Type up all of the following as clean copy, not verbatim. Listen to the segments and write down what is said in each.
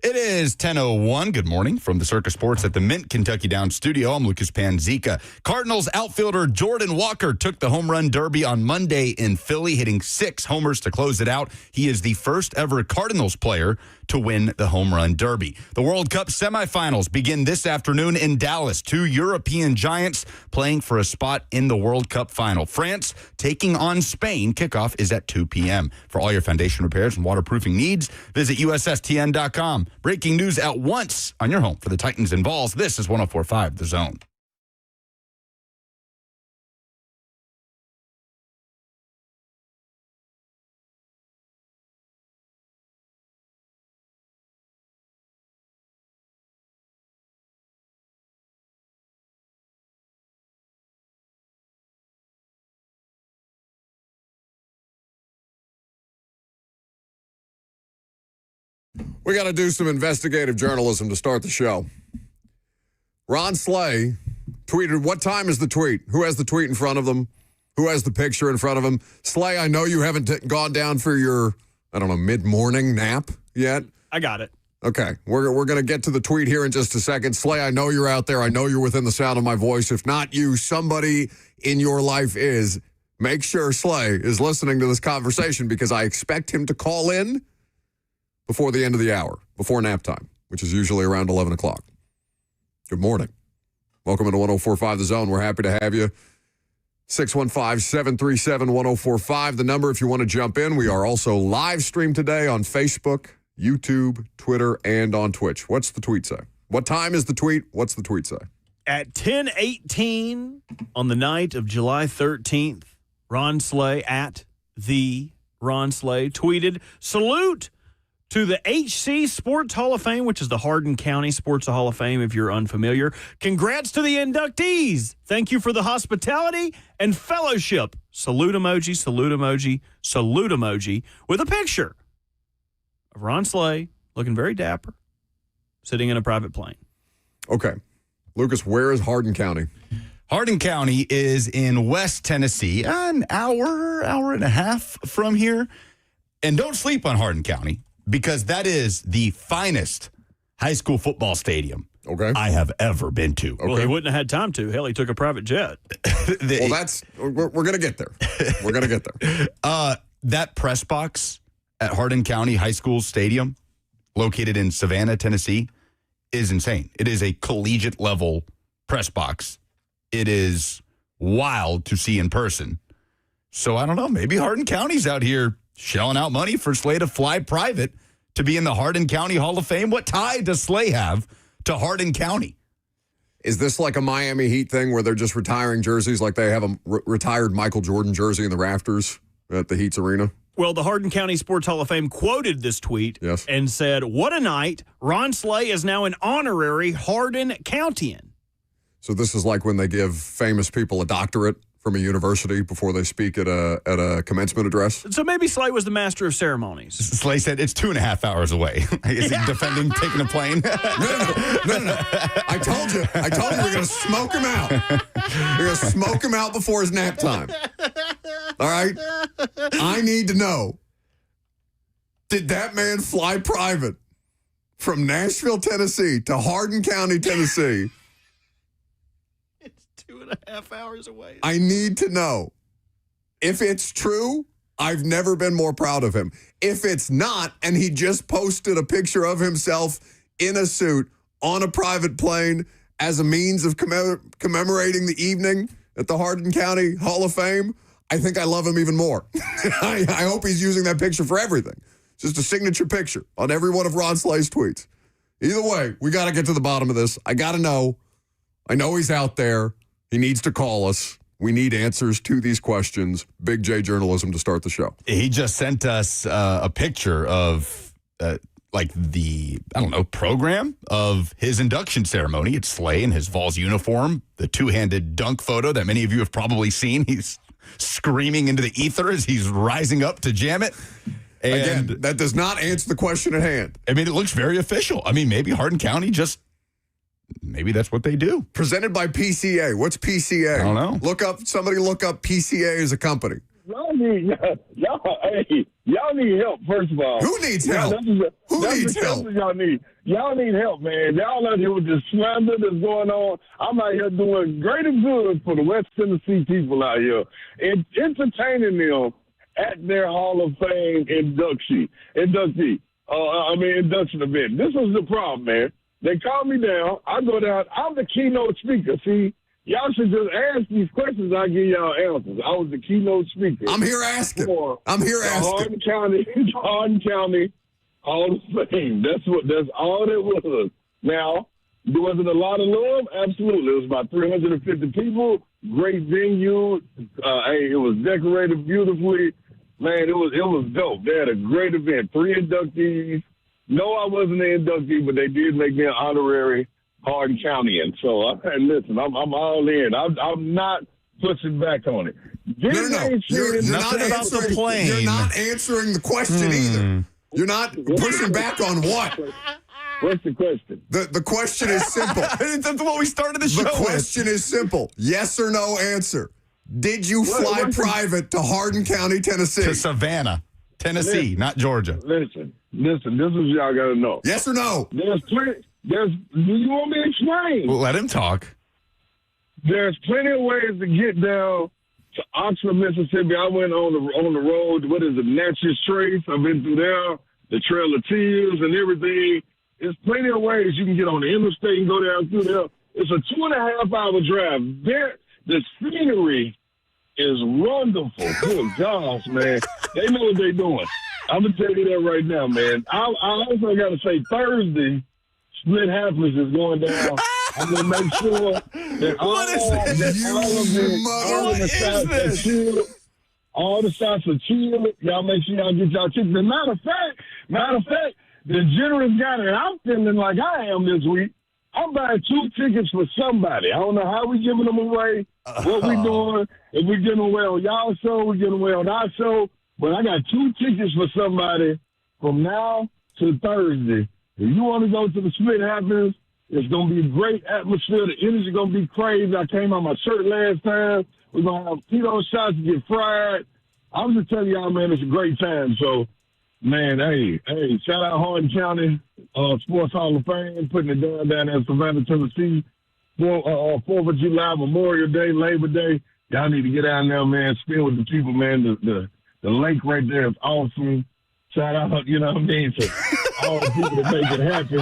It is 10:01. Good morning from the Circus Sports at the Mint Kentucky Downs studio. I'm Lucas Panzica. Cardinals outfielder Jordan Walker took the home run derby on Monday in Philly, hitting 6 homers to close it out. He is the first ever Cardinals player to win the home run derby. The World Cup semifinals begin this afternoon in Dallas. 2 European giants playing for a spot in the World Cup final. France taking on Spain. Kickoff is at 2 p.m. For all your foundation repairs and waterproofing needs, visit USSTN.com. Breaking news at once on your home for the Titans and Vols. This is 104.5 The Zone. We got to do some investigative journalism to start the show. Ron Slay tweeted, what time is the tweet? Who has the tweet in front of them? Who has the picture in front of them? Slay, I know you haven't gone down for your, mid-morning nap yet. I got it. Okay, we're going to get to the tweet here in just a second. Slay, I know you're out there. I know you're within the sound of my voice. If not you, somebody in your life is. Make sure Slay is listening to this conversation because I expect him to call in before the end of the hour, before nap time, which is usually around 11 o'clock. Good morning. Welcome to 104.5 The Zone. We're happy to have you. 615-737-1045, the number if you want to jump in. We are also live streamed today on Facebook, YouTube, Twitter, and on Twitch. What's the tweet say? What time is the tweet? What's the tweet say? At 10:18 on the night of July 13th, Ron Slay, at the Ron Slay, tweeted, salute to the HC Sports Hall of Fame, which is the Hardin County Sports Hall of Fame, if you're unfamiliar. Congrats to the inductees. Thank you for the hospitality and fellowship. Salute emoji, salute emoji, salute emoji, with a picture of Ron Slay looking very dapper, sitting in a private plane. Okay. Lucas, where is Hardin County? Hardin County is in West Tennessee, an hour and a half from here. And don't sleep on Hardin County, because that is the finest high school football stadium I have ever been to. Okay. Well, he wouldn't have had time to. Hell, he took a private jet. We're going to get there. We're going to get there. That press box at Hardin County High School Stadium, located in Savannah, Tennessee, is insane. It is a collegiate level press box. It is wild to see in person. So I don't know, maybe Hardin County's out here shelling out money for Slay to fly private to be in the Hardin County Hall of Fame. What tie does Slay have to Hardin County? Is this like a Miami Heat thing where they're just retiring jerseys, like they have a retired Michael Jordan jersey in the rafters at the Heat's arena? Well, the Hardin County Sports Hall of Fame quoted this tweet and said, what a night. Ron Slay is now an honorary Hardin Countian. So this is like when they give famous people a doctorate from a university before they speak at a commencement address? So maybe Slay was the master of ceremonies. Slay said it's 2.5 hours away. Is he defending taking a plane? No. I told you we're going to smoke him out. We're going to smoke him out before his nap time. All right? I need to know, did that man fly private from Nashville, Tennessee to Hardin County, Tennessee? 2.5 hours away. I need to know. If it's true, I've never been more proud of him. If it's not, and he just posted a picture of himself in a suit on a private plane as a means of commemorating the evening at the Hardin County Hall of Fame, I think I love him even more. I hope he's using that picture for everything. Just a signature picture on every one of Ron Slay's tweets. Either way, we got to get to the bottom of this. I got to know. I know he's out there. He needs to call us. We need answers to these questions. Big J journalism to start the show. He just sent us a picture of the program of his induction ceremony. It's Slay in his Vols uniform, the two-handed dunk photo that many of you have probably seen. He's screaming into the ether as he's rising up to jam it. And again, that does not answer the question at hand. I mean, it looks very official. I mean, maybe Hardin County maybe that's what they do. Presented by PCA. What's PCA? I don't know. Somebody look up PCA as a company. Ron y'all need help. First of all, Who needs help? Who needs help? Y'all need help, man. Y'all out here with this slander that's going on. I'm out here doing greater good for the West Tennessee people out here and entertaining them at their Hall of Fame induction event. This was the problem, man. They call me down. I go down. I'm the keynote speaker. See, y'all should just ask these questions. I give y'all answers. I was the keynote speaker. I'm here asking. Hardin County Hall of Fame. That's all it was. Now, was it a lot of love? Absolutely. It was about 350 people. Great venue. It was decorated beautifully. Man, it was dope. They had a great event. 3 inductees. No, I wasn't an inductee, but they did make me an honorary Hardin Countyan. So, listen, I'm all in. I'm not pushing back on it. No. You're not the plane. You're not answering the question either. You're not pushing back on what? What's the question? The question is simple. That's what we started the show The with. question is simple. Yes or no answer. Did you fly private to Hardin County, Tennessee? To Savannah, Tennessee, not Georgia. Listen. This is what y'all got to know. Yes or no? Do you want me to explain? Well, let him talk. There's plenty of ways to get down to Oxford, Mississippi. I went on the road. What is it, Natchez Trace? I've been through there, the Trail of Tears and everything. There's plenty of ways you can get on the interstate and go down through there. It's a 2.5-hour drive. The scenery is wonderful. Good gosh, man. They know what they're doing. I'm going to tell you that right now, man. I also got to say Thursday, Split Happiness is going down. I'm going to make sure that all the shots are chilled. Y'all make sure y'all get y'all tickets. Matter of fact, the generous guy that I'm feeling like I am this week, I'm buying 2 tickets for somebody. I don't know how we giving them away, what we doing. If we giving away on y'all show, we giving away on our show. But I got 2 tickets for somebody from now to Thursday. If you want to go to the Split Happiness, it's going to be a great atmosphere. The energy going to be crazy. I came on my shirt last time. We're going to have keto shots to get fried. I'm just telling y'all, man, it's a great time. So, man, hey, shout out Hardin County Sports Hall of Fame, putting it down there in Savannah, Tennessee. 4th of July, Memorial Day, Labor Day. Y'all need to get out there, man, spend with the people, man. The lake right there is awesome. Shout out, you know what I mean, to all the people that make it happen.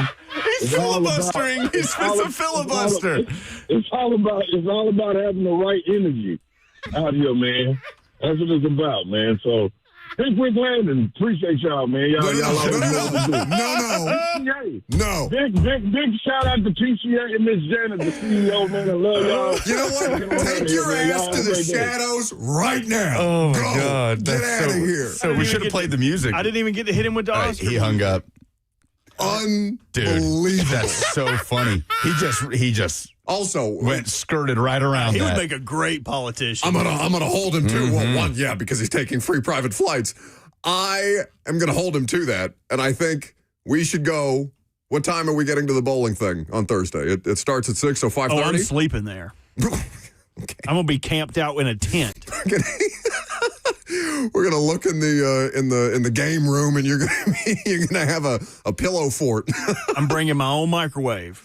He's filibustering. He's a filibuster. It's all about having the right energy out here, man. That's what it's about, man. So, hey, Quick Landon, appreciate y'all, man. No. Big shout out to PCA and Miss Janet, the CEO, man. I love y'all. You know what? Take your ass to the shadows right now. Oh, my Go. God. Get out of here. So we should have played the music. I didn't even get to hit him with the Oscar. He hung up. Unbelievable. Dude, that's so funny. He just also skirted right around He that. would make a great politician. I'm gonna hold him to one, because he's taking free private flights. I am gonna hold him to that, and I think we should go. What time are we getting to the bowling thing on Thursday? It starts at 6, so 5:30. Oh, I'm sleeping there. Okay. I'm gonna be camped out in a tent. We're gonna look in the game room, and you're gonna have a pillow fort. I'm bringing my own microwave.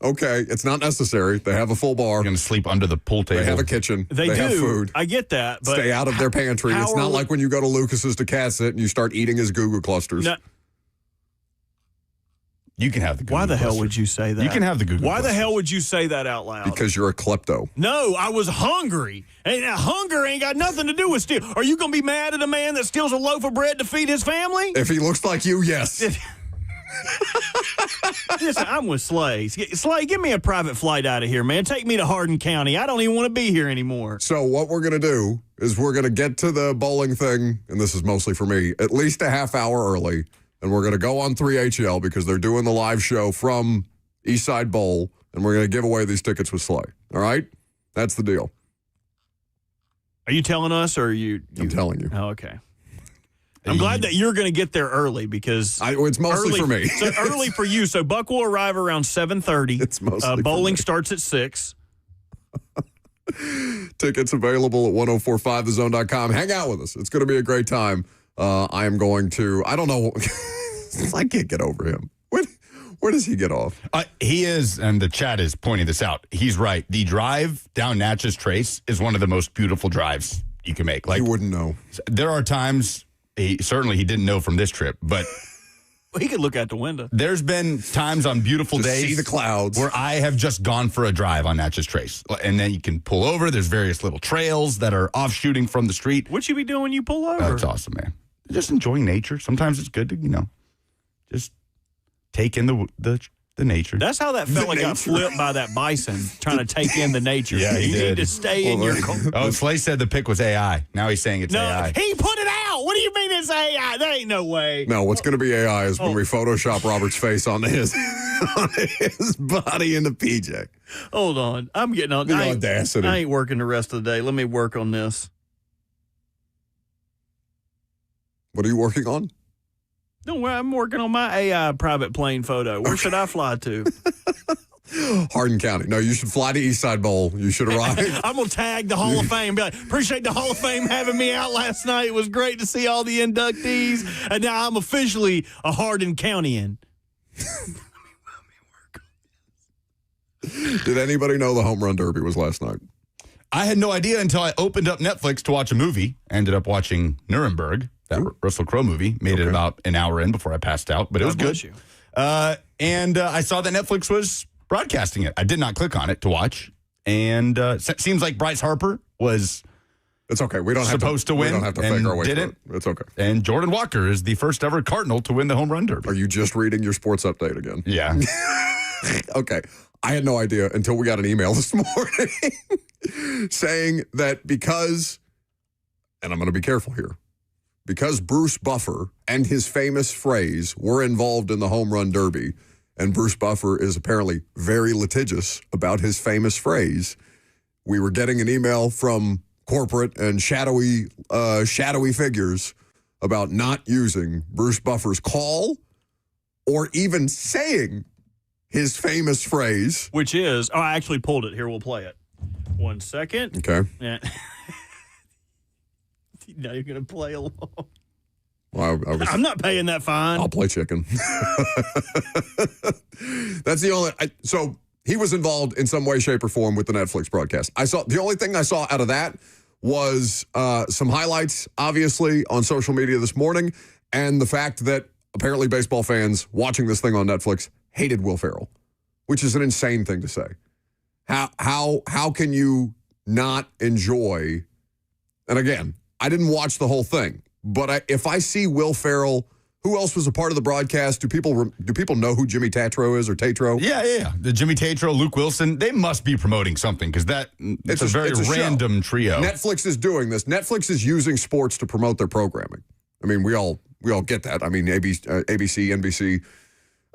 Okay, it's not necessary. They have a full bar. You're going to sleep under the pool table. They have a kitchen. They do. have food. I get that. But stay out of their pantry. It's not like when you go to Lucas's to Cassett and you start eating his Goo Goo clusters. No, You can have the Goo Goo why the hell clusters. would you say that? You can have the Goo Goo Why the clusters. hell would you say that out loud? Because you're a klepto. No, I was hungry. And hunger ain't got nothing to do with steal. Are you going to be mad at a man that steals a loaf of bread to feed his family? If he looks like you, yes. Listen, I'm with Slay. Slay, give me a private flight out of here, man. Take me to Hardin County. I don't even want to be here anymore. So what we're going to do is we're going to get to the bowling thing, and this is mostly for me, at least a half hour early. And we're going to go on 3HL because they're doing the live show from Eastside Bowl, and we're going to give away these tickets with Slay. All right? That's the deal. Are you telling us or are you? I'm telling you. Oh, okay. I'm glad that you're going to get there early because it's mostly early, for me. So early for you. So Buck will arrive around 7:30. It's mostly for bowling me. starts at 6. Tickets available at 1045thezone.com. Hang out with us. It's going to be a great time. I am going to, I don't know. I can't get over him. Where does he get off? He is, and the chat is pointing this out. He's right. The drive down Natchez Trace is one of the most beautiful drives you can make. Like, you wouldn't know. There are times, he didn't know from this trip, but he could look out the window. There's been times on beautiful Just days see the clouds where I have just gone for a drive on Natchez Trace. And then you can pull over. There's various little trails that are offshooting from the street. What you be doing when you pull over? That's awesome, man. Just enjoying nature. Sometimes it's good to, just take in the nature. That's how that fella got flipped by that bison trying to take in the nature. Yeah, he did. need to stay in your car. Oh, Slay said the pick was AI. Now he's saying it's AI. He put it out. What do you mean it's AI? There ain't no way. No, what's going to be AI is when we Photoshop Robert's face on his body in the PJ. Hold on. I'm getting on. The audacity. I ain't working the rest of the day. Let me work on this. What are you working on? Don't worry, I'm working on my AI private plane photo. Where should I fly to? Hardin County. No, you should fly to Eastside Bowl. You should arrive. I'm going to tag the Hall of Fame. Be like, appreciate the Hall of Fame having me out last night. It was great to see all the inductees. And now I'm officially a Hardin Countyan. Did anybody know the Home Run Derby was last night? I had no idea until I opened up Netflix to watch a movie. Ended up watching Nuremberg, that Russell Crowe movie. Made it about an hour in before I passed out, but it was good. And I saw that Netflix was broadcasting it. I did not click on it to watch. And it seems like Bryce Harper was It's okay. We don't supposed to win. We don't have to fake our way through it. It's okay. And Jordan Walker is the first ever Cardinal to win the Home Run Derby. Are you just reading your sports update again? Yeah. Okay. I had no idea until we got an email this morning saying that because, and I'm going to be careful here, because Bruce Buffer and his famous phrase were involved in the Home Run Derby, and Bruce Buffer is apparently very litigious about his famous phrase, we were getting an email from corporate and shadowy figures about not using Bruce Buffer's call or even saying his famous phrase. Which is, I actually pulled it. Here, we'll play it. 1 second. Okay. Yeah. Now you're going to play along. Well, I'm not paying that fine. I'll play chicken. That's the only. So he was involved in some way, shape, or form with the Netflix broadcast. The only thing I saw out of that was some highlights, obviously, on social media this morning, and the fact that apparently baseball fans watching this thing on Netflix hated Will Ferrell, which is an insane thing to say. How can you not enjoy? And again, I didn't watch the whole thing, but if I see Will Ferrell, who else was a part of the broadcast? Do people know who Jimmy Tatro is or Tatro? Yeah. The Jimmy Tatro, Luke Wilson, they must be promoting something because it's a very random trio. Netflix is doing this. Netflix is using sports to promote their programming. I mean, we all get that. I mean, ABC, NBC,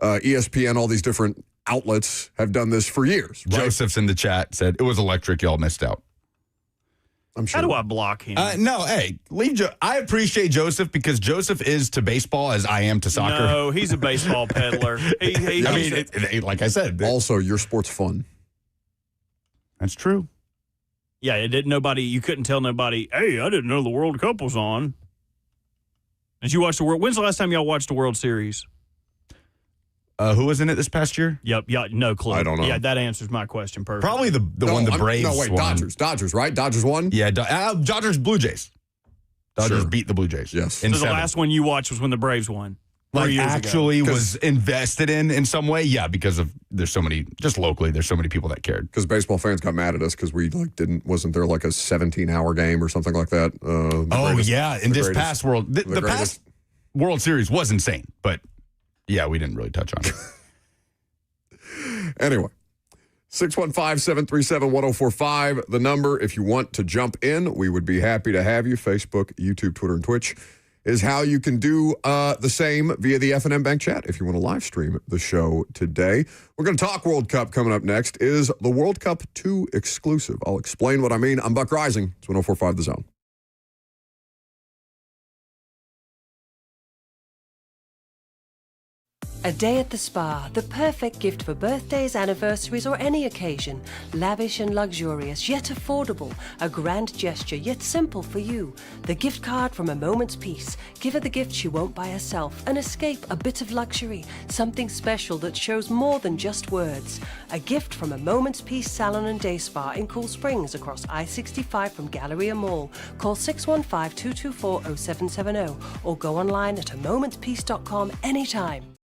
ESPN, all these different outlets have done this for years. Right? Joseph's in the chat said, it was electric. Y'all missed out. I'm sure. How do I block him? No, hey, leave. I appreciate Joseph because Joseph is to baseball as I am to soccer. No, he's a baseball peddler. Like I said. Also, your sport's fun. That's true. Yeah, you couldn't tell nobody, hey, I didn't know the World Cup was on. Did you watch when's the last time y'all watched the World Series? Who was in it this past year? Yep, no clue. I don't know. Yeah, that answers my question perfectly. Probably the Braves won. Dodgers, right? Dodgers won? Yeah, Dodgers, Blue Jays. Dodgers beat the Blue Jays. Yes. So the last one you watched was when the Braves won. Was invested in some way? Yeah, because there's so many, just locally, there's so many people that cared. Because baseball fans got mad at us because we wasn't there like a 17-hour game or something like that? Past World, the past World Series was insane, but yeah, we didn't really touch on it. Anyway, 615-737-1045, the number. If you want to jump in, we would be happy to have you. Facebook, YouTube, Twitter, and Twitch is how you can do the same via the F&M Bank chat if you want to live stream the show today. We're going to talk World Cup coming up next. Is the World Cup too exclusive? I'll explain what I mean. I'm Buck Rising. It's 104.5 The Zone. A day at the spa, the perfect gift for birthdays, anniversaries, or any occasion. Lavish and luxurious, yet affordable. A grand gesture, yet simple for you. The gift card from A Moment's Peace. Give her the gift she won't buy herself. An escape, a bit of luxury. Something special that shows more than just words. A gift from A Moment's Peace Salon and Day Spa in Cool Springs across I-65 from Galleria Mall. Call 615-224-0770 or go online at amomentspeace.com anytime.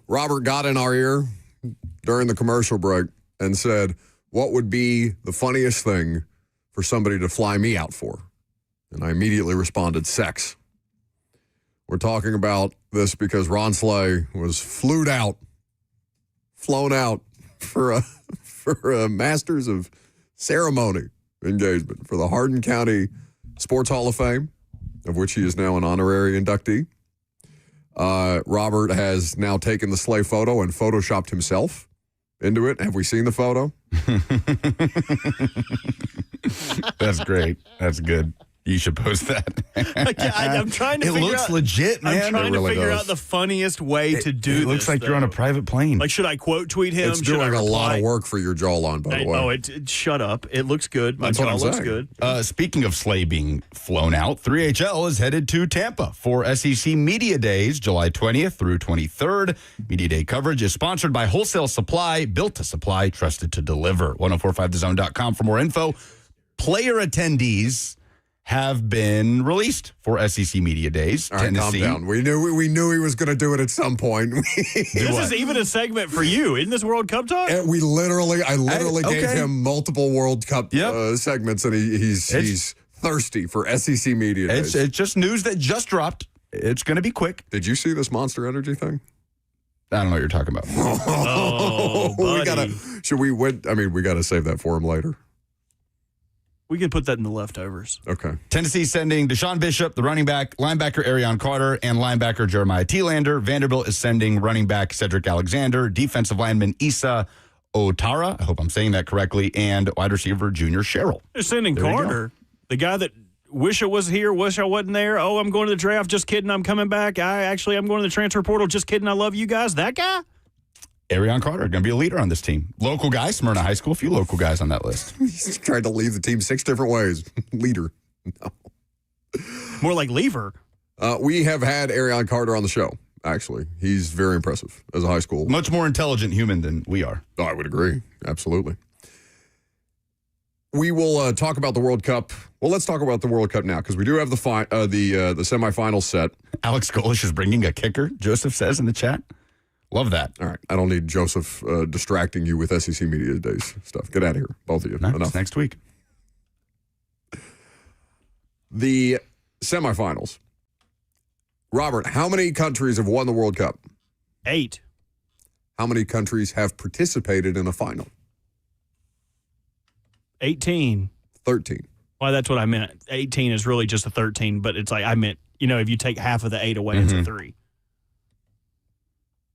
Robert got in our ear during the commercial break and said, what would be the funniest thing for somebody to fly me out for? And I immediately responded, sex. We're talking about this because Ron Slay was flown out for a Masters of Ceremony engagement for the Hardin County Sports Hall of Fame, of which he is now an honorary inductee. Robert has now taken the Slay photo and photoshopped himself into it. Have we seen the photo? That's great. That's good. You should post that. I'm trying to it figure looks out, legit, man. I'm trying really to figure does. out the funniest way to do this. It looks like you're on a private plane. Like, should I quote tweet him? It's Should I doing a lot reply? of work for your jawline, by the way. Oh, shut up. It looks good. My That's what jaw I'm looks saying. good. Speaking of Slay being flown out, 3HL is headed to Tampa for SEC Media Days, July 20th through 23rd. Media Day coverage is sponsored by Wholesale Supply, built to supply, trusted to deliver. 1045thezone.com for more info. Player attendees have been released for SEC Media Days. All right, calm down. We knew he was going to do it at some point. This is even a segment for you. Isn't this World Cup talk? And I literally gave him multiple World Cup segments, and he's thirsty for SEC Media Days. It's just news that just dropped. It's going to be quick. Did you see this Monster Energy thing? I don't know what you're talking about. Oh, buddy. We got to save that for him later. We can put that in the leftovers. Okay. Tennessee sending Deshaun Bishop, the running back, linebacker Arion Carter, and linebacker Jeremiah Thielander. Vanderbilt is sending running back Cedric Alexander, defensive lineman Issa Otara, I hope I'm saying that correctly, and wide receiver Junior Sherrill. They're sending Carter, the guy that wish I was here, wish I wasn't there. Oh, I'm going to the draft. Just kidding. I'm coming back. I'm going to the transfer portal. Just kidding. I love you guys. That guy? Arion Carter, going to be a leader on this team. Local guy, Smyrna High School, a few local guys on that list. He's tried to leave the team 6 different ways. Leader. No. More like lever. We have had Arion Carter on the show, actually. He's very impressive as a high school. Much more intelligent human than we are. Oh, I would agree. Absolutely. We will talk about the World Cup. Well, let's talk about the World Cup now, because we do have the semifinal set. Alex Golish is bringing a kicker, Joseph says in the chat. Love that. All right. I don't need Joseph distracting you with SEC Media Days stuff. Get out of here, both of you. Enough. Next week. The semifinals. Robert, how many countries have won the World Cup? 8. How many countries have participated in a final? 18. 13. Well, that's what I meant. 18 is really just a 13, but it's like I meant, if you take half of the 8 away, it's a 3.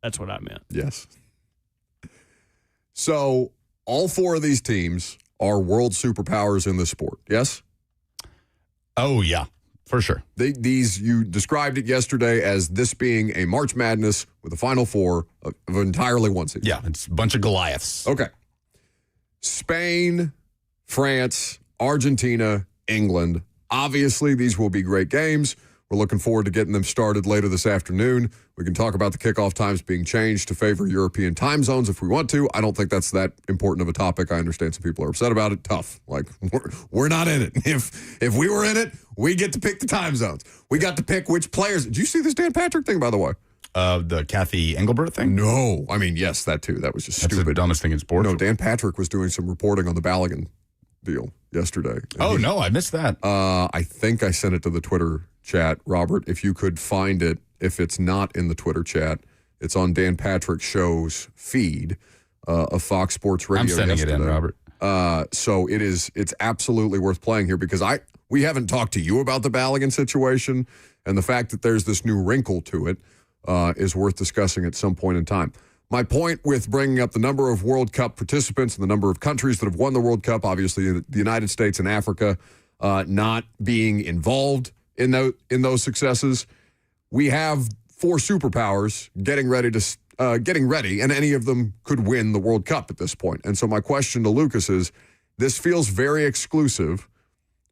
That's what I meant. Yes. So all 4 of these teams are world superpowers in this sport, yes? Oh, yeah, for sure. You described it yesterday as this being a March Madness with a Final Four of entirely one season. Yeah, it's a bunch of Goliaths. Okay. Spain, France, Argentina, England. Obviously, these will be great games. We're looking forward to getting them started later this afternoon. We can talk about the kickoff times being changed to favor European time zones if we want to. I don't think that's that important of a topic. I understand some people are upset about it. Tough. Like, we're not in it. If we were in it, we get to pick the time zones. We got to pick which players. Did you see this Dan Patrick thing, by the way? The Kathy Engelbert thing? No. I mean, yes, that too. That was just That's stupid. the dumbest thing in sports. No, Dan Patrick was doing some reporting on the Balogun deal yesterday. No, I missed that. I think I sent it to the Twitter chat. Robert, if you could find it, if it's not in the Twitter chat, it's on Dan Patrick's show's feed of Fox Sports Radio. I'm sending yesterday. it in, Robert. So it's absolutely worth playing here because we haven't talked to you about the Balogun situation, and the fact that there's this new wrinkle to it is worth discussing at some point in time. My point with bringing up the number of World Cup participants and the number of countries that have won the World Cup, obviously the United States and Africa not being involved in those successes, we have 4 superpowers getting ready, and any of them could win the World Cup at this point. And so my question to Lucas is, this feels very exclusive.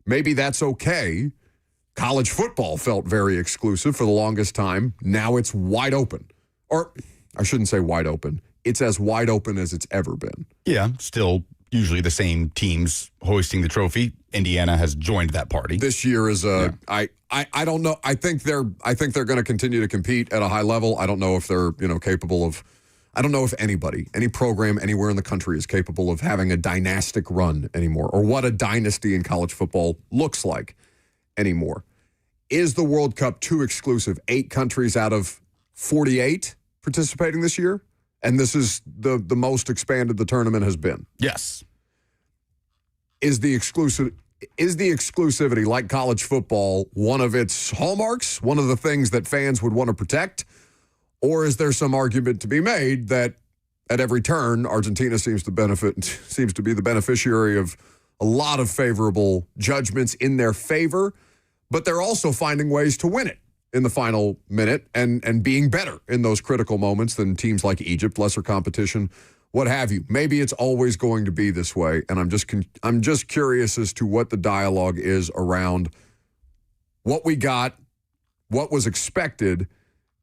Maybe that's okay. College football felt very exclusive for the longest time. Now it's wide open. Or I shouldn't say wide open. It's as wide open as it's ever been. Yeah, still usually the same teams hoisting the trophy. Indiana has joined that party. This year is I don't know. I think they're going to continue to compete at a high level. I don't know if they're capable of. I don't know if any program anywhere in the country is capable of having a dynastic run anymore, or what a dynasty in college football looks like anymore. Is the World Cup too exclusive? 8 countries out of 48 participating this year, and this is the most expanded the tournament has been. Yes. Is the exclusivity, like college football, one of its hallmarks, one of the things that fans would want to protect? Or is there some argument to be made that at every turn, Argentina seems to be the beneficiary of a lot of favorable judgments in their favor, but they're also finding ways to win it in the final minute and being better in those critical moments than teams like Egypt, lesser competition, what have you. Maybe it's always going to be this way, and I'm just curious as to what the dialogue is around what we got, what was expected,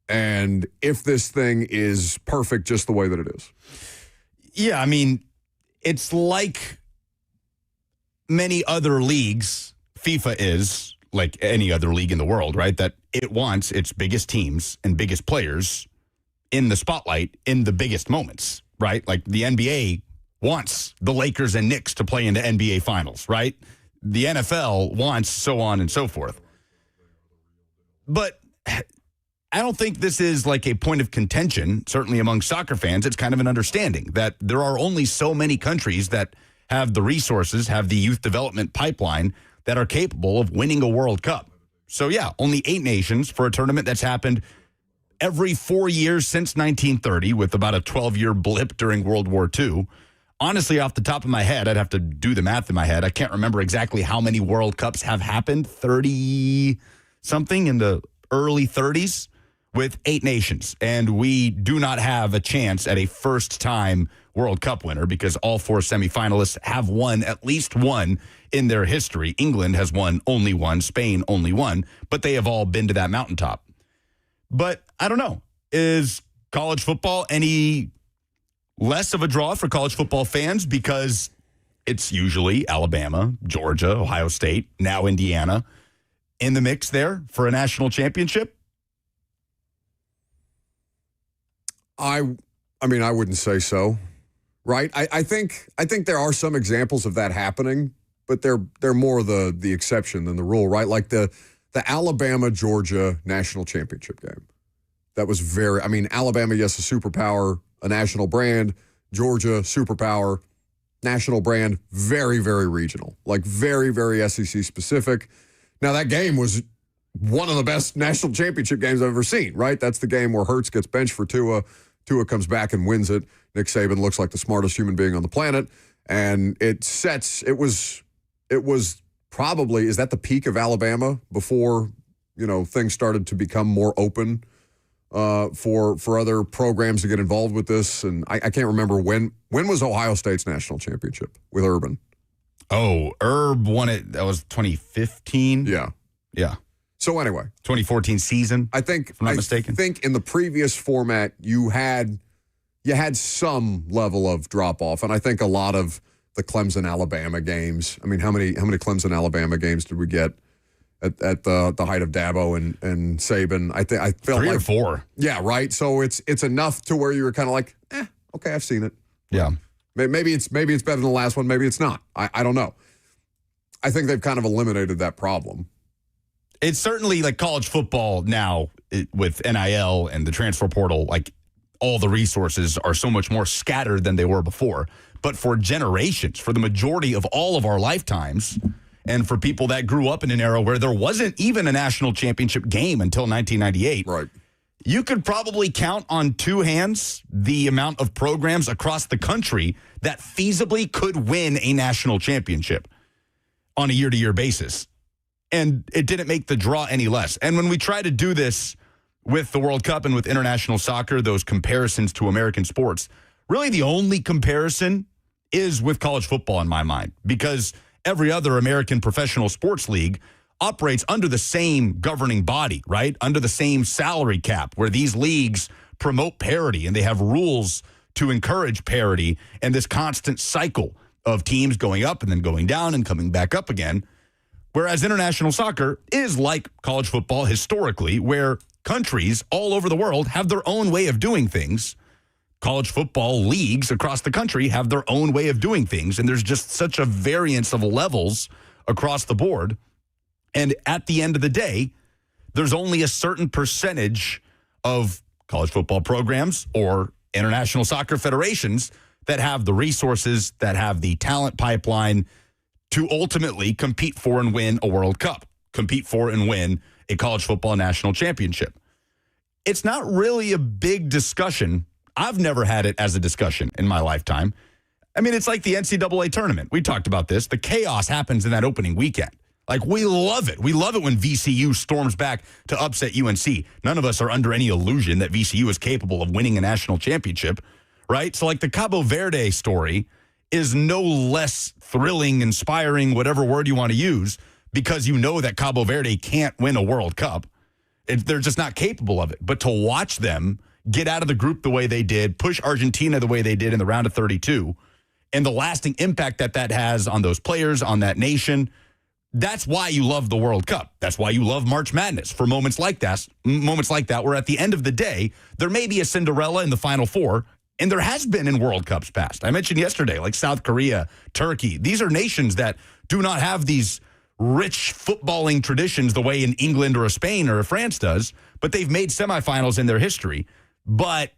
and if this thing is perfect just the way that it is. Yeah, I mean, it's like many other leagues. FIFA is like any other league in the world, right? That it wants its biggest teams and biggest players in the spotlight in the biggest moments, right? Like the NBA wants the Lakers and Knicks to play in the NBA finals, right? The NFL wants so on and so forth. But I don't think this is like a point of contention, certainly among soccer fans. It's kind of an understanding that there are only so many countries that have the resources, have the youth development pipeline that are capable of winning a World Cup. So, yeah, only 8 nations for a tournament that's happened every 4 years since 1930 with about a 12-year blip during World War II. Honestly, off the top of my head, I'd have to do the math in my head. I can't remember exactly how many World Cups have happened, 30-something in the early 30s with 8 nations. And we do not have a chance at a first-time World Cup winner because all 4 semifinalists have won at least one in their history. England has won only one, Spain only one, but they have all been to that mountaintop. But I don't know. Is college football any less of a draw for college football fans because it's usually Alabama, Georgia, Ohio State, now Indiana in the mix there for a national championship? I mean, I wouldn't say so, right? I think there are some examples of that happening, but they're more the exception than the rule, right? Like the Alabama-Georgia national championship game. That was Alabama, yes, a superpower, a national brand. Georgia, superpower, national brand, very, very regional, like very, very SEC specific. Now, that game was one of the best national championship games I've ever seen, right? That's the game where Hurts gets benched for Tua. Tua comes back and wins it. Nick Saban looks like the smartest human being on the planet. And it was probably, is that the peak of Alabama before, things started to become more open for other programs to get involved with this? And I can't remember when was Ohio State's national championship with Urban? Oh, Herb won it. That was 2015. Yeah. Yeah. So anyway, 2014 season. I think, if I'm not mistaken. I think in the previous format, you had some level of drop off, and I think a lot of the Clemson Alabama games. I mean, how many Clemson Alabama games did we get at the height of Dabo and Saban? I felt 3 like or 4. Yeah, right. So it's enough to where you were kind of like, okay, I've seen it. Yeah. Maybe it's better than the last one. Maybe it's not. I don't know. I think they've kind of eliminated that problem. It's certainly like college football now with NIL and the transfer portal, like all the resources are so much more scattered than they were before. But for generations, for the majority of all of our lifetimes, and for people that grew up in an era where there wasn't even a national championship game until 1998, right? You could probably count on 2 hands the amount of programs across the country that feasibly could win a national championship on a year-to-year basis. And it didn't make the draw any less. And when we try to do this with the World Cup and with international soccer, those comparisons to American sports, really the only comparison is with college football in my mind, because every other American professional sports league operates under the same governing body, right? Under the same salary cap, where these leagues promote parity and they have rules to encourage parity and this constant cycle of teams going up and then going down and coming back up again. Whereas international soccer is like college football historically, where countries all over the world have their own way of doing things. College football leagues across the country have their own way of doing things, and there's just such a variance of levels across the board. And at the end of the day, there's only a certain percentage of college football programs or international soccer federations that have the resources, that have the talent pipeline to ultimately compete for and win a World Cup, compete for and win a college football national championship. It's not really a big discussion. I've never had it as a discussion in my lifetime. I mean, it's like the NCAA tournament. We talked about this. The chaos happens in that opening weekend. Like, we love it. We love it when VCU storms back to upset UNC. None of us are under any illusion that VCU is capable of winning a national championship, right? So, like, the Cabo Verde story is no less thrilling, inspiring, whatever word you want to use, because you know that Cabo Verde can't win a World Cup. They're just not capable of it. But to watch them get out of the group the way they did, push Argentina the way they did in the round of 32, and the lasting impact that that has on those players, on that nation, that's why you love the World Cup. That's why you love March Madness, for moments like that, where at the end of the day, there may be a Cinderella in the Final Four, and there has been in World Cups past. I mentioned yesterday, like South Korea, Turkey. These are nations that do not have these rich footballing traditions the way in England or a Spain or a France does, but they've made semifinals in their history. But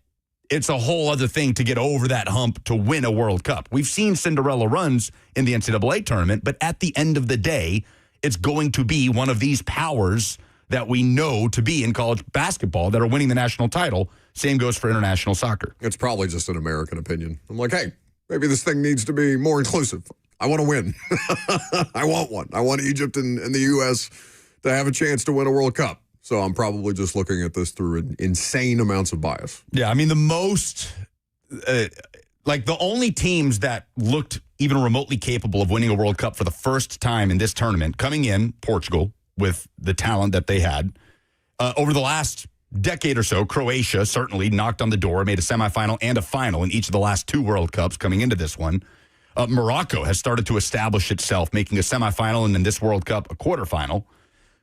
it's a whole other thing to get over that hump to win a World Cup. We've seen Cinderella runs in the NCAA tournament, but at the end of the day, it's going to be one of these powers that we know to be in college basketball that are winning the national title. Same goes for international soccer. It's probably just an American opinion. I'm like, hey, maybe this thing needs to be more inclusive. I want to win. I want one. I want Egypt and the U.S. to have a chance to win a World Cup. So I'm probably just looking at this through insane amounts of bias. Yeah, I mean, the only teams that looked even remotely capable of winning a World Cup for the first time in this tournament, coming in, Portugal, with the talent that they had. Over the last decade or so, Croatia certainly knocked on the door, made a semifinal and a final in each of the last two World Cups coming into this one. Morocco has started to establish itself, making a semifinal and in this World Cup a quarterfinal.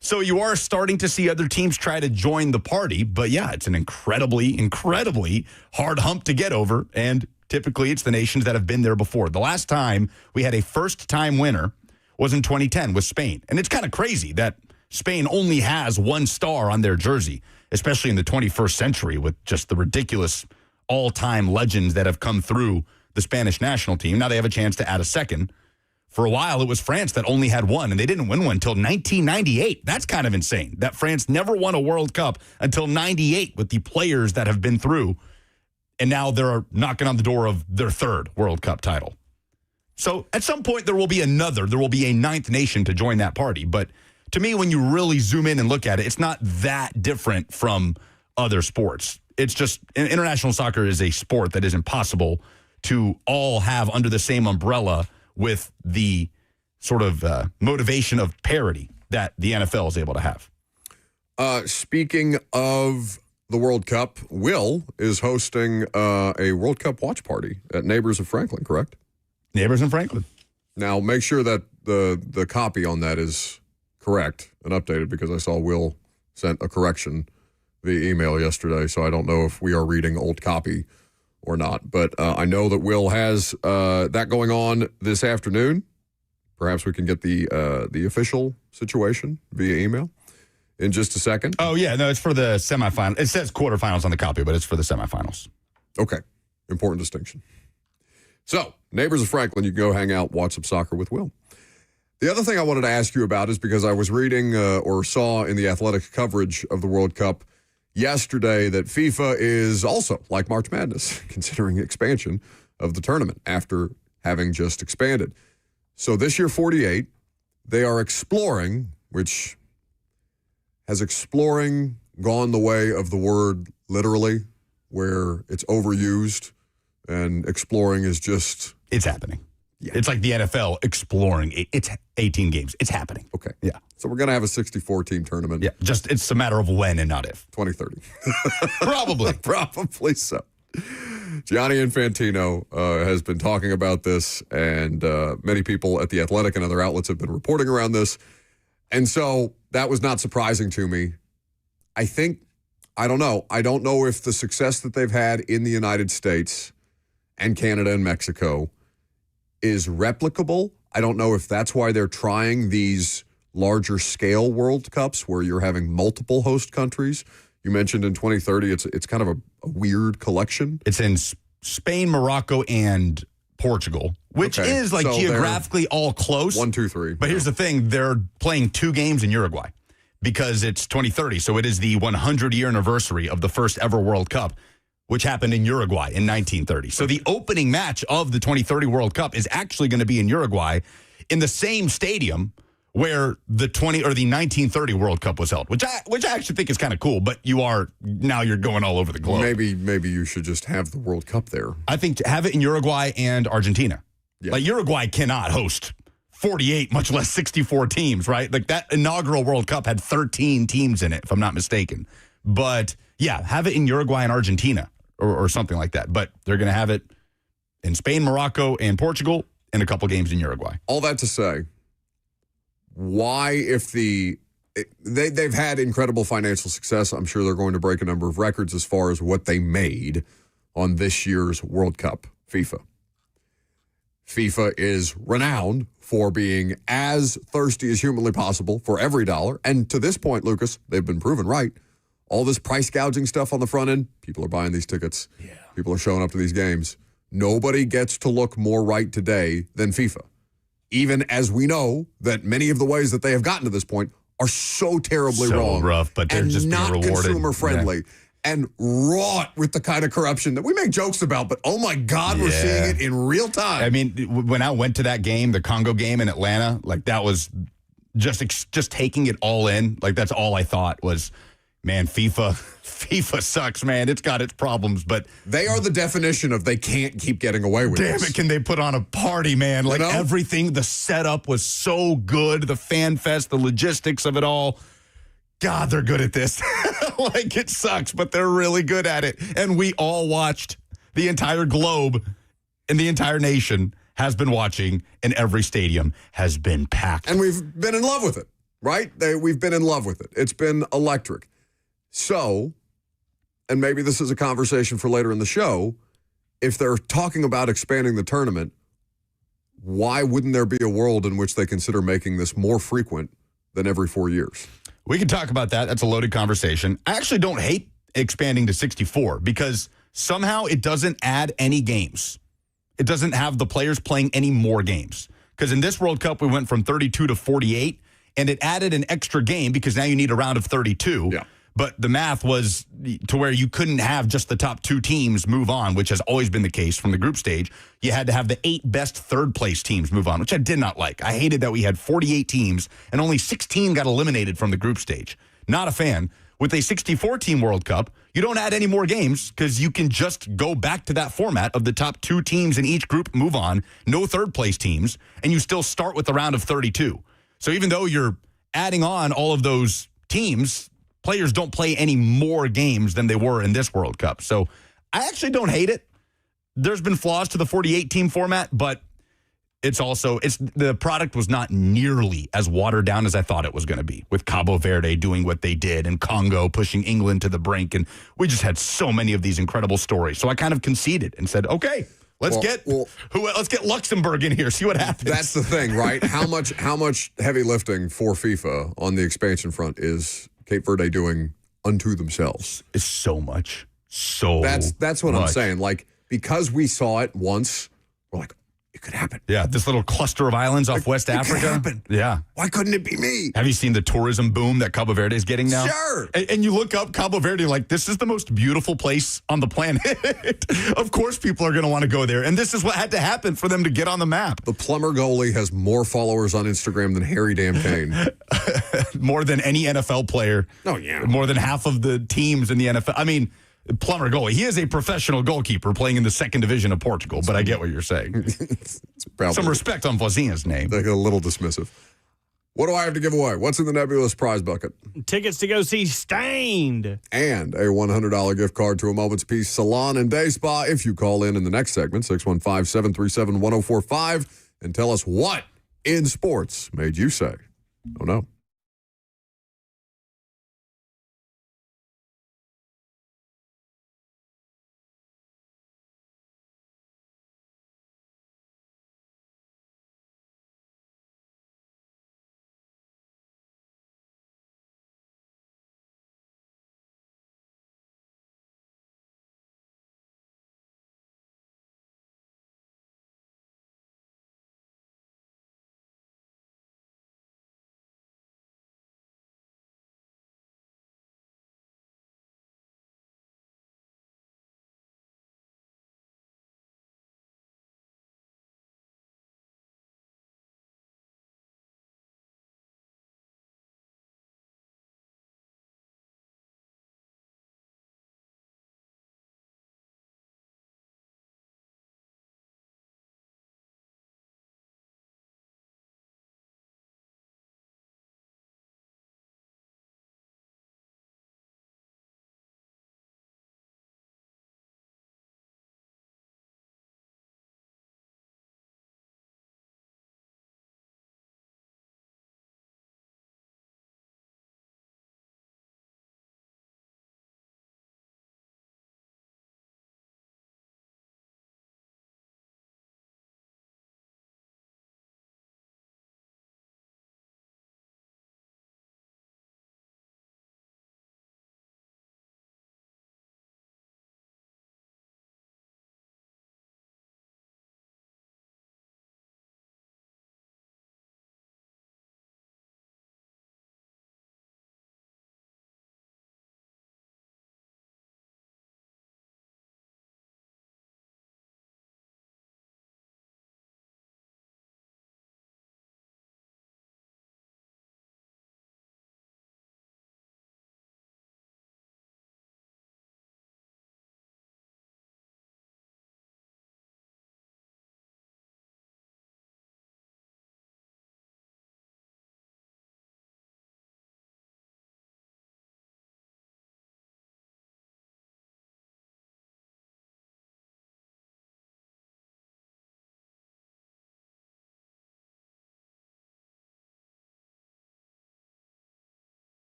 So you are starting to see other teams try to join the party. But yeah, it's an incredibly, incredibly hard hump to get over. And typically it's the nations that have been there before. The last time we had a first-time winner was in 2010 with Spain. And it's kind of crazy that Spain only has one star on their jersey, especially in the 21st century with just the ridiculous all-time legends that have come through the Spanish national team. Now they have a chance to add a second. For a while, it was France that only had one, and they didn't win one until 1998. That's kind of insane, that France never won a World Cup until 98 with the players that have been through, and now they're knocking on the door of their third World Cup title. So at some point, there will be a ninth nation to join that party. But to me, when you really zoom in and look at it, it's not that different from other sports. It's just international soccer is a sport that is impossible to all have under the same umbrella with the sort of motivation of parity that the NFL is able to have. Speaking of the World Cup, Will is hosting a World Cup watch party at Neighbors of Franklin, correct? Neighbors in Franklin. Now, make sure that the copy on that is correct and updated, because I saw Will sent a correction via email yesterday, so I don't know if we are reading old copy or not. But I know that Will has that going on this afternoon. Perhaps we can get the official situation via email in just a second. Oh, yeah. No, it's for the semifinals. It says quarterfinals on the copy, but it's for the semifinals. Okay. Important distinction. So, Neighbors of Franklin, you can go hang out, watch some soccer with Will. The other thing I wanted to ask you about is because I was reading or saw in the Athletics coverage of the World Cup yesterday that FIFA is also like March Madness, considering expansion of the tournament after having just expanded. So this year, 48, they are exploring, which has exploring gone the way of the word literally, where it's overused and exploring is just... It's happening. Yeah. It's like the NFL exploring. It's 18 games. It's happening. Okay. Yeah. So we're going to have a 64-team tournament. Yeah. Just it's a matter of when and not if. 2030. Probably. Probably so. Gianni Infantino has been talking about this, and many people at The Athletic and other outlets have been reporting around this. And so that was not surprising to me. I don't know if the success that they've had in the United States and Canada and Mexico is replicable. I don't know if that's why they're trying these larger scale World Cups where you're having multiple host countries. You mentioned in 2030, it's kind of a weird collection. It's in Spain, Morocco, and Portugal, which is like so geographically all close. 1, 2, 3. But here's the thing. They're playing 2 games in Uruguay because it's 2030. So it is the 100-year anniversary of the first ever World Cup, which happened in Uruguay in 1930. So the opening match of the 2030 World Cup is actually going to be in Uruguay in the same stadium where the 1930 World Cup was held, which I actually think is kind of cool, but you're going all over the globe. Maybe you should just have the World Cup there. I think to have it in Uruguay and Argentina. Yeah. Like Uruguay cannot host 48, much less 64 teams, right? Like that inaugural World Cup had 13 teams in it, if I'm not mistaken. But yeah, have it in Uruguay and Argentina or something like that. But they're going to have it in Spain, Morocco, and Portugal, and a couple games in Uruguay. All that to say, why, if they've had incredible financial success, I'm sure they're going to break a number of records as far as what they made on this year's World Cup, FIFA. FIFA is renowned for being as thirsty as humanly possible for every dollar. And to this point, Lucas, they've been proven right. All this price gouging stuff on the front end, people are buying these tickets. Yeah. People are showing up to these games. Nobody gets to look more right today than FIFA. Even as we know that many of the ways that they have gotten to this point are so terribly wrong. Rough, but they're just not being rewarded. Consumer friendly and wrought with the kind of corruption that we make jokes about, but oh my God, we're seeing it in real time. I mean, when I went to that game, the Congo game in Atlanta, like that was just taking it all in. Like that's all I thought was, man, FIFA sucks, man. It's got its problems, but they are the definition of they can't keep getting away with damn this. It, can they put on a party, man? Like everything, the setup was so good, the fan fest, the logistics of it all. God, they're good at this. Like it sucks, but they're really good at it. And we all watched. The entire globe and the entire nation has been watching, and every stadium has been packed. And we've been in love with it, right? We've been in love with it. It's been electric. So, and maybe this is a conversation for later in the show, if they're talking about expanding the tournament, why wouldn't there be a world in which they consider making this more frequent than every 4 years? We can talk about that. That's a loaded conversation. I actually don't hate expanding to 64 because somehow it doesn't add any games. It doesn't have the players playing any more games. Because in this World Cup, we went from 32 to 48, and it added an extra game because now you need a round of 32. Yeah. But the math was to where you couldn't have just the top 2 teams move on, which has always been the case from the group stage. You had to have the 8 best third-place teams move on, which I did not like. I hated that we had 48 teams and only 16 got eliminated from the group stage. Not a fan. With a 64-team World Cup, you don't add any more games because you can just go back to that format of the top 2 teams in each group move on, no third-place teams, and you still start with the round of 32. So even though you're adding on all of those teams, players don't play any more games than they were in this World Cup. So I actually don't hate it. There's been flaws to the 48-team format, but the product was not nearly as watered down as I thought it was going to be, with Cabo Verde doing what they did and Congo pushing England to the brink. And we just had so many of these incredible stories. So I kind of conceded and said, okay, let's get Luxembourg in here, see what happens. That's the thing, right? How much heavy lifting for FIFA on the expansion front is Cape Verde doing unto themselves? It's so much. That's what I'm saying. Like, because we saw it once, we're like, it could happen. Yeah, this little cluster of islands off West Africa. Could happen. Yeah. Why couldn't it be me? Have you seen the tourism boom that Cabo Verde is getting now? Sure. And you look up Cabo Verde, like, this is the most beautiful place on the planet. Of course people are going to want to go there. And this is what had to happen for them to get on the map. The plumber goalie has more followers on Instagram than Harry Damn Kane. More than any NFL player. Oh, yeah. More than half of the teams in the NFL. I mean, plumber goalie. He is a professional goalkeeper playing in the 2nd division of Portugal, but I get what you're saying. Some respect on Vozinha's name. Like a little dismissive. What do I have to give away? What's in the nebulous prize bucket? Tickets to go see Stained. And a $100 gift card to a Moment's Peace Salon and Day Spa if you call in the next segment, 615-737-1045, and tell us what in sports made you say, oh no.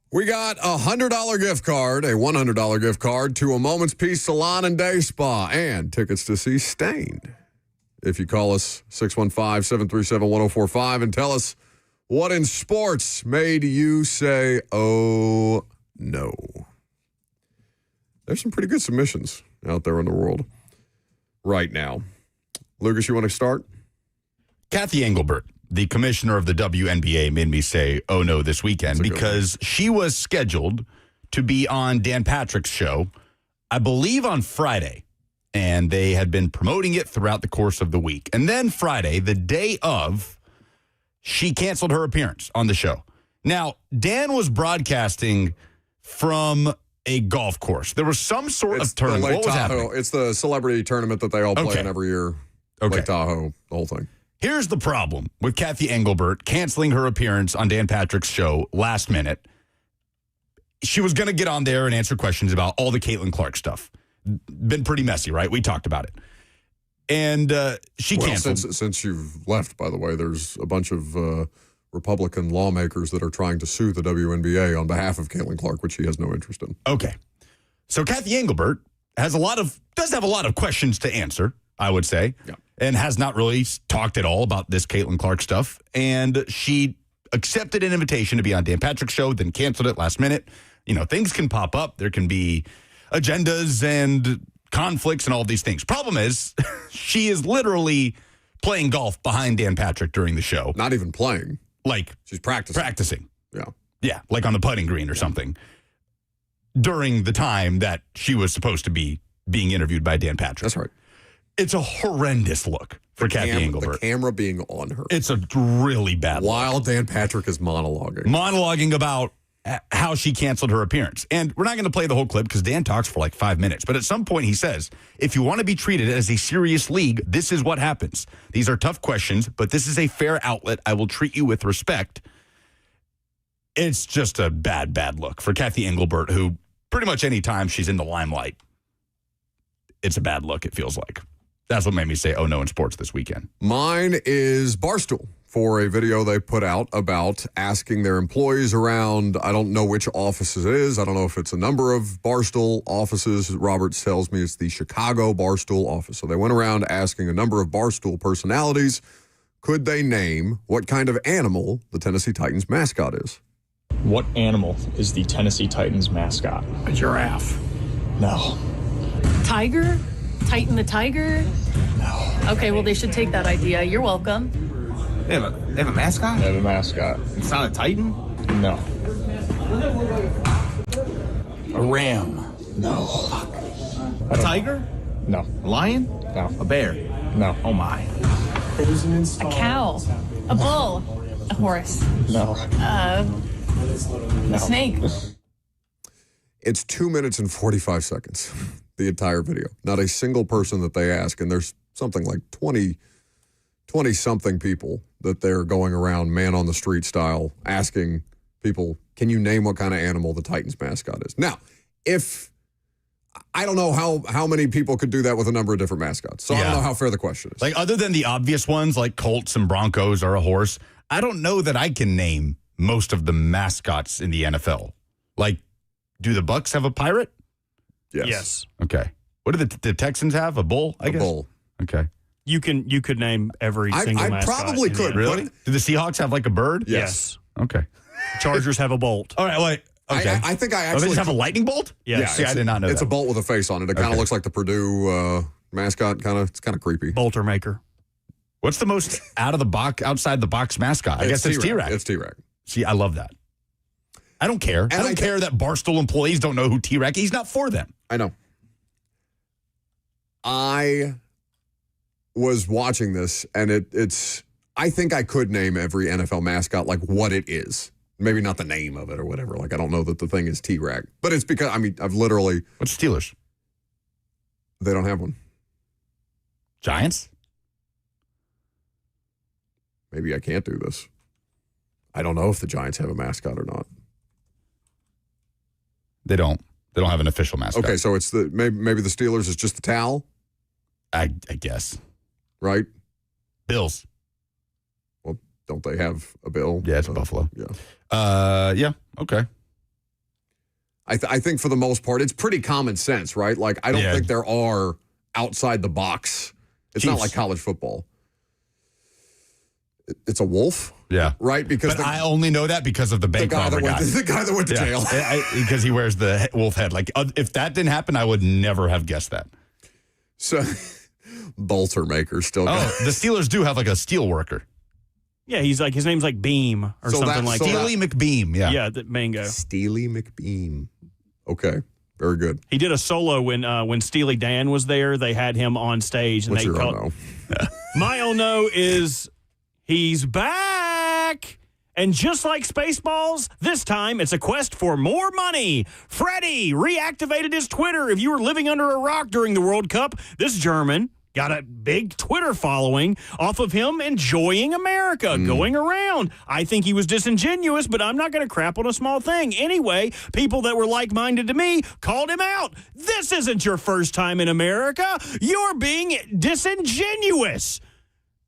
We got a $100 gift card, a $100 gift card to a Moment's Peace Salon and Day Spa, and tickets to see Stained. If you call us 615-737-1045 and tell us what in sports made you say, oh, no. There's some pretty good submissions out there in the world right now. Lucas, you want to start? Kathy Engelbert, the commissioner of the WNBA, made me say, oh, no, this weekend because she was scheduled to be on Dan Patrick's show, I believe on Friday, and they had been promoting it throughout the course of the week. And then Friday, the day of, she canceled her appearance on the show. Now, Dan was broadcasting from a golf course. There was some sort of tournament. What was happening? It's the celebrity tournament that they all play in every year. Lake Tahoe, the whole thing. Here's the problem with Kathy Engelbert canceling her appearance on Dan Patrick's show last minute. She was going to get on there and answer questions about all the Caitlin Clark stuff. Been pretty messy, right? We talked about it. And she canceled. Since you've left, by the way, there's a bunch of Republican lawmakers that are trying to sue the WNBA on behalf of Caitlin Clark, which she has no interest in. Okay. So Kathy Engelbert does have a lot of questions to answer, I would say, and has not really talked at all about this Caitlin Clark stuff. And she accepted an invitation to be on Dan Patrick's show, then canceled it last minute. You know, things can pop up. There can be agendas and conflicts and all these things. Problem is, she is literally playing golf behind Dan Patrick during the show. Not even playing. Like, she's practicing. Yeah. Yeah, like on the putting green or something. During the time that she was supposed to be being interviewed by Dan Patrick. That's right. It's a horrendous look for Kathy Engelbert. The camera being on her. It's a really bad look. While Dan Patrick is monologuing. Monologuing about how she canceled her appearance. And we're not going to play the whole clip because Dan talks for like 5 minutes. But at some point he says, if you want to be treated as a serious league, this is what happens. These are tough questions, but this is a fair outlet. I will treat you with respect. It's just a bad, bad look for Kathy Engelbert, who pretty much any time she's in the limelight, it's a bad look, it feels like. That's what made me say, oh no, in sports this weekend. Mine is Barstool for a video they put out about asking their employees around. I don't know which offices it is. I don't know if it's a number of Barstool offices. Robert tells me it's the Chicago Barstool office. So they went around asking a number of Barstool personalities, could they name what kind of animal the Tennessee Titans mascot is? What animal is the Tennessee Titans mascot? A giraffe. No. Tiger? Titan the tiger? No. Okay, well, they should take that idea. You're welcome. They have a mascot? They have a mascot. It's not a Titan? No. A ram? No. A tiger? No. A lion? No. A bear? No. Oh my. A cow? A bull? A horse? No. A snake? It's 2 minutes and 45 seconds, the entire video. Not a single person that they ask, and there's something like 20-something people that they're going around man on the street style asking people, can you name what kind of animal the Titans mascot is? Now, I don't know how many people could do that with a number of different mascots, so I don't know how fair the question is. Like, other than the obvious ones like Colts and Broncos or a horse, I don't know that I can name most of the mascots in the NFL. Like, do the Bucks have a pirate? Yes. Okay. What do the Texans have? A bull, I guess? A bull. Okay. You could name every single I mascot. probably in the could. NFL. Really? Do the Seahawks have like a bird? Yes. Okay. Chargers have a bolt. All right. Like, okay. I think I They actually just have a lightning bolt? Yes. See, I did not know It's that. a bolt with a face on it. It kind of looks like the Purdue mascot. It's kind of creepy. Bolter maker. What's the most outside the box mascot? I guess it's T-Rex. It's T-Rex. See, I love that. I don't care. I don't care that Barstool employees don't know who T-Rex is. He's not for them. I know. I was watching this, and it's. I think I could name every NFL mascot like what it is. Maybe not the name of it or whatever. Like, I don't know that the thing is T-Rex. But it's because, I've literally. What's Steelers? They don't have one. Giants? Maybe I can't do this. I don't know if the Giants have a mascot or not. They don't. They don't have an official mascot. Okay, so it's maybe the Steelers is just the towel, I guess. right? Bills. Well, don't they have a bill? Yeah, it's Buffalo. Yeah. Yeah. Okay. I think for the most part, it's pretty common sense, right? Like, I don't think there are outside the box. It's not like college football. It's a wolf? Yeah. Right? Because I only know that because of the bank robber guy. The guy that went to jail. Because he wears the wolf head. Like, if that didn't happen, I would never have guessed that. So, bolter maker still got the Steelers do have like a steel worker. Yeah, his name's like Beam or something like that. Steely McBeam, yeah. Yeah, the mango. Steely McBeam. Okay, very good. He did a solo when Steely Dan was there. They had him on stage. And What's they your called, oh-no? My oh-no is he's back. And just like Spaceballs, this time it's a quest for more money. Freddie reactivated his Twitter. If you were living under a rock during the World Cup, this German got a big Twitter following off of him enjoying America, going around. I think he was disingenuous, but I'm not going to crap on a small thing. Anyway, people that were like-minded to me called him out. This isn't your first time in America. You're being disingenuous.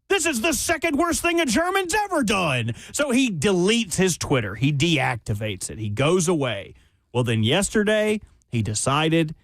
This is the second worst thing a German's ever done. So he deletes his Twitter. He deactivates it. He goes away. Well, then yesterday, he decided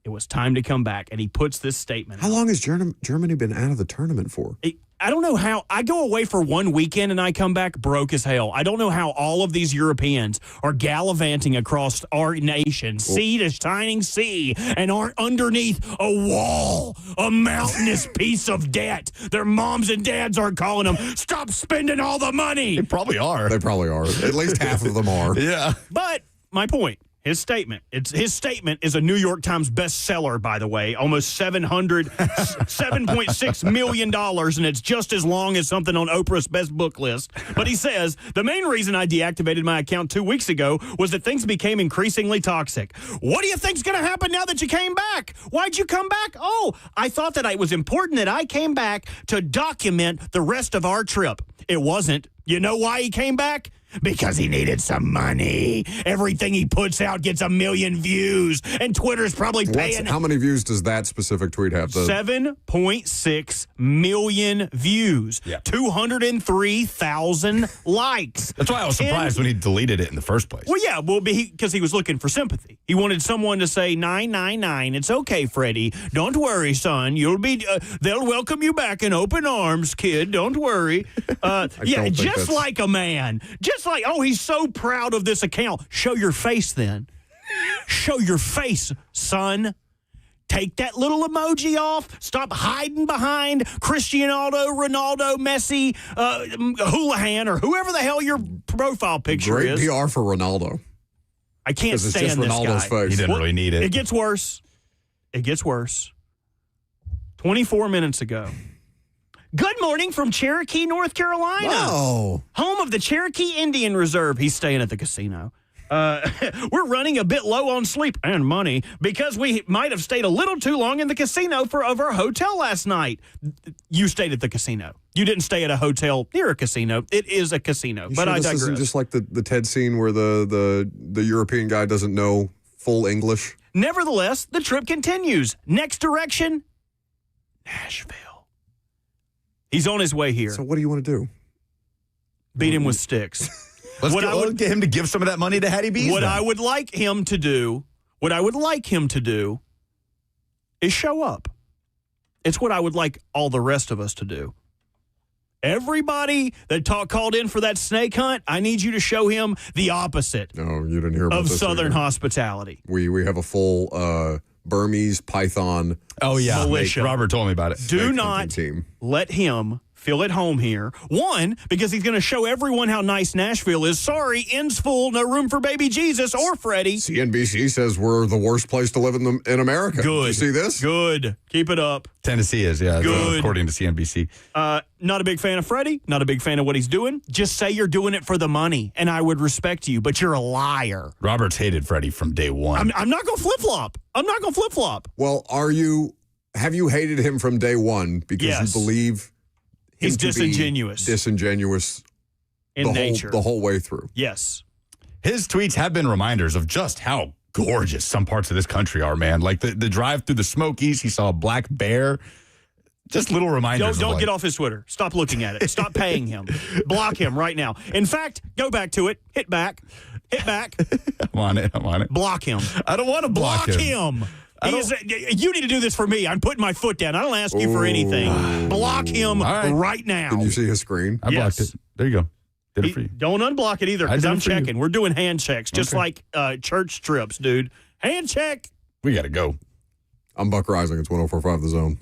it was time to come back, and he puts this statement. How long has Germany been out of the tournament for? I don't know how. I go away for one weekend, and I come back broke as hell. I don't know how all of these Europeans are gallivanting across our nation, sea to shining sea, and aren't underneath a wall, a mountainous piece of debt. Their moms and dads aren't calling them, stop spending all the money. They probably are. They probably are. At least half of them are. Yeah. But my point. His statement is a New York Times bestseller, by the way, almost $7.6 million, and it's just as long as something on Oprah's best book list. But he says, the main reason I deactivated my account 2 weeks ago was that things became increasingly toxic. What do you think's going to happen now that you came back? Why'd you come back? Oh, I thought that it was important that I came back to document the rest of our trip. It wasn't. You know why he came back? Because he needed some money. Everything he puts out gets 1 million views, and Twitter's probably paying. How many views does that specific tweet have? 7.6 million views. Yeah. 203,000 likes. That's why I was surprised when he deleted it in the first place. Well, yeah, because he was looking for sympathy. He wanted someone to say 999. It's okay, Freddie. Don't worry, son. You'll be. They'll welcome you back in open arms, kid. Don't worry. Yeah, just like a man. Just like, oh, he's so proud of this account. Show your face then. Show your face, son. Take that little emoji off. Stop hiding behind Cristiano Ronaldo, Messi, Houlihan, or whoever the hell your profile picture is. Great PR for Ronaldo. I can't stand it's just this Ronaldo's guy. face. He didn't really need it. It gets worse. It gets worse. 24 minutes ago. Good morning from Cherokee, North Carolina. Oh. Home of the Cherokee Indian Reserve. He's staying at the casino. We're running a bit low on sleep and money because we might have stayed a little too long in the casino of our hotel last night. You stayed at the casino. You didn't stay at a hotel near a casino. It is a casino. But I digress. This isn't just like the TED scene where the European guy doesn't know full English. Nevertheless, the trip continues. Next direction, Nashville. He's on his way here. So what do you want to do? Beat him with sticks. Let's get him to give some of that money to Hattie B's. What I would like him to do is show up. It's what I would like all the rest of us to do. Everybody that called in for that snake hunt, I need you to show him the opposite. No, you didn't hear about of this Southern either. hospitality. We have a full Burmese python. Oh, yeah. Militia. Robert told me about it. Do not let him feel at home here. One, because he's going to show everyone how nice Nashville is. Sorry, inn's full, no room for baby Jesus or Freddie. CNBC says we're the worst place to live in America. Good. Did you see this? Good. Keep it up. Tennessee is, yeah. Good. According to CNBC. Not a big fan of Freddie. Not a big fan of what he's doing. Just say you're doing it for the money, and I would respect you, but you're a liar. Robert's hated Freddie from day one. I'm not going to flip-flop. Well, have you hated him from day one because Yes. you believe He's him to be disingenuous. Disingenuous In nature. the whole way through. Yes. His tweets have been reminders of just how gorgeous some parts of this country are, man. Like the drive through the Smokies, he saw a black bear. Just little reminders. Don't get off his Twitter. Stop looking at it. Stop paying him. Block him right now. In fact, go back to it. Hit back. I'm on it. Block him. I don't want to block him. You need to do this for me. I'm putting my foot down. I don't ask you for anything. Block him right now. Can you see his screen? I blocked it. There you go. Did it for you. Don't unblock it either because I'm checking. We're doing hand checks, just like church trips, dude. Hand check. We got to go. I'm Buck Rising. It's 104.5 The Zone.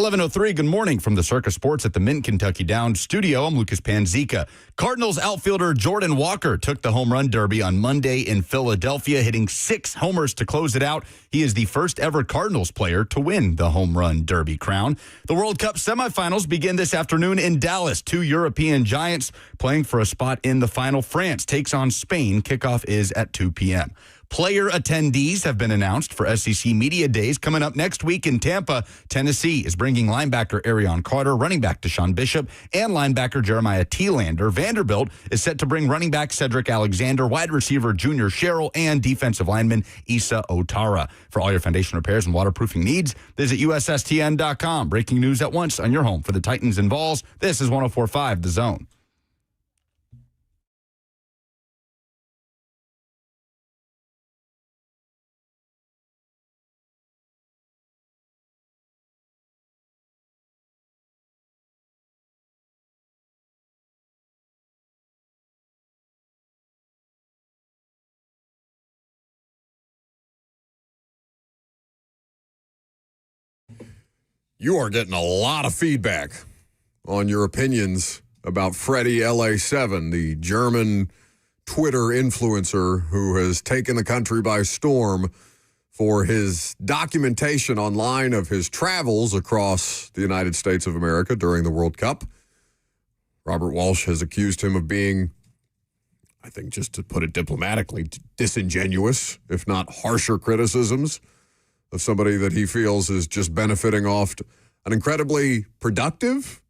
11:03, good morning from the Circus Sports at the Mint Kentucky Downs studio. I'm Lucas Panzica. Cardinals outfielder Jordan Walker took the home run derby on Monday in Philadelphia, hitting 6 homers to close it out. He is the first ever Cardinals player to win the home run derby crown. The World Cup semifinals begin this afternoon in Dallas. 2 European giants playing for a spot in the final. France takes on Spain. Kickoff is at 2 p.m. Player attendees have been announced for SEC Media Days coming up next week in Tampa. Tennessee is bringing linebacker Arion Carter, running back Deshaun Bishop, and linebacker Jeremiah Thielander. Vanderbilt is set to bring running back Cedric Alexander, wide receiver Junior Sherrill, and defensive lineman Issa Otara. For all your foundation repairs and waterproofing needs, visit USSTN.com. Breaking news at once on your home for the Titans and Vols. This is 104.5 The Zone. You are getting a lot of feedback on your opinions about Freddie LA7, the German Twitter influencer who has taken the country by storm for his documentation online of his travels across the United States of America during the World Cup. Robert Walsh has accused him of being, I think just to put it diplomatically, disingenuous, if not harsher criticisms of somebody that he feels is just benefiting off an incredibly productive,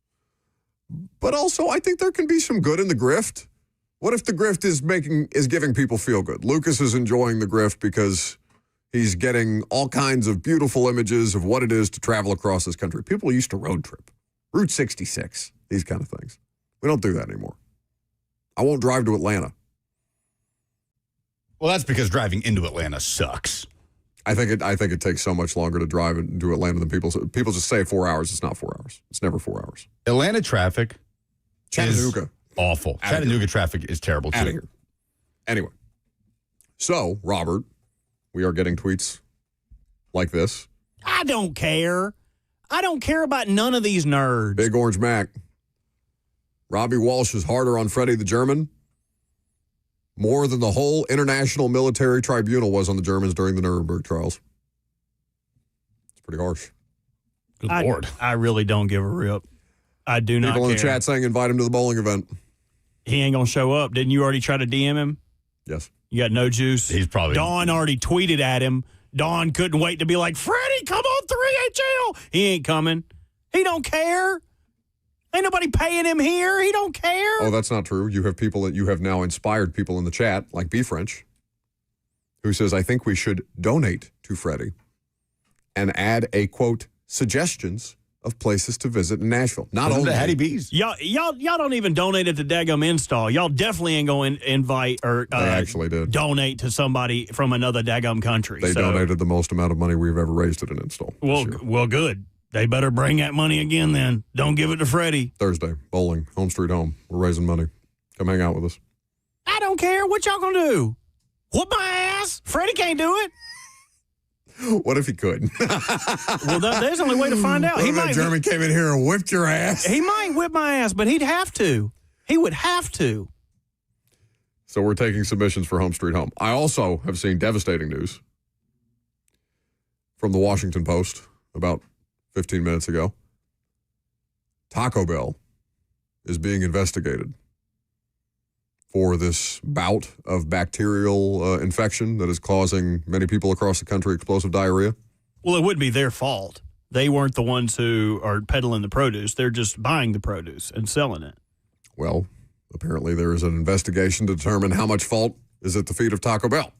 but also I think there can be some good in the grift. What if the grift is giving people feel good? Lucas is enjoying the grift because he's getting all kinds of beautiful images of what it is to travel across this country. People used to road trip, Route 66, these kind of things. We don't do that anymore. I won't drive to Atlanta. Well, that's because driving into Atlanta sucks. I think it takes so much longer to drive into Atlanta than people just say 4 hours. It's not 4 hours. It's never 4 hours. Atlanta traffic Chattanooga. is awful. Chattanooga traffic is terrible, Out too. of here. Anyway. So, Robert, we are getting tweets like this. I don't care. I don't care about none of these nerds. Big Orange Mac. Robbie Walsh is harder on Freddie the German more than the whole International Military Tribunal was on the Germans during the Nuremberg trials. It's pretty harsh. Good Lord. I really don't give a rip. I do not People care. in the chat saying invite him to the bowling event. He ain't going to show up. Didn't you already try to DM him? Yes. You got no juice? He's probably... Dawn already tweeted at him. Dawn couldn't wait to be like, Freddie, come on 3HL. He ain't coming. He don't care. Ain't nobody paying him here. He don't care. Oh, that's not true. You have people that you have now inspired people in the chat, like B French, who says, I think we should donate to Freddie and add a, quote, suggestions of places to visit in Nashville. Not only the Hattie B's. Y'all don't even donate at the daggum install. Y'all definitely ain't going to invite or they actually did. donate to somebody from another daggum country. They donated the most amount of money we've ever raised at an install. Well, good. They better bring that money again then. Don't give it to Freddie. Thursday, bowling, Home Street Home. We're raising money. Come hang out with us. I don't care. What y'all going to do? Whoop my ass? Freddie can't do it. What if he could? Well, there's only way to find out. German came in here and whipped your ass. He might whip my ass, but he'd have to. He would have to. So we're taking submissions for Home Street Home. I also have seen devastating news from the Washington Post about 15 minutes ago. Taco Bell is being investigated for this bout of bacterial infection that is causing many people across the country explosive diarrhea. Well, it wouldn't be their fault. They weren't the ones who are peddling the produce. They're just buying the produce and selling it. Well, apparently there is an investigation to determine how much fault is at the feet of Taco Bell.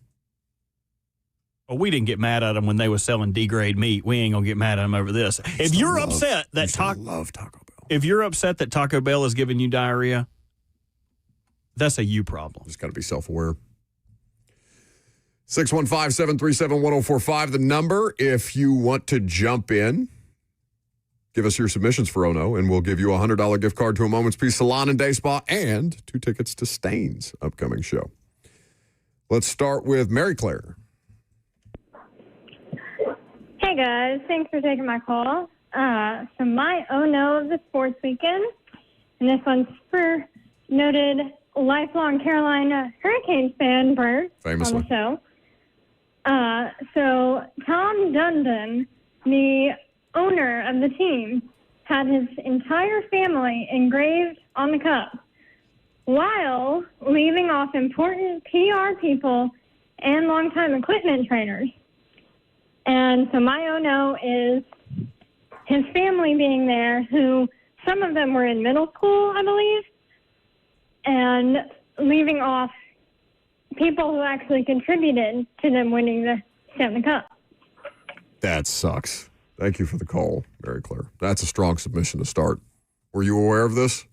Well, we didn't get mad at them when they were selling D-grade meat. We ain't gonna get mad at them over this. If you're upset that love Taco Bell. If you're upset that Taco Bell is giving you diarrhea, that's a you problem. Just got to be self-aware. 615-737-1045, the number if you want to jump in. Give us your submissions for Ono, and we'll give you a $100 gift card to a Moment's Peace Salon and Day Spa and 2 tickets to Stain's upcoming show. Let's start with Mary Claire. Hey, guys. Thanks for taking my call. So my oh no of the sports weekend, and this one's for noted lifelong Carolina Hurricanes fan, Bert, Famously. on the show. So Tom Dundon, the owner of the team, had his entire family engraved on the cup while leaving off important PR people and longtime equipment trainers. And so my oh no is his family being there, who some of them were in middle school, I believe, and leaving off people who actually contributed to them winning the Stanley Cup. That sucks. Thank you for the call, Mary Claire. That's a strong submission to start. Were you aware of this?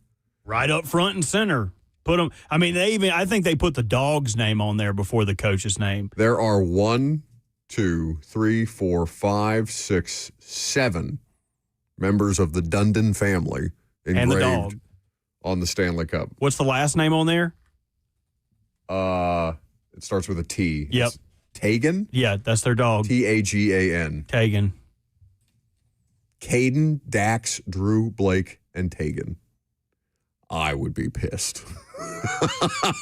Right up front and center. Put them. I mean, I think they put the dog's name on there before the coach's name. There are 1, 2, 3, 4, 5, 6, 7 members of the Dundon family engraved And the dog. on the Stanley Cup. What's the last name on there? It starts with a T. Yep. It's Tagan? Yeah, that's their dog. Tagan. Tagan. Caden, Dax, Drew, Blake, and Tagan. I would be pissed.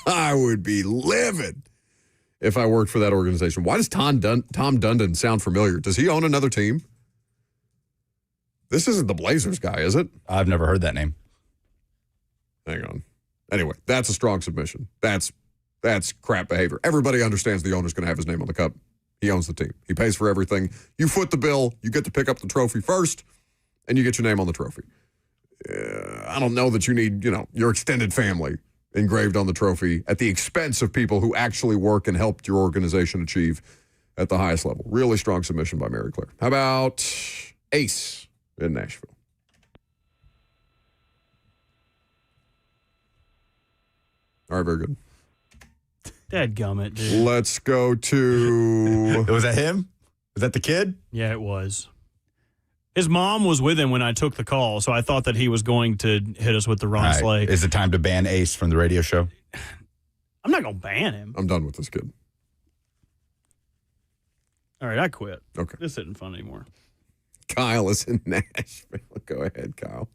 I would be livid if I worked for that organization. Why does Tom Dundon sound familiar? Does he own another team? This isn't the Blazers guy, is it? I've never heard that name. Hang on. Anyway, that's a strong submission. That's crap behavior. Everybody understands the owner's going to have his name on the cup. He owns the team. He pays for everything. You foot the bill. You get to pick up the trophy first, and you get your name on the trophy. I don't know that you need, your extended family engraved on the trophy at the expense of people who actually work and helped your organization achieve at the highest level. Really strong submission by Mary Claire. How about Ace in Nashville? All right, very good. Dadgummit, dude. Let's go to... Was that him? Was that the kid? Yeah, it was. His mom was with him when I took the call, so I thought that he was going to hit us with the Ron All right. Slay. Is it time to ban Ace from the radio show? I'm not going to ban him. I'm done with this kid. All right, I quit. Okay. This isn't fun anymore. Kyle is in Nashville. Go ahead, Kyle.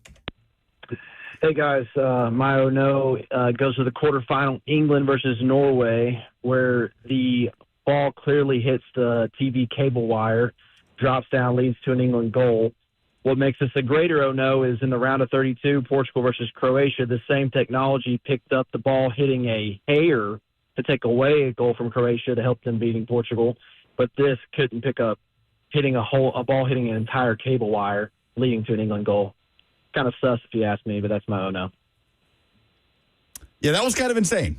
Hey, guys. My oh no goes to the quarterfinal, England versus Norway, where the ball clearly hits the TV cable wire, drops down, leads to an England goal. What makes this a greater oh no is in the round of 32, Portugal versus Croatia, the same technology picked up the ball hitting a hair to take away a goal from Croatia to help them beating Portugal, but this couldn't pick up hitting a ball hitting an entire cable wire, leading to an England goal. Kind of sus if you ask me, but that's my oh no. Yeah, that was kind of insane.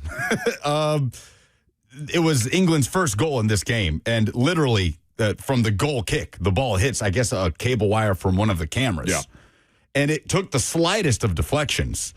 It was England's first goal in this game, and literally from the goal kick, the ball hits, I guess, a cable wire from one of the cameras. Yeah. And it took the slightest of deflections.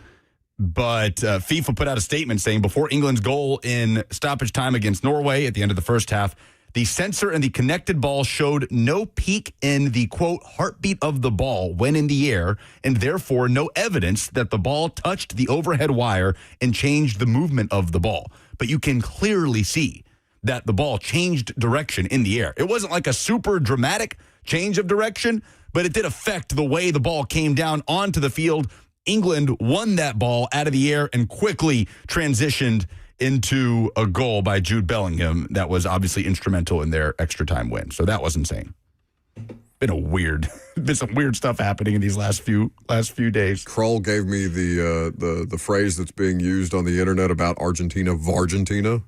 But FIFA put out a statement saying before England's goal in stoppage time against Norway at the end of the first half, the sensor and the connected ball showed no peak in the, quote, heartbeat of the ball when in the air, and therefore no evidence that the ball touched the overhead wire and changed the movement of the ball. But you can clearly see that the ball changed direction in the air. It wasn't like a super dramatic change of direction, but it did affect the way the ball came down onto the field. England won that ball out of the air and quickly transitioned into a goal by Jude Bellingham that was obviously instrumental in their extra time win. So that was insane. Been some weird stuff happening in these last few days. Kroll gave me the phrase that's being used on the internet about Argentina, Vargentina.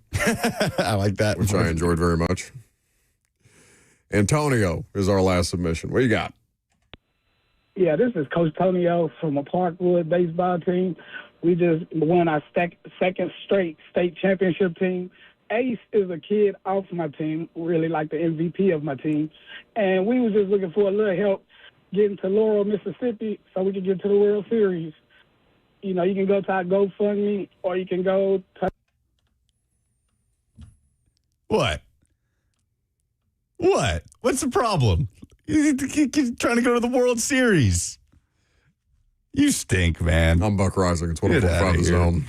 I like that. Which I enjoyed very much. Antonio is our last submission. What you got? Yeah, this is Coach Tonio from a Parkwood baseball team. We just won our second straight state championship team. Ace is a kid off my team, really like the MVP of my team. And we was just looking for a little help getting to Laurel, Mississippi, so we could get to the World Series. You can go to our GoFundMe, or you can go to... What? What's the problem? You're trying to go to the World Series. You stink, man. I'm Buck Rising. It's 104.5 The Zone.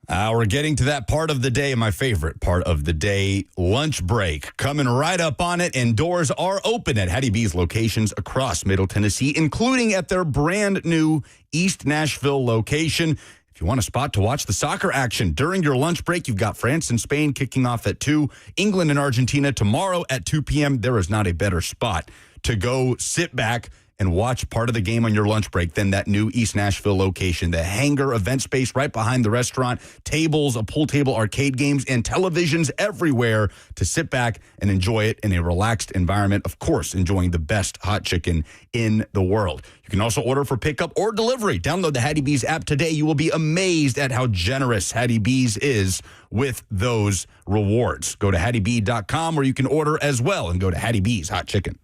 We're getting to that part of the day, my favorite part of the day, lunch break. Coming right up on it, and doors are open at Hattie B's locations across Middle Tennessee, including at their brand new East Nashville location. If you want a spot to watch the soccer action during your lunch break, you've got France and Spain kicking off at 2, England and Argentina tomorrow at 2 p.m. There is not a better spot to go sit back and watch part of the game on your lunch break than that new East Nashville location. The hangar event space right behind the restaurant, tables, a pool table, arcade games, and televisions everywhere to sit back and enjoy it in a relaxed environment. Of course, enjoying the best hot chicken in the world. You can also order for pickup or delivery. Download the Hattie B's app today. You will be amazed at how generous Hattie B's is with those rewards. Go to HattieB.com where you can order as well, and go to Hattie B's Hot Chicken.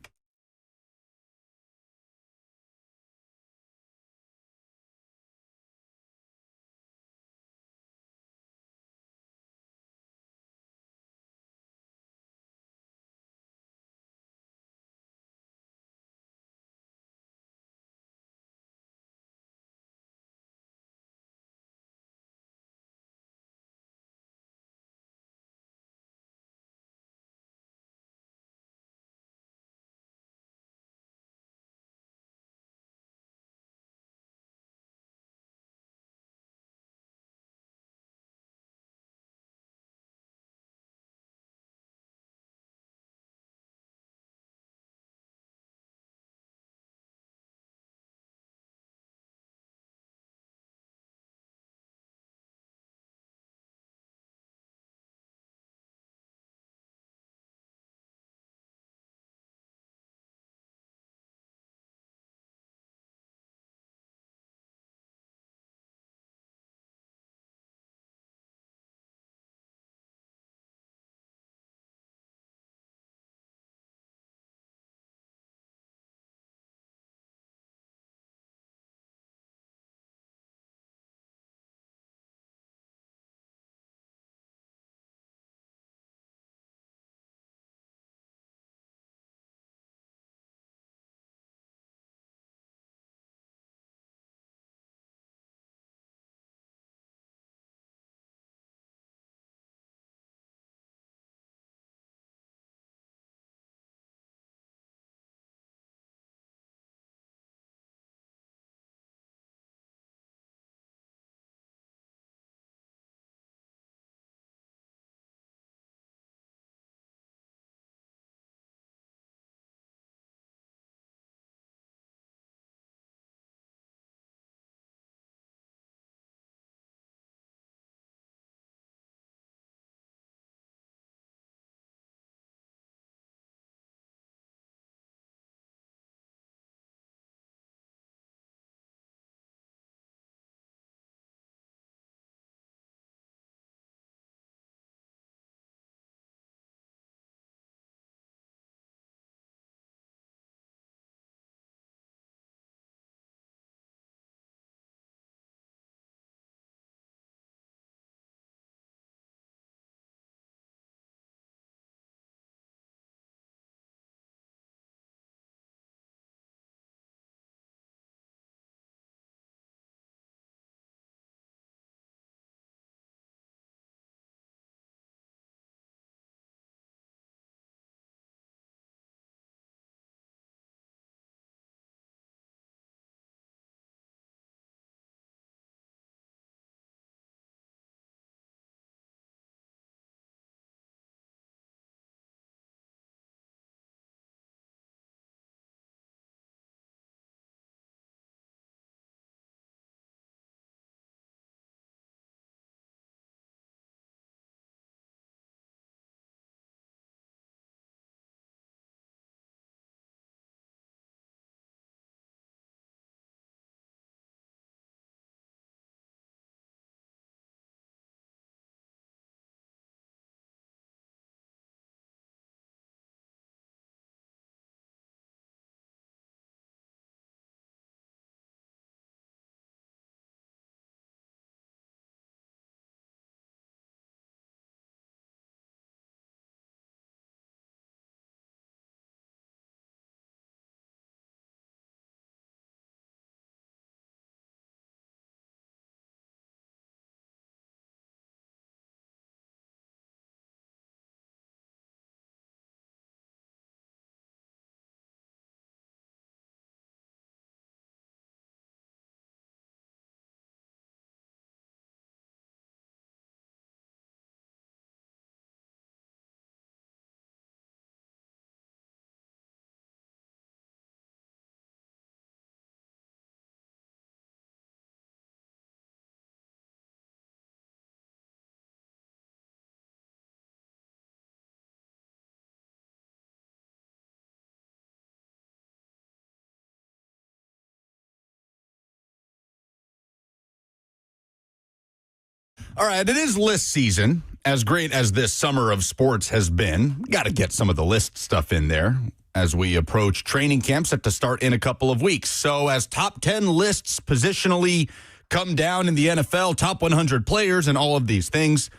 All right, it is list season. As great as this summer of sports has been, got to get some of the list stuff in there as we approach training camp set to start in a couple of weeks. So as top 10 lists positionally come down in the NFL, top 100 players and all of these things,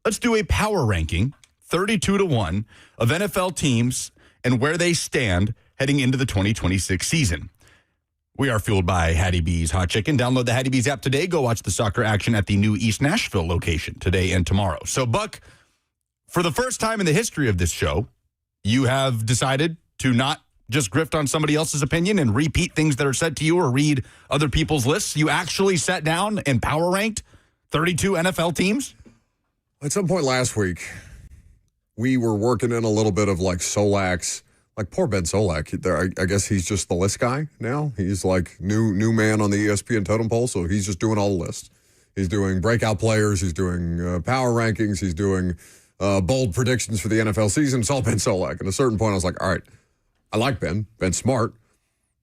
let's do a power ranking, 32-1, of NFL teams and where they stand heading into the 2026 season. We are fueled by Hattie B's Hot Chicken. Download the Hattie B's app today. Go watch the soccer action at the new East Nashville location today and tomorrow. So, Buck, for the first time in the history of this show, you have decided to not just grift on somebody else's opinion and repeat things that are said to you or read other people's lists. You actually sat down and power ranked 32 NFL teams? At some point last week, we were working in a little bit of like Solak's. Like poor Ben Solak, I guess he's just the list guy now. He's like new man on the ESPN totem pole, so he's just doing all the lists. He's doing breakout players. He's doing power rankings. He's doing bold predictions for the NFL season. It's all Ben Solak. And at a certain point, I was like, all right, I like Ben. Ben's smart.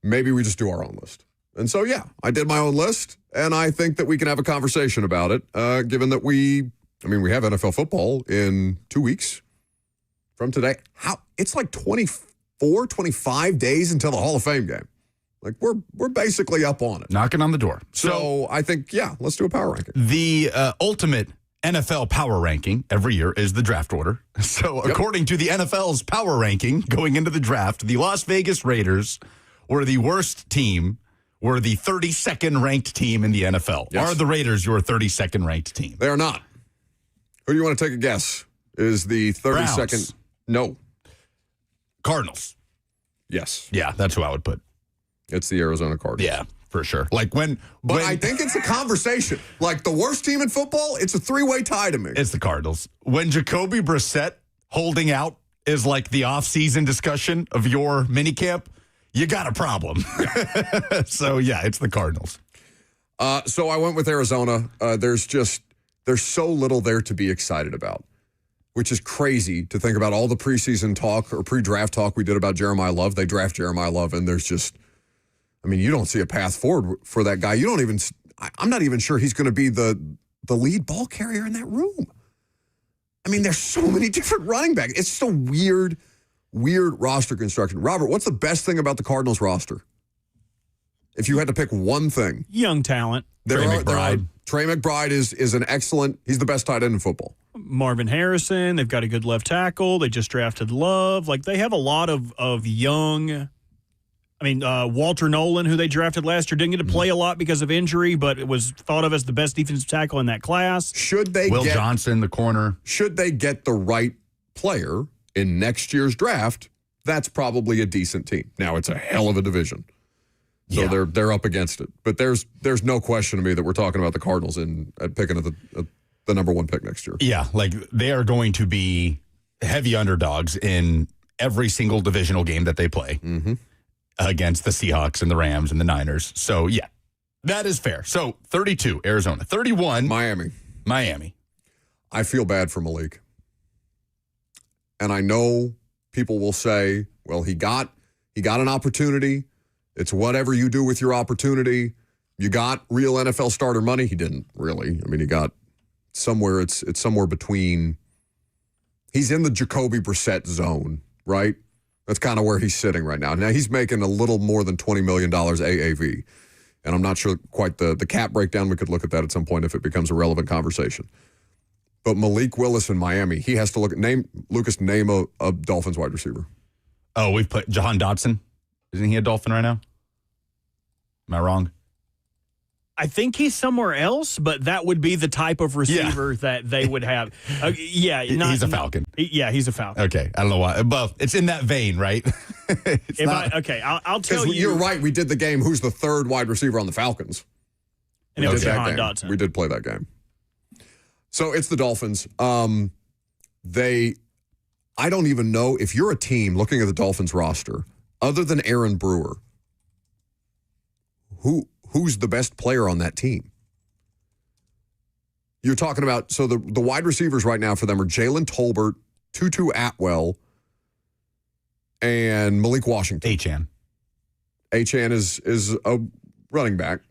Maybe we just do our own list. And so, yeah, I did my own list, and I think that we can have a conversation about it, given that we have NFL football in 2 weeks from today. It's like 25 days until the Hall of Fame game. Like, we're basically up on it. Knocking on the door. So I think, yeah, let's do a power ranking. The ultimate NFL power ranking every year is the draft order. So according to the NFL's power ranking going into the draft, the Las Vegas Raiders were the worst team, were the 32nd ranked team in the NFL. Yes. Are the Raiders your 32nd ranked team? They are not. Who do you want to take a guess? Is the 32nd? Browns. No. Cardinals. Yes. Yeah, that's who I would put. It's the Arizona Cardinals. Yeah, for sure. Like But I think it's a conversation. Like the worst team in football, it's a three-way tie to me. It's the Cardinals. When Jacoby Brissett holding out is like the off-season discussion of your minicamp, you got a problem. So, yeah, it's the Cardinals. So I went with Arizona. There's so little there to be excited about, which is crazy to think about all the preseason talk or pre-draft talk we did about Jeremiah Love. They draft Jeremiah Love, and there's just, you don't see a path forward for that guy. I'm not even sure he's going to be the lead ball carrier in that room. There's so many different running backs. It's just a weird roster construction. Robert, what's the best thing about the Cardinals roster? If you had to pick one thing. Young talent. Trey McBride. Trey McBride is an excellent, he's the best tight end in football. Marvin Harrison, they've got a good left tackle. They just drafted Love. Like, they have a lot of young. Walter Nolan, who they drafted last year, didn't get to play a lot because of injury, but it was thought of as the best defensive tackle in that class. Will Johnson, the corner. Should they get the right player in next year's draft, that's probably a decent team. Now, it's a hell of a division. So they're up against it. But there's no question to me that we're talking about the Cardinals at picking at the number one pick next year. Yeah, like they are going to be heavy underdogs in every single divisional game that they play against the Seahawks and the Rams and the Niners. So, yeah, that is fair. So, 32, Arizona. 31, Miami. I feel bad for Malik. And I know people will say, well, he got an opportunity. It's whatever you do with your opportunity. You got real NFL starter money. He didn't really. He got somewhere. It's somewhere between. He's in the Jacoby Brissett zone, right? That's kind of where he's sitting right now. Now he's making a little more than $20 million AAV, and I'm not sure quite the cap breakdown. We could look at that at some point if it becomes a relevant conversation. But Malik Willis in Miami, he has to look at name a Dolphins wide receiver. Oh, we've put Jahan Dotson. Isn't he a Dolphin right now? Am I wrong? I think he's somewhere else, but that would be the type of receiver that they would have. He's a Falcon. He's a Falcon. Okay, I don't know why. But it's in that vein, right? I'll tell you. You're right. We did the game. Who's the third wide receiver on the Falcons? And it was Jahan Dotson. We did play that game. So it's the Dolphins. I don't even know if you're a team looking at the Dolphins roster, other than Aaron Brewer, who's the best player on that team? You're talking about, so the wide receivers right now for them are Jalen Tolbert, Tutu Atwell, and Malik Washington. Achane is a running back.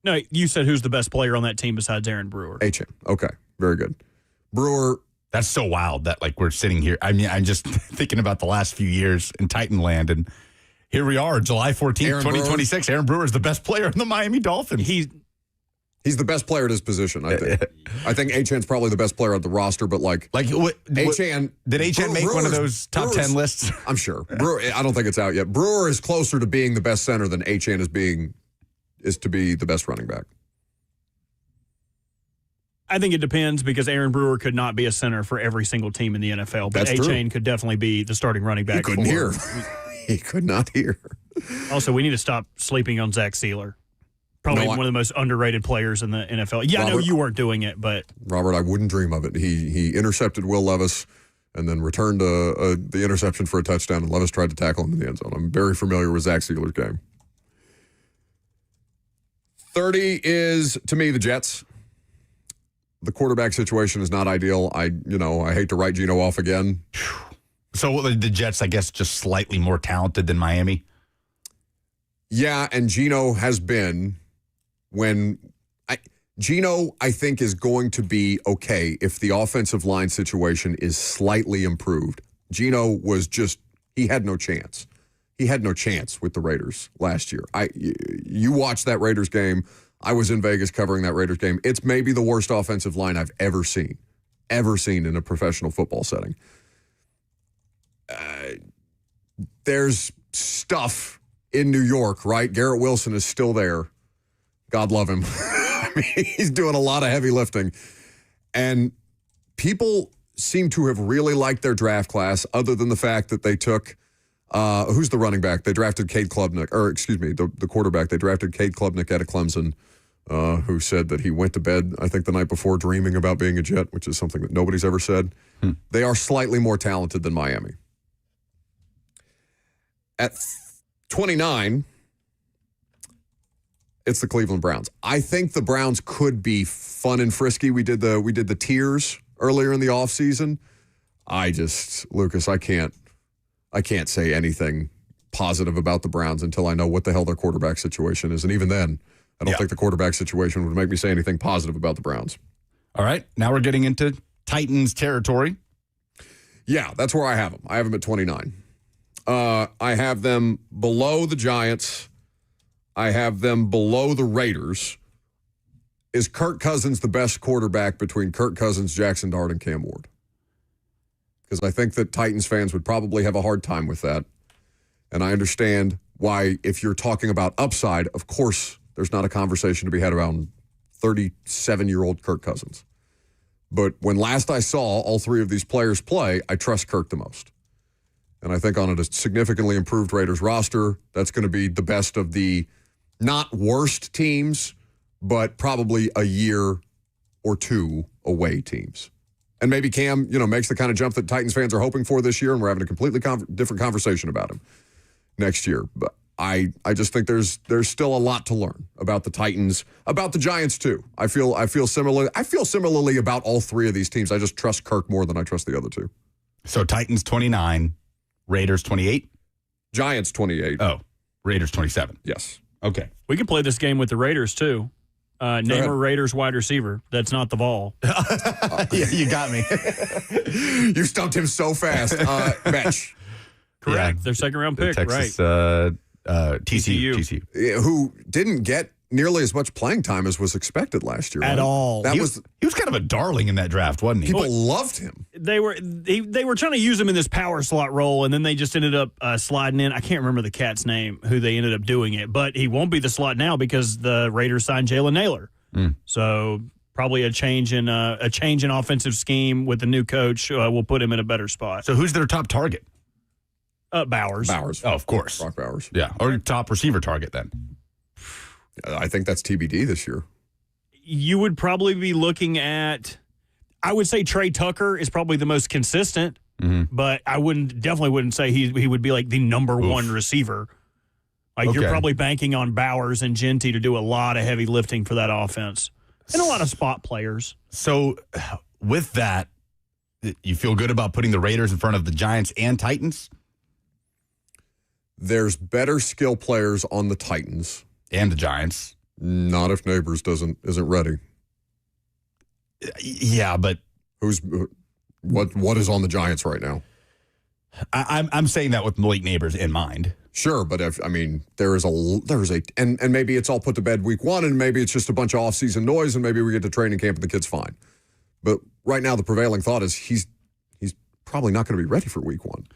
No, you said who's the best player on that team besides Aaron Brewer? Achane. Okay, very good. Brewer. That's so wild that like we're sitting here. I mean, I'm just thinking about the last few years in Titanland, and here we are, July 14th, 2026. Aaron Brewer is the best player in the Miami Dolphins. He's the best player at his position, I think. I think Achane's probably the best player on the roster, but Achane. Did Achane make one of those top 10 lists? I'm sure. Brewer, I don't think it's out yet. Brewer is closer to being the best center than Achane is to be the best running back. I think it depends because Aaron Brewer could not be a center for every single team in the NFL, but Achane could definitely be the starting running back. He couldn't hear. He could not hear. Also, we need to stop sleeping on Zach Sealer. Probably one of the most underrated players in the NFL. Yeah, Robert, I know you weren't doing it, but Robert, I wouldn't dream of it. He intercepted Will Levis and then returned the interception for a touchdown, and Levis tried to tackle him in the end zone. I'm very familiar with Zach Sealer's game. 30 is, to me, the Jets. The quarterback situation is not ideal. I hate to write Geno off again. So the Jets, I guess, just slightly more talented than Miami? Yeah, and Geno has been Geno, I think, is going to be okay if the offensive line situation is slightly improved. Geno he had no chance. He had no chance with the Raiders last year. You watched that Raiders game. I was in Vegas covering that Raiders game. It's maybe the worst offensive line I've ever seen in a professional football setting. There's stuff in New York, right? Garrett Wilson is still there. God love him. I mean, he's doing a lot of heavy lifting. And people seem to have really liked their draft class, other than the fact that they took, who's the running back? They drafted Cade Klubnik, the quarterback. They drafted Cade Klubnik out of Clemson, who said that he went to bed, I think, the night before dreaming about being a Jet, which is something that nobody's ever said. They are slightly more talented than Miami. At 29, it's the Cleveland Browns. I think the Browns could be fun and frisky. We did the tiers earlier in the offseason. Lucas, I can't say anything positive about the Browns until I know what the hell their quarterback situation is. And even then, I don't think the quarterback situation would make me say anything positive about the Browns. All right. Now we're getting into Titans territory. Yeah, that's where I have them. I have them at 29. I have them below the Giants. I have them below the Raiders. Is Kirk Cousins the best quarterback between Kirk Cousins, Jackson Dart, and Cam Ward? Because I think that Titans fans would probably have a hard time with that. And I understand why, if you're talking about upside, of course, there's not a conversation to be had around 37-year-old Kirk Cousins. But when last I saw all three of these players play, I trust Kirk the most. And I think on a significantly improved Raiders roster, that's going to be the best of the not worst teams, but probably a year or two away teams. And maybe Cam, makes the kind of jump that Titans fans are hoping for this year, and we're having a completely different conversation about him next year. But I just think there's still a lot to learn about the Titans, about the Giants too. I feel similarly about all three of these teams. I just trust Kirk more than I trust the other two. So Titans 29, Raiders 28, Giants 28. Oh, Raiders 27. Yes. Okay. We could play this game with the Raiders too. Name a Raiders wide receiver that's not the ball. Yeah, you got me. You stumped him so fast. Bench. Correct. Yeah, their second round pick, Texas, right? TCU. Who didn't get nearly as much playing time as was expected last year. At all. He was kind of a darling in that draft, wasn't he? People loved him. They were trying to use him in this power slot role, and then they just ended up sliding in. I can't remember the cat's name who they ended up doing it, but he won't be the slot now because the Raiders signed Jalen Naylor. So probably a change in offensive scheme with the new coach will put him in a better spot. So who's their top target? Bowers. Oh, of course. Brock Bowers. Yeah, or top receiver target then. I think that's TBD this year. You would probably be looking at, I would say Trey Tucker is probably the most consistent, but I definitely wouldn't say he would be like the number one receiver. Like you're probably banking on Bowers and Genty to do a lot of heavy lifting for that offense and a lot of spot players. So with that, you feel good about putting the Raiders in front of the Giants and Titans? There's better skill players on the Titans. And the Giants. Not if Neighbors isn't ready. Yeah, but what is on the Giants right now? I'm saying that with Malik Neighbors in mind. Sure, but and maybe it's all put to bed week 1, and maybe it's just a bunch of off-season noise, and maybe we get to training camp and the kid's fine. But right now, the prevailing thought is he's probably not going to be ready for week 1, which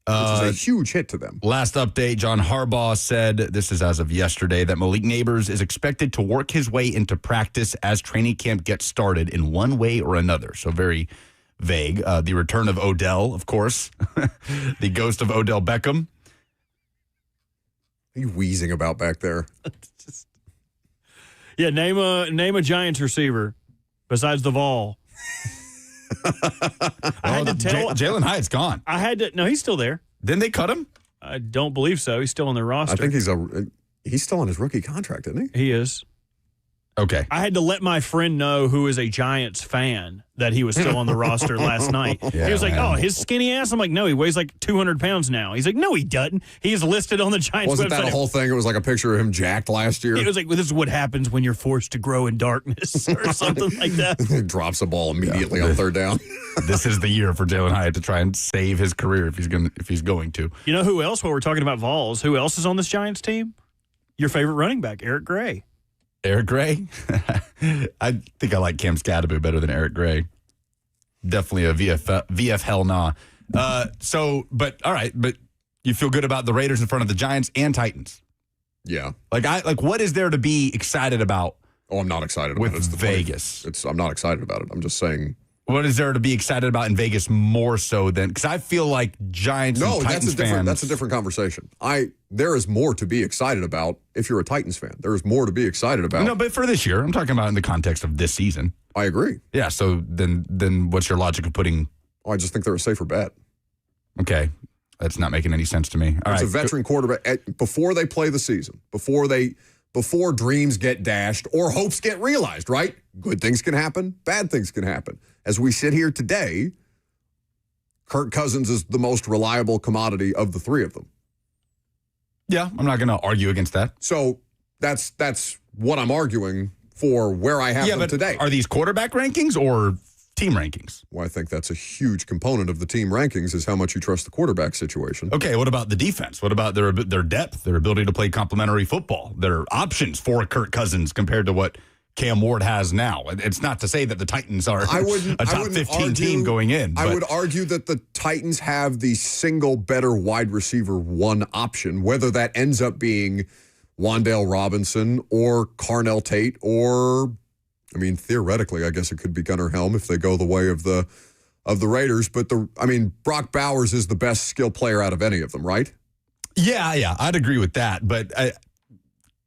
is a huge hit to them. Last update, John Harbaugh said, this is as of yesterday, that Malik Neighbors is expected to work his way into practice as training camp gets started in one way or another. So very vague. The return of Odell, of course. The ghost of Odell Beckham. What are you wheezing about back there? Yeah, name a Giants receiver besides the Vol. I had to tell Jalen Hyatt's gone. No, he's still there. Didn't they cut him? I don't believe so. He's still on the roster. I think he's still on his rookie contract, isn't he? He is. Okay. I had to let my friend know, who is a Giants fan, that he was still on the roster last night. Yeah, he was like, man. "Oh, his skinny ass." I'm like, "No, he weighs like 200 pounds now." He's like, "No, he doesn't. He is listed on the Giants Wasn't website." that a whole thing? It was like a picture of him jacked last year. It was like, well, this is what happens when you're forced to grow in darkness or something like that. He drops the ball immediately on third down. This is the year for Jalen Hyatt to try and save his career if he's going to. You know who else, while we're talking about Vols, who else is on this Giants team? Your favorite running back, Eric Gray. Eric Gray? I think I like Cam Scadaboo better than Eric Gray. Definitely a VF hell nah. But all right, but you feel good about the Raiders in front of the Giants and Titans. Yeah. Like what is there to be excited about? Oh, I'm not excited about with it. It's the Vegas. I'm not excited about it. I'm just saying. What is there to be excited about in Vegas more so than, because I feel like Giants and Titans fans. That's a different conversation. There is more to be excited about if you're a Titans fan. There is more to be excited about. No, but for this year, I'm talking about in the context of this season. I agree. Yeah. So then what's your logic of putting? Oh, I just think they're a safer bet. Okay. That's not making any sense to me. All it's right. a veteran quarterback before they play the season, before dreams get dashed or hopes get realized, right? Good things can happen, bad things can happen. As we sit here today, Kirk Cousins is the most reliable commodity of the three of them. Yeah, I'm not going to argue against that. So that's what I'm arguing for where I have them today. Are these quarterback rankings or team rankings? Well, I think that's a huge component of the team rankings is how much you trust the quarterback situation. Okay, what about the defense? What about their depth, their ability to play complementary football, their options for Kirk Cousins compared to what Cam Ward has now? It's not to say that the Titans are a top 15 team going in. I would argue that the Titans have the single better wide receiver one option, whether that ends up being Wan'Dale Robinson or Carnell Tate or, I mean, theoretically, I guess it could be Gunnar Helm if they go the way of the Raiders. But Brock Bowers is the best skill player out of any of them, right? Yeah, I'd agree with that. But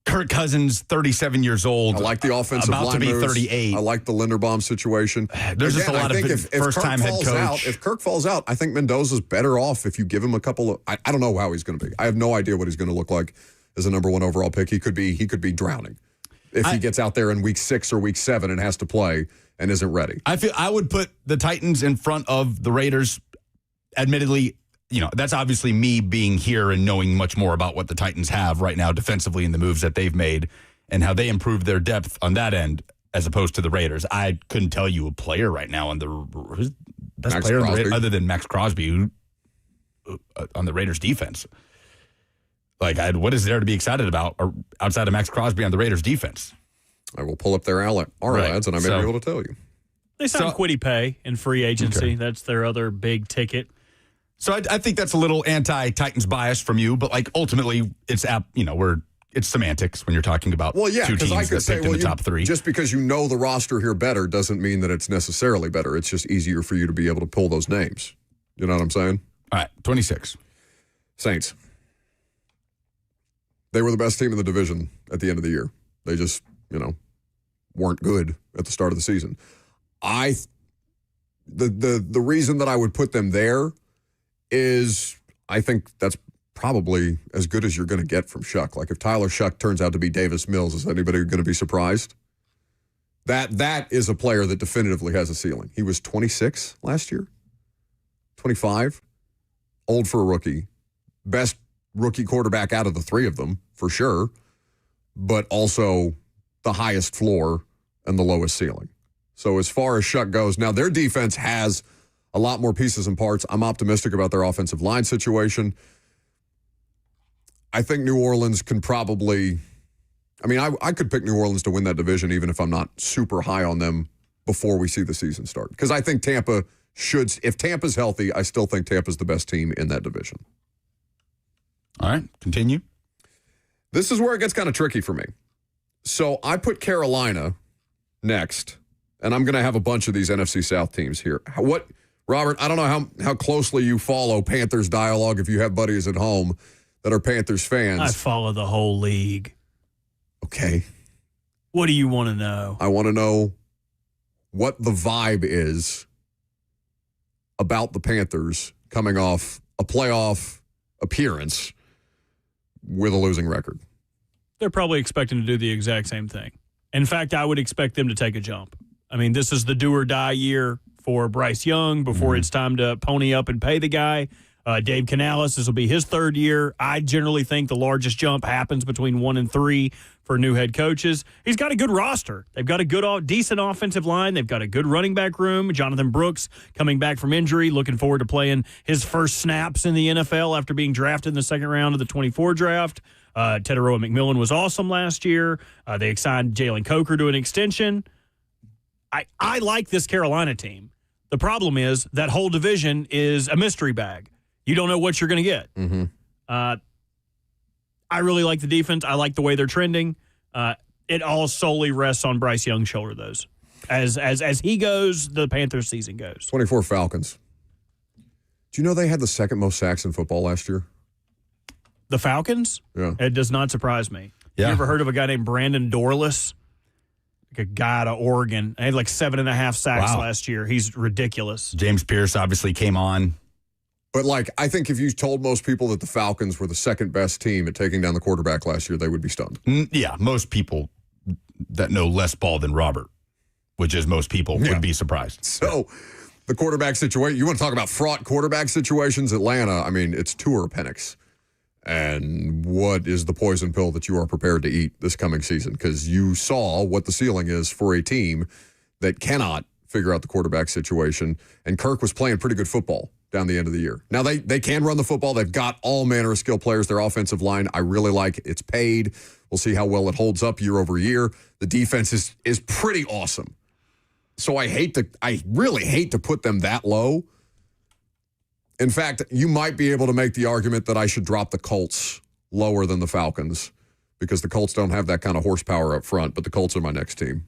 Kirk Cousins, 37 years old. I like the offensive line about to be moves. 38. I like the Linderbaum situation. There's just a lot of first-time head coach. If Kirk falls out, I think Mendoza's better off if you give him a couple of. I don't know how he's going to be. I have no idea what he's going to look like as a number one overall pick. He could be drowning if he gets out there in week 6 or week 7 and has to play and isn't ready. I would put the Titans in front of the Raiders. Admittedly, that's obviously me being here and knowing much more about what the Titans have right now defensively and the moves that they've made and how they improved their depth on that end as opposed to the Raiders. I couldn't tell you a player right now on who's best Max player Crosby. other than Max Crosby who, on the Raiders defense. What is there to be excited about or outside of Max Crosby on the Raiders defense? I will pull up their ads and I may be able to tell you. They signed Kwity Paye in free agency. Okay. That's their other big ticket. So I think that's a little anti-Titans bias from you, but ultimately it's it's semantics when you're talking about two teams that picked in the top 3. Just because you know the roster here better doesn't mean that it's necessarily better. It's just easier for you to be able to pull those names. You know what I'm saying? All right, 26. Saints. They were the best team in the division at the end of the year. They just, weren't good at the start of the season. The reason that I would put them there is I think that's probably as good as you're going to get from Shuck. If Tyler Shuck turns out to be Davis Mills, is anybody going to be surprised? That is a player that definitively has a ceiling. He was 26 last year, 25, old for a rookie, best rookie quarterback out of the 3 of them for sure, but also the highest floor and the lowest ceiling. So as far as Shuck goes, now their defense has a lot more pieces and parts. I'm optimistic about their offensive line situation. I think New Orleans can probably, I could pick New Orleans to win that division even if I'm not super high on them before we see the season start. Because I think Tampa should, if Tampa's healthy, I still think Tampa's the best team in that division. All right, continue. This is where it gets kind of tricky for me. So I put Carolina next, and I'm going to have a bunch of these NFC South teams here. Robert, I don't know how closely you follow Panthers dialogue if you have buddies at home that are Panthers fans. I follow the whole league. Okay. What do you want to know? I want to know what the vibe is about the Panthers coming off a playoff appearance with a losing record. They're probably expecting to do the exact same thing. In fact, I would expect them to take a jump. I mean, this is the do or die year for Bryce Young before it's time to pony up and pay the guy. Dave Canales, this will be his third year. I generally think the largest jump happens between 1 and 3 for new head coaches. He's got a good roster. They've got a good, decent offensive line. They've got a good running back room. Jonathan Brooks coming back from injury, looking forward to playing his first snaps in the NFL after being drafted in the second round of the 24 draft. Teteroa McMillan was awesome last year. They signed Jalen Coker to an extension. I like this Carolina team. The problem is that whole division is a mystery bag. You don't know what you're going to get. Mm-hmm. I really like the defense. I like the way they're trending. It all solely rests on Bryce Young's shoulder, those. As he goes, the Panthers season goes. 24 Falcons. Do you know they had the second most sacks in football last year? The Falcons? Yeah. It does not surprise me. Yeah. You ever heard of a guy named Brandon Dorless? Like a guy out of Oregon. He had like 7.5 sacks last year. He's ridiculous. James Pierce obviously came on. But, I think if you told most people that the Falcons were the second best team at taking down the quarterback last year, they would be stunned. Yeah, most people that know less ball than Robert, which is most people, would be surprised. So, the quarterback situation, you want to talk about fraught quarterback situations? Atlanta, it's Tua or Penix. And what is the poison pill that you are prepared to eat this coming season? Because you saw what the ceiling is for a team that cannot figure out the quarterback situation. And Kirk was playing pretty good football down the end of the year. Now, they can run the football. They've got all manner of skill players. Their offensive line, I really like. It's paid. We'll see how well it holds up year over year. The defense is pretty awesome. So I really hate to put them that low. In fact, you might be able to make the argument that I should drop the Colts lower than the Falcons because the Colts don't have that kind of horsepower up front, but the Colts are my next team.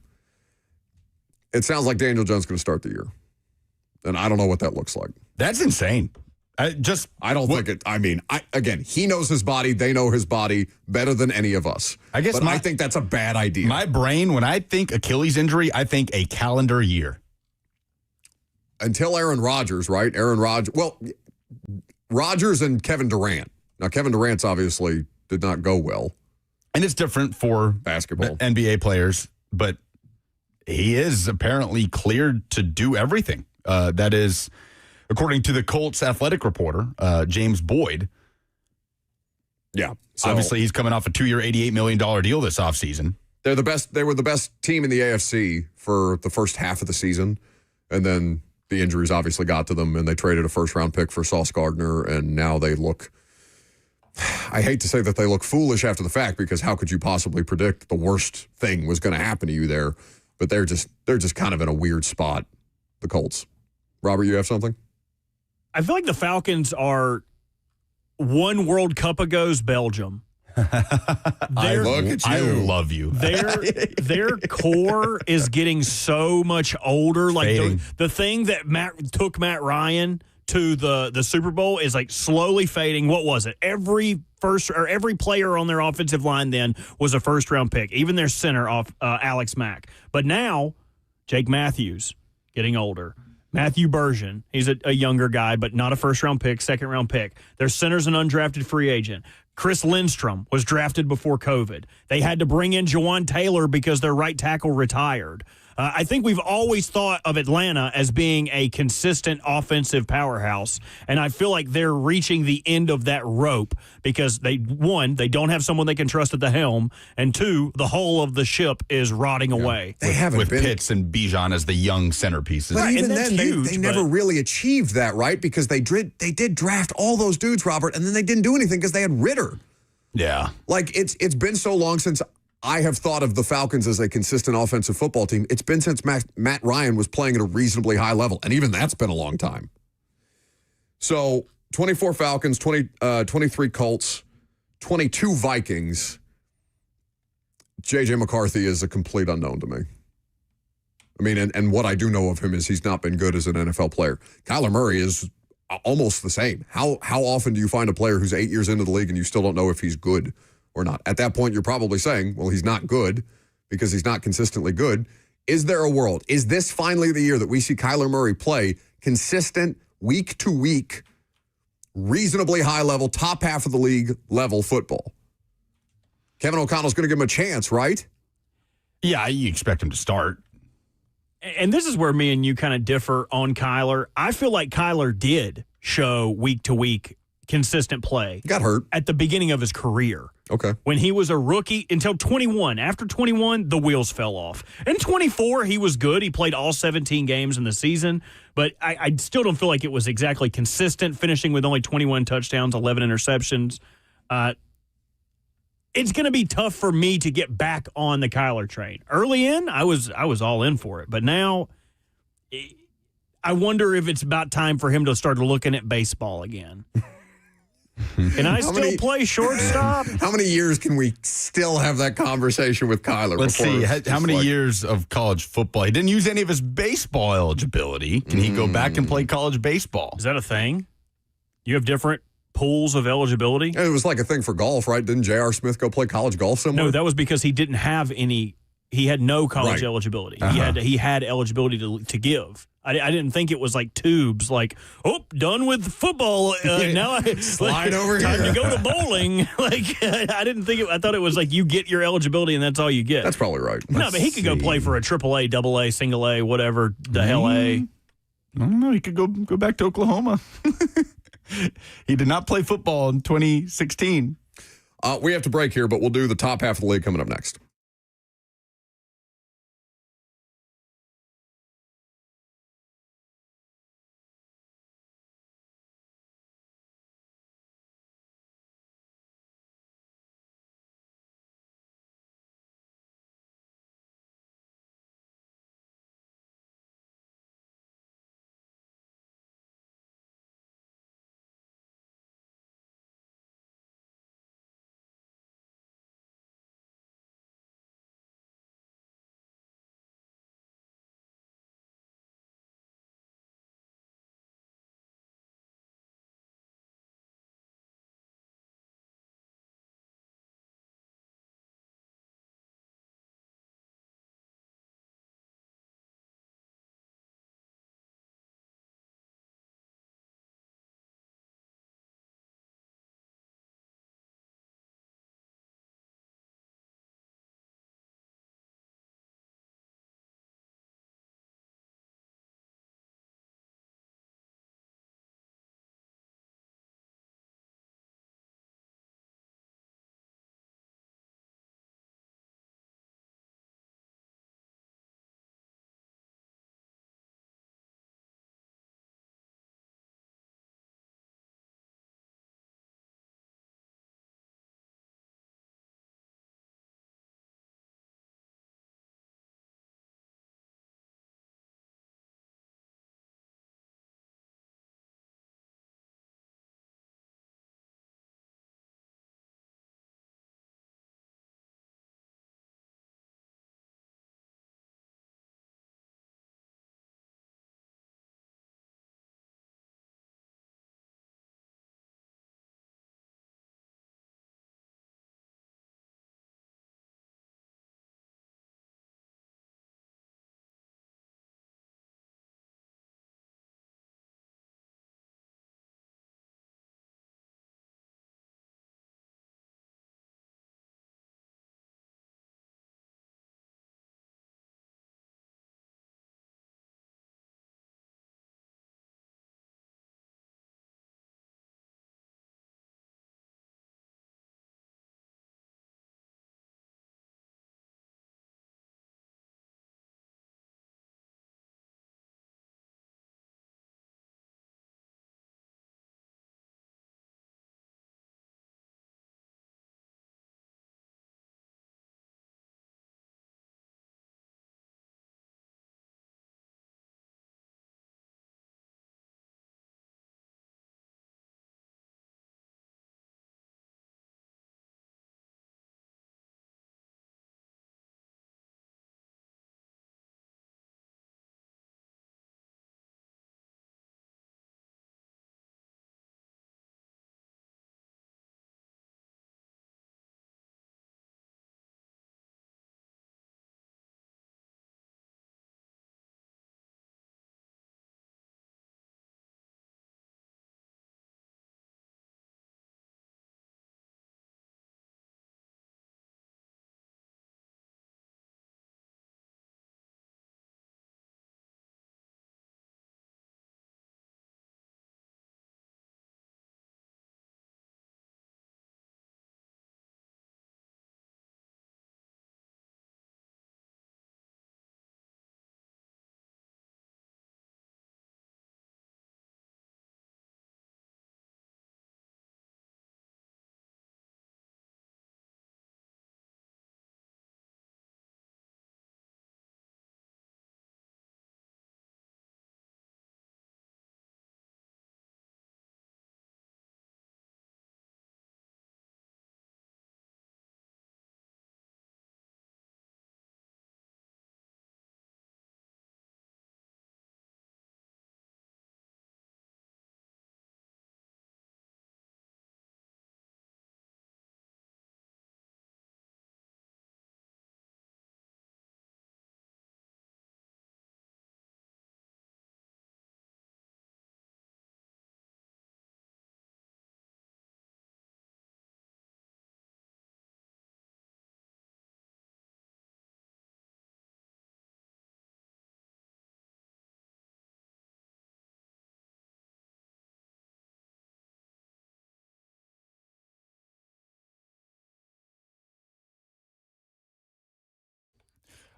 It sounds like Daniel Jones is going to start the year. And I don't know what that looks like. That's insane. I don't think it. Again, he knows his body. They know his body better than any of us. I think that's a bad idea. My brain, when I think Achilles injury, I think a calendar year. Until Aaron Rodgers, right? Rodgers and Kevin Durant. Now, Kevin Durant's obviously did not go well. And it's different for basketball NBA players, but he is apparently cleared to do everything. That is, according to the Colts athletic reporter, James Boyd. Yeah. So, obviously, he's coming off a 2-year, $88 million deal this offseason. They're the best. They were the best team in the AFC for the first half of the season. And then the injuries obviously got to them, and they traded a first-round pick for Sauce Gardner, and now they look – I hate to say that they look foolish after the fact because how could you possibly predict the worst thing was going to happen to you there? But they're just kind of in a weird spot, the Colts. Robert, you have something? I feel like the Falcons are one World Cup ago's Belgium. I love you. Their core is getting so much older. Like the thing that took Matt Ryan to the Super Bowl is like slowly fading. What was it? Every player on their offensive line then was a first round pick. Even their center off Alex Mack. But now Jake Matthews getting older. Matthew Bergeron, he's a younger guy, but not a first-round pick, second-round pick. Their center's an undrafted free agent. Chris Lindstrom was drafted before COVID. They had to bring in Jawan Taylor because their right tackle retired. I think we've always thought of Atlanta as being a consistent offensive powerhouse, and I feel like they're reaching the end of that rope because they don't have someone they can trust at the helm, and two, the whole of the ship is rotting away. They haven't with been. Pitts and Bijan as the young centerpieces. But even and that's then, huge, they never but- really achieved that, right? Because they did draft all those dudes, Robert, and then they didn't do anything because they had Ritter. Yeah. Like, it's been so long since I have thought of the Falcons as a consistent offensive football team. It's been since Matt Ryan was playing at a reasonably high level, and even that's been a long time. So, 24 Falcons, 23 Colts, 22 Vikings. J.J. McCarthy is a complete unknown to me. I mean, and what I do know of him is he's not been good as an NFL player. Kyler Murray is almost the same. How often do you find a player who's 8 years into the league and you still don't know if he's good or not? At that point, you're probably saying, well, he's not good because he's not consistently good. Is there a world? Is this finally the year that we see Kyler Murray play consistent, week to week, reasonably high level, top half of the league level football? Kevin O'Connell's going to give him a chance, right? Yeah, you expect him to start. And this is where me and you kind of differ on Kyler. I feel like Kyler did show week to week consistent play. He got hurt at the beginning of his career. Okay. When he was a rookie until 21. After 21, the wheels fell off. In 24, he was good. He played all 17 games in the season, but I still don't feel like it was exactly consistent, finishing with only 21 touchdowns, 11 interceptions. It's going to be tough for me to get back on the Kyler train. Early in, I was all in for it, but now I wonder if it's about time for him to start looking at baseball again. Can I still play shortstop? How many years can we still have that conversation with Kyler? Let's see. How many years of college football? He didn't use any of his baseball eligibility. Can he go back and play college baseball? Is that a thing? You have different pools of eligibility? It was like a thing for golf, right? Didn't J.R. Smith go play college golf somewhere? No, that was because he didn't have any. He had no college eligibility. He had eligibility to give. I didn't think it was like tubes, like, done with football. Now slide over time here. to go to bowling. Like, I didn't think I thought it was like you get your eligibility and that's all you get. That's probably right. No, but he could go play for a AAA, AA, single A, whatever the hell A. I don't know. He could go back to Oklahoma. He did not play football in 2016. We have to break here, but we'll do the top half of the league coming up next.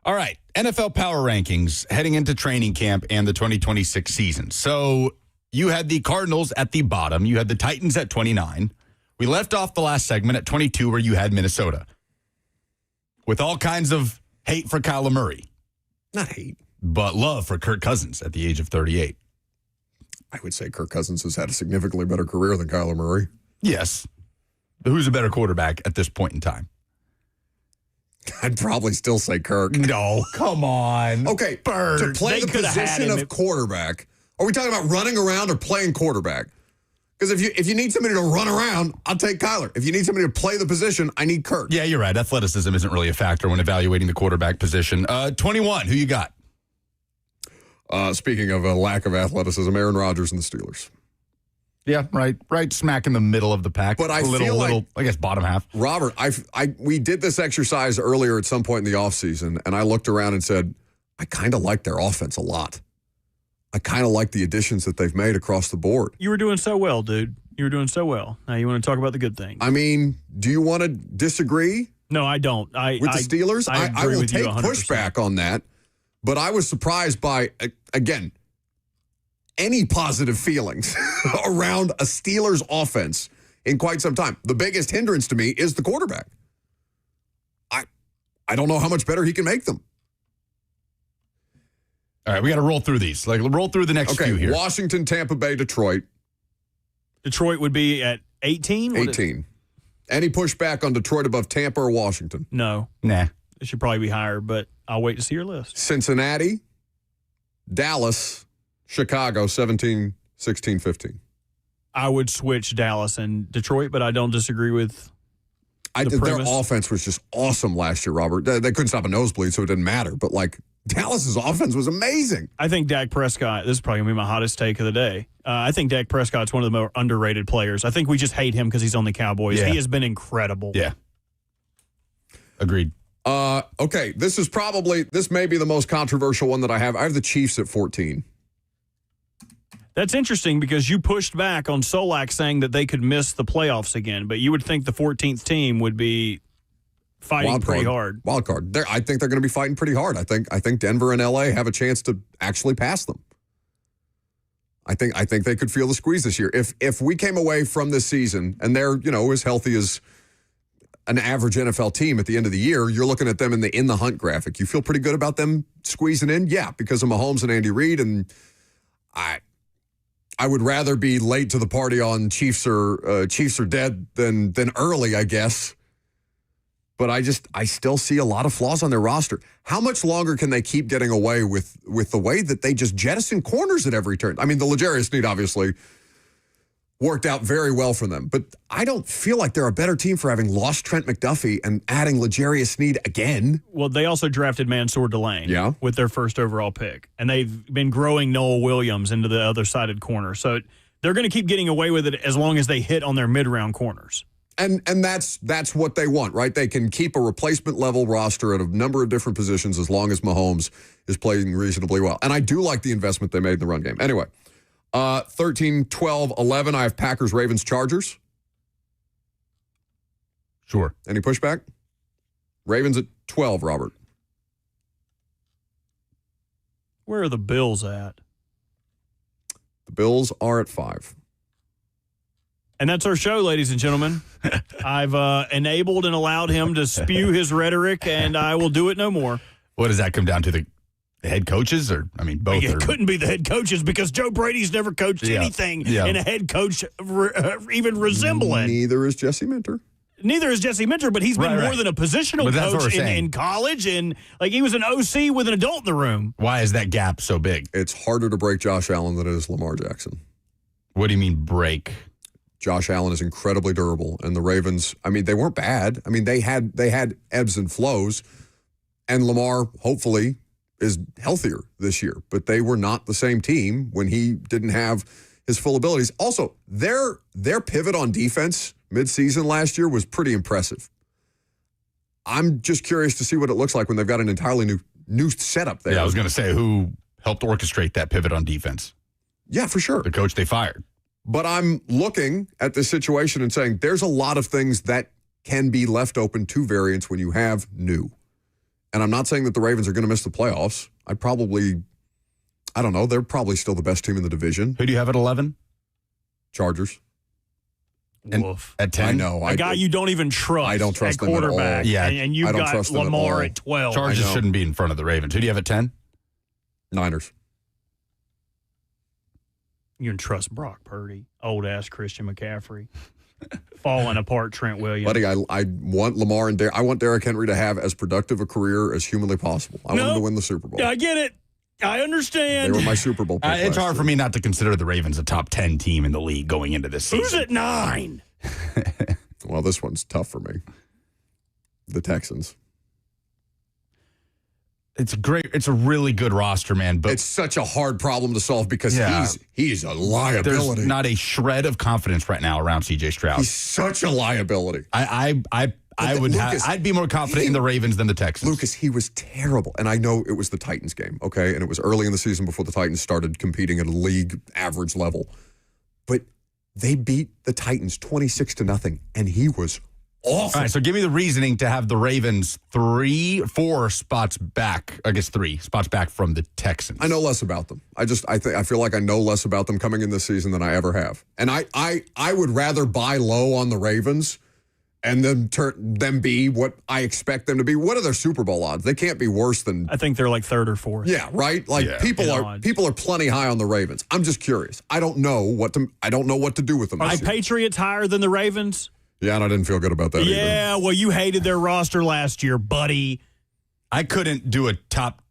All right, NFL power rankings heading into training camp and the 2026 season. So you had the Cardinals at the bottom. You had the Titans at 29. We left off the last segment at 22 where you had Minnesota. With all kinds of hate for Kyler Murray. Not hate. But love for Kirk Cousins at the age of 38. I would say Kirk Cousins has had a significantly better career than Kyler Murray. Yes. But who's a better quarterback at this point in time? I'd probably still say Kirk. No, come on. Okay, Bird. to play the position of quarterback, are we talking about running around or playing quarterback? Because if you need somebody to run around, I'll take Kyler. If you need somebody to play the position, I need Kirk. Yeah, you're right. Athleticism isn't really a factor when evaluating the quarterback position. 21, who you got? Speaking of a lack of athleticism, Aaron Rodgers and the Steelers. Yeah, right smack in the middle of the pack. But I feel like, I guess, bottom half. Robert, we did this exercise earlier at some point in the offseason, and I looked around and said, I kind of like their offense a lot. I kind of like the additions that they've made across the board. You were doing so well, dude. You were doing so well. Now you want to talk about the good things. I mean, do you want to disagree? No, I don't. With the Steelers? I will take pushback on that, but I was surprised by, again, any positive feelings around a Steelers offense in quite some time. The biggest hindrance to me is the quarterback. I don't know how much better he can make them. All right, we got to roll through these. Roll through the next few here. Washington, Tampa Bay, Detroit. Detroit would be at 18? 18. Any pushback on Detroit above Tampa or Washington? No. Nah. It should probably be higher, but I'll wait to see your list. Cincinnati, Dallas, Chicago, 17, 16, 15. I would switch Dallas and Detroit, but I don't disagree with their offense was just awesome last year, Robert. They couldn't stop a nosebleed, so it didn't matter. But, Dallas's offense was amazing. I think Dak Prescott, this is probably going to be my hottest take of the day. I think Dak Prescott's one of the more underrated players. I think we just hate him because he's on the Cowboys. Yeah. He has been incredible. Yeah. Agreed. Okay, this may be the most controversial one that I have. I have the Chiefs at 14. That's interesting because you pushed back on Solak saying that they could miss the playoffs again, but you would think the 14th team would be fighting pretty hard. Wild card. I think they're going to be fighting pretty hard. I think Denver and LA have a chance to actually pass them. I think they could feel the squeeze this year. If we came away from this season and they're, as healthy as an average NFL team at the end of the year, you're looking at them in the hunt graphic. You feel pretty good about them squeezing in? Yeah, because of Mahomes and Andy Reid, and I would rather be late to the party on Chiefs are dead than early, I guess. But I still see a lot of flaws on their roster. How much longer can they keep getting away with the way that they just jettison corners at every turn? I mean, the L'Jarius Sneed obviously worked out very well for them, but I don't feel like they're a better team for having lost Trent McDuffie and adding L'Jarius Sneed again. Well, they also drafted Mansour Delane with their first overall pick, and they've been growing Noel Williams into the other-sided corner. So they're going to keep getting away with it as long as they hit on their mid-round corners. And that's what they want, right? They can keep a replacement level roster at a number of different positions as long as Mahomes is playing reasonably well. And I do like the investment they made in the run game. Anyway, 13, 12, 11, I have Packers, Ravens, Chargers. Sure. Any pushback? Ravens at 12, Robert. Where are the Bills at? The Bills are at 5. And that's our show, ladies and gentlemen. I've enabled and allowed him to spew his rhetoric, and I will do it no more. What does that come down to? The head coaches? Or both? It couldn't be the head coaches because Joe Brady's never coached anything in a head coach even resembling. Neither is Jesse Minter. Neither is Jesse Minter, but he's been more than a positional coach in college. And he was an OC with an adult in the room. Why is that gap so big? It's harder to break Josh Allen than it is Lamar Jackson. What do you mean break? Josh Allen is incredibly durable, and the Ravens, they weren't bad. They had ebbs and flows, and Lamar hopefully is healthier this year, but they were not the same team when he didn't have his full abilities. Also, their pivot on defense midseason last year was pretty impressive. I'm just curious to see what it looks like when they've got an entirely new setup there. Yeah, I was going to say, who helped orchestrate that pivot on defense? Yeah, for sure. The coach they fired. But I'm looking at this situation and saying there's a lot of things that can be left open to variance when you have new. And I'm not saying that the Ravens are going to miss the playoffs. I don't know. They're probably still the best team in the division. Who do you have at 11? Chargers. Woof. At 10? I know. A guy you don't even trust. I don't trust at them at all. quarterback. Yeah. And you've I don't got trust them at Lamar all. at 12. Chargers shouldn't be in front of the Ravens. Who do you have at 10? Niners. You can trust Brock Purdy, old ass Christian McCaffrey, falling apart Trent Williams. Buddy, I want Lamar and I want Derrick Henry to have as productive a career as humanly possible. I want him to win the Super Bowl. I get it. I understand. They were my Super Bowl pick It's last hard for year. me not to consider the Ravens a top 10 team in the league going into this season. Who's at 9? Well, this one's tough for me. The Texans. It's great. It's a really good roster, man. But It's such a hard problem to solve because he's a liability. there's not a shred of confidence right now around C.J. Stroud. He's such a liability. I'd be more confident in the Ravens than the Texans. Lucas, he was terrible. And I know it was the Titans game, okay? And it was early in the season before the Titans started competing at a league average level. But they beat the Titans 26-0, and he was awful. All right, so give me the reasoning to have the Ravens 4 spots back. I guess 3 spots back from the Texans. I know less about them. I feel like I know less about them coming in this season than I ever have. And I would rather buy low on the Ravens and then turn them be what I expect them to be. What are their Super Bowl odds? They can't be worse than. I think they're like 3rd or 4th. Yeah, right. Like people are plenty high on the Ravens. I'm just curious. I don't know what to do with them. Are the Patriots higher than the Ravens? Yeah, and I didn't feel good about that either. Yeah, well, you hated their roster last year, buddy. I couldn't do a top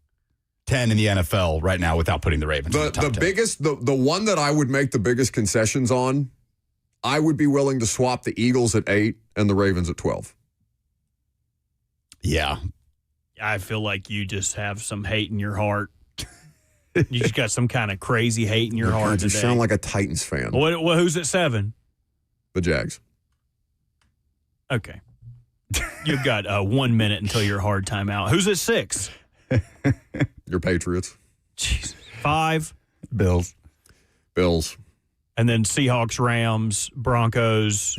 10 in the NFL right now without putting the Ravens in the top 10. Biggest, the one that I would make the biggest concessions on, I would be willing to swap the Eagles at 8 and the Ravens at 12. Yeah. I feel like you just have some hate in your heart. You just got some kind of crazy hate in your heart You today. sound like a Titans fan. Who's at 7? The Jags. Okay. You've got 1 minute until your hard timeout. Who's at 6? Your Patriots. Jeez. 5? Bills. And then Seahawks, Rams, Broncos.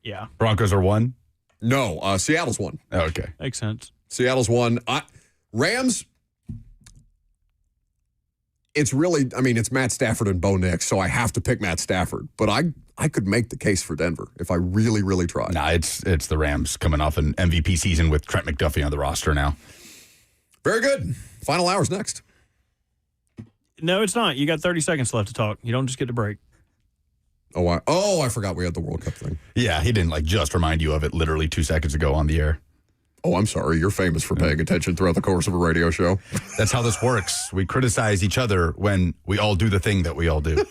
Yeah. Broncos are 1? No, Seattle's 1. Oh, okay. Makes sense. Seattle's 1. Rams, it's really, it's Matt Stafford and Bo Nix, so I have to pick Matt Stafford. But I could make the case for Denver if I really, really tried. Nah, it's the Rams coming off an MVP season with Trent McDuffie on the roster now. Very good. Final hour's next. No, it's not. You got 30 seconds left to talk. You don't just get to break. I forgot we had the World Cup thing. Yeah, he didn't just remind you of it literally 2 seconds ago on the air. Oh, I'm sorry. You're famous for paying attention throughout the course of a radio show. That's how this works. We criticize each other when we all do the thing that we all do.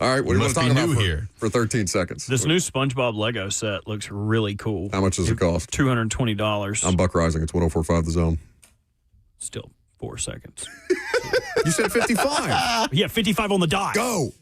All right, what do you want to talk about here for 13 seconds? This new SpongeBob Lego set looks really cool. How much does it cost? $220. I'm Buck Rising. It's 104.5 The Zone. Still 4 seconds. You said 55. Yeah, 55 on the dot. Go.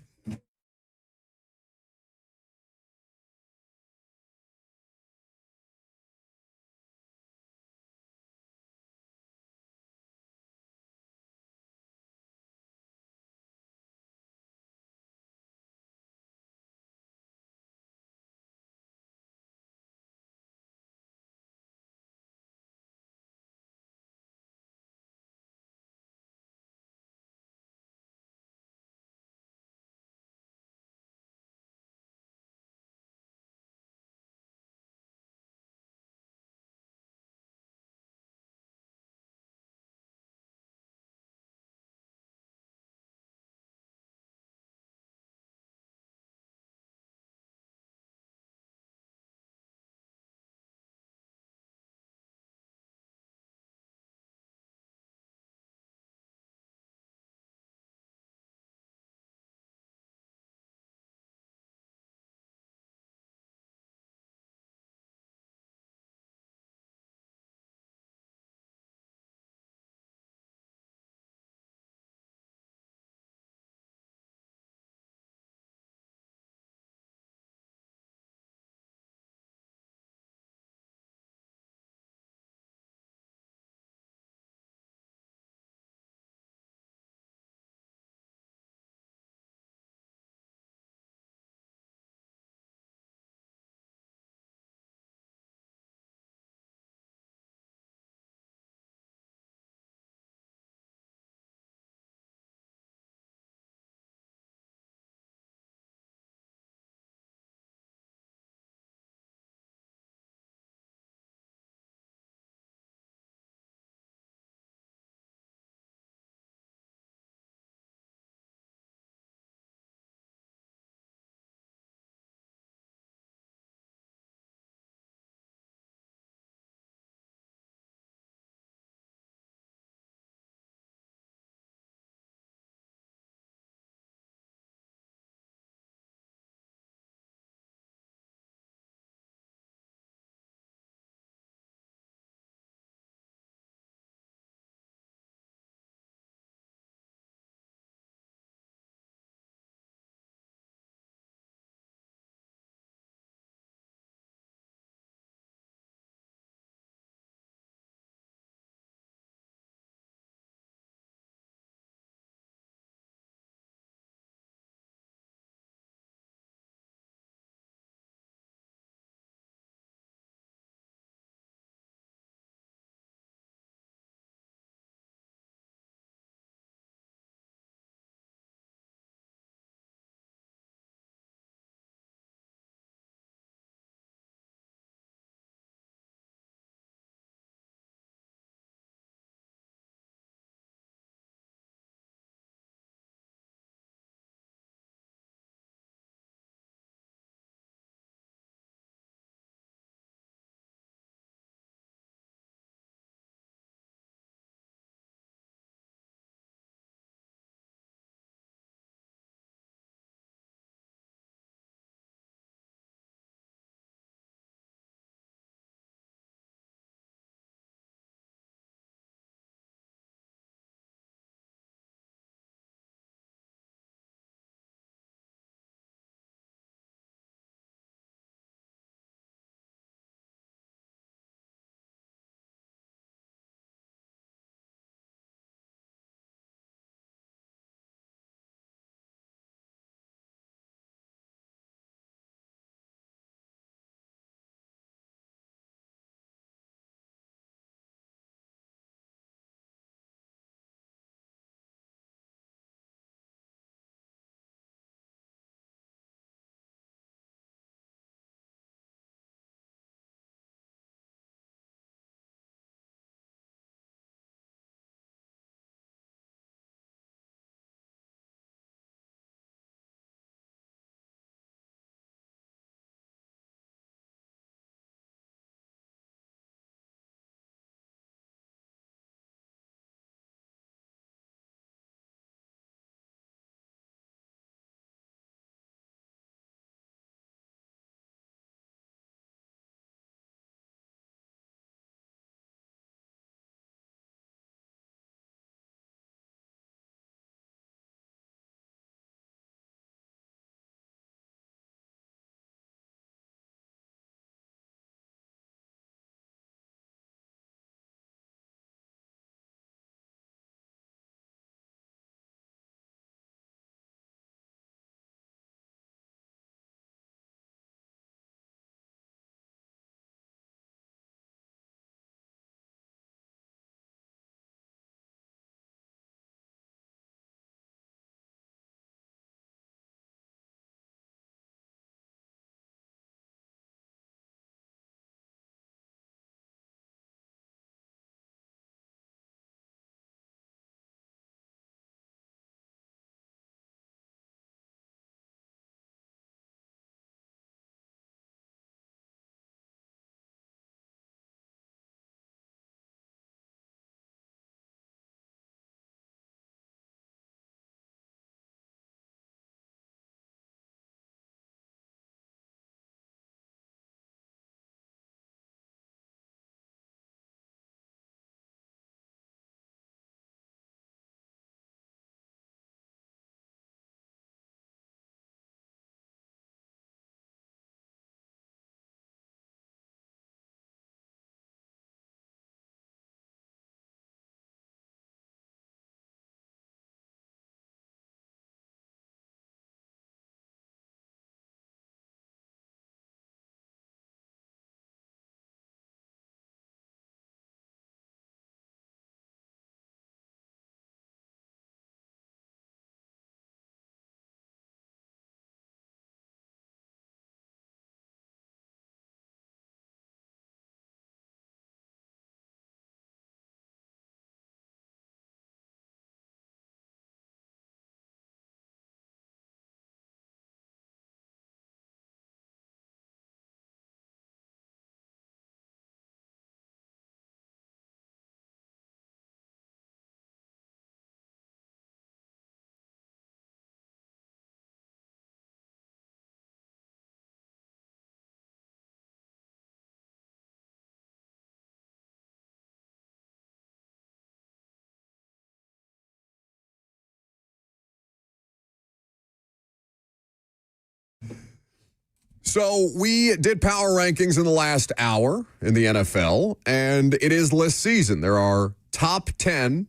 So we did power rankings in the last hour in the NFL, and it is list season. There are top 10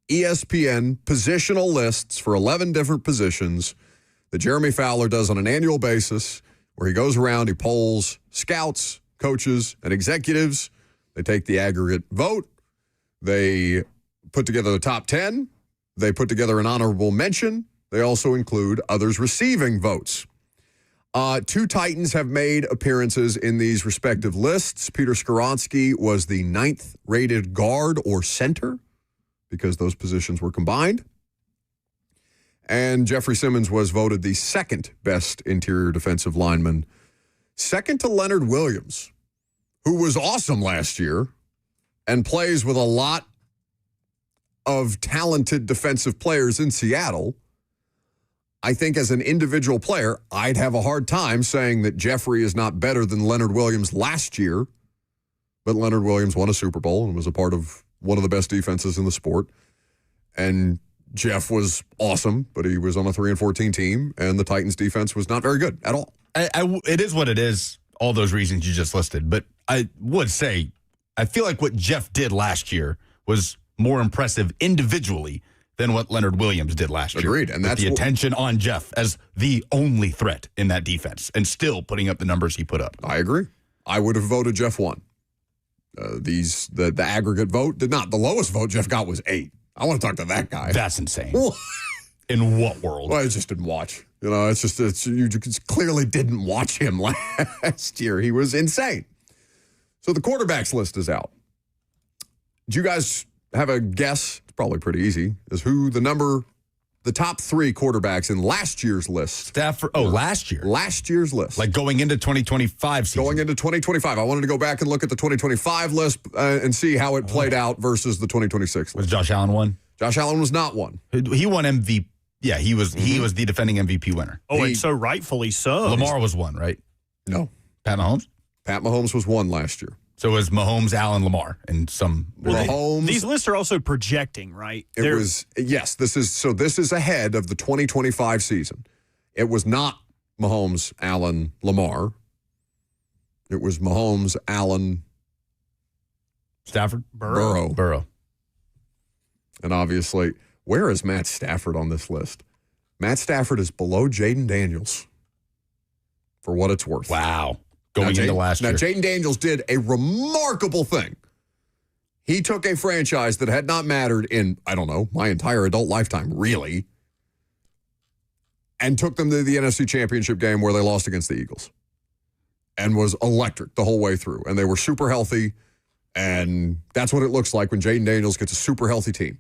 ESPN positional lists for 11 different positions that Jeremy Fowler does on an annual basis, where he goes around, he polls scouts, coaches, and executives. They take the aggregate vote. They put together the top 10. They put together an honorable mention. They also include others receiving votes. 2 Titans have made appearances in these respective lists. Peter Skoronski was the 9th rated guard or center because those positions were combined. And Jeffrey Simmons was voted the 2nd best interior defensive lineman, second to Leonard Williams, who was awesome last year and plays with a lot of talented defensive players in Seattle. I think as an individual player, I'd have a hard time saying that Jeffrey is not better than Leonard Williams last year. But Leonard Williams won a Super Bowl and was a part of one of the best defenses in the sport. And Jeff was awesome, but he was on a 3-14 team, and the Titans defense was not very good at all. It is what it is, all those reasons you just listed. But I would say, I feel like what Jeff did last year was more impressive individually than what Leonard Williams did last year. Agreed. And that's the attention on Jeff as the only threat in that defense and still putting up the numbers he put up. I agree. I would have voted Jeff 1. The aggregate vote did not. The lowest vote Jeff got was 8. I want to talk to that guy. That's insane. In what world? Well, I just didn't watch. You know, you just clearly didn't watch him last year. He was insane. So the quarterbacks list is out. Do you guys have a guess? It's probably pretty easy. Is who the top 3 quarterbacks in last year's list? Stafford. Oh, last year. Last year's list. Like going into 2025 season. Going into 2025. I wanted to go back and look at the 2025 list and see how it played out versus the 2026 list. Was Josh Allen one? Josh Allen was not one. He won MVP. Yeah, he was the defending MVP winner. Oh, and so rightfully so. Lamar was one, right? No. Pat Mahomes? Pat Mahomes was one last year. So it was Mahomes, Allen, Lamar, and some. Mahomes. These lists are also projecting, right? Yes. This is ahead of the 2025 season. It was not Mahomes, Allen, Lamar. It was Mahomes, Allen, Stafford, Burrow. And obviously, where is Matt Stafford on this list? Matt Stafford is below Jaden Daniels, for what it's worth. Wow. Going into last year. Now, Jaden Daniels did a remarkable thing. He took a franchise that had not mattered in, I don't know, my entire adult lifetime, really, and took them to the NFC Championship game where they lost against the Eagles and was electric the whole way through. And they were super healthy, and that's what it looks like when Jaden Daniels gets a super healthy team.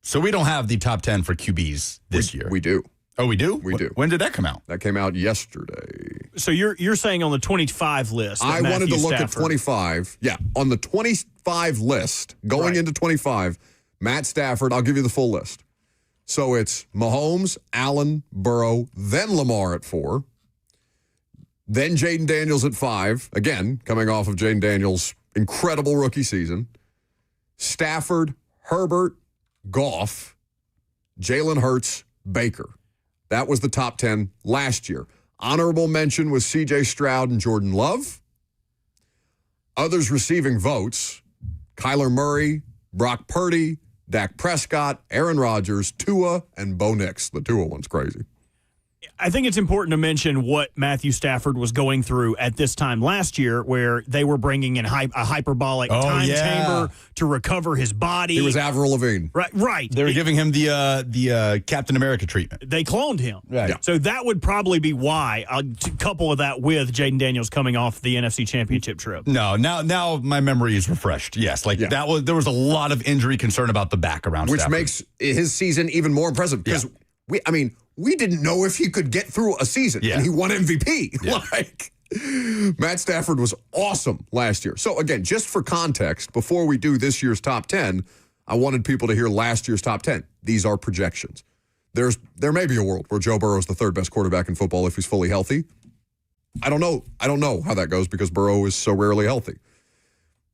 So we don't have the top 10 for QBs this year. We do. Oh, we do? We do. When did that come out? That came out yesterday. So you're saying on the 25 list. I wanted to look at 25. Yeah, on the 25 list, going into 25, Matt Stafford, I'll give you the full list. So it's Mahomes, Allen, Burrow, then Lamar at 4, then Jaden Daniels at 5, again, coming off of Jaden Daniels' incredible rookie season, Stafford, Herbert, Goff, Jalen Hurts, Baker. That was the top 10 last year. Honorable mention was C.J. Stroud and Jordan Love. Others receiving votes, Kyler Murray, Brock Purdy, Dak Prescott, Aaron Rodgers, Tua, and Bo Nix. The Tua one's crazy. I think it's important to mention what Matthew Stafford was going through at this time last year, where they were bringing in a hyperbolic time chamber to recover his body. He was Avril Lavigne. Right. They were giving him the Captain America treatment. They cloned him. Right. Yeah. So that would probably be why. A couple of that with Jaden Daniels coming off the NFC Championship trip. No, now my memory is refreshed. Yes, there was a lot of injury concern about the back around Which Stafford. makes his season even more impressive because we didn't know if he could get through a season, and he won MVP. Yeah. Matt Stafford was awesome last year. So, again, just for context, before we do this year's top 10, I wanted people to hear last year's top 10. These are projections. There may be a world where Joe Burrow is the 3rd best quarterback in football if he's fully healthy. I don't know how that goes because Burrow is so rarely healthy.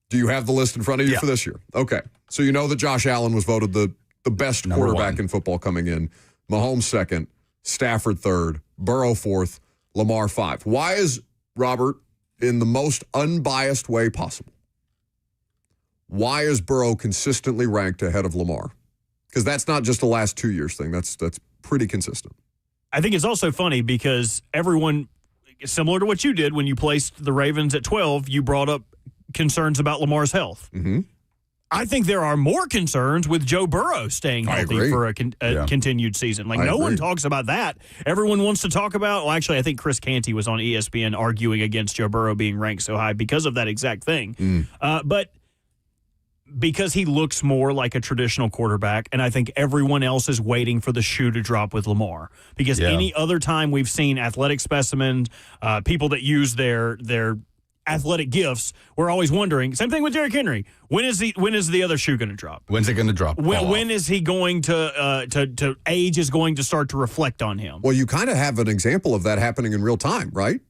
Do you have the list in front of you for this year? Okay. So you know that Josh Allen was voted the best quarterback in football coming in. Mahomes 2nd, Stafford 3rd, Burrow 4th, Lamar 5. Why is Robert, in the most unbiased way possible, why is Burrow consistently ranked ahead of Lamar? Because that's not just a last 2 years thing. That's pretty consistent. I think it's also funny because everyone, similar to what you did when you placed the Ravens at 12, you brought up concerns about Lamar's health. Mm-hmm. I think there are more concerns with Joe Burrow staying healthy for a continued season. Like, no one talks about that. Everyone wants to talk about, well, actually, I think Chris Canty was on ESPN arguing against Joe Burrow being ranked so high because of that exact thing. But because he looks more like a traditional quarterback, and I think everyone else is waiting for the shoe to drop with Lamar. Because any other time we've seen athletic specimens, people that use their athletic gifts, we're always wondering. Same thing with Derrick Henry. When is the other shoe going to drop? When's it going to drop? When is he going to age is going to start to reflect on him? Well, you kind of have an example of that happening in real time, right?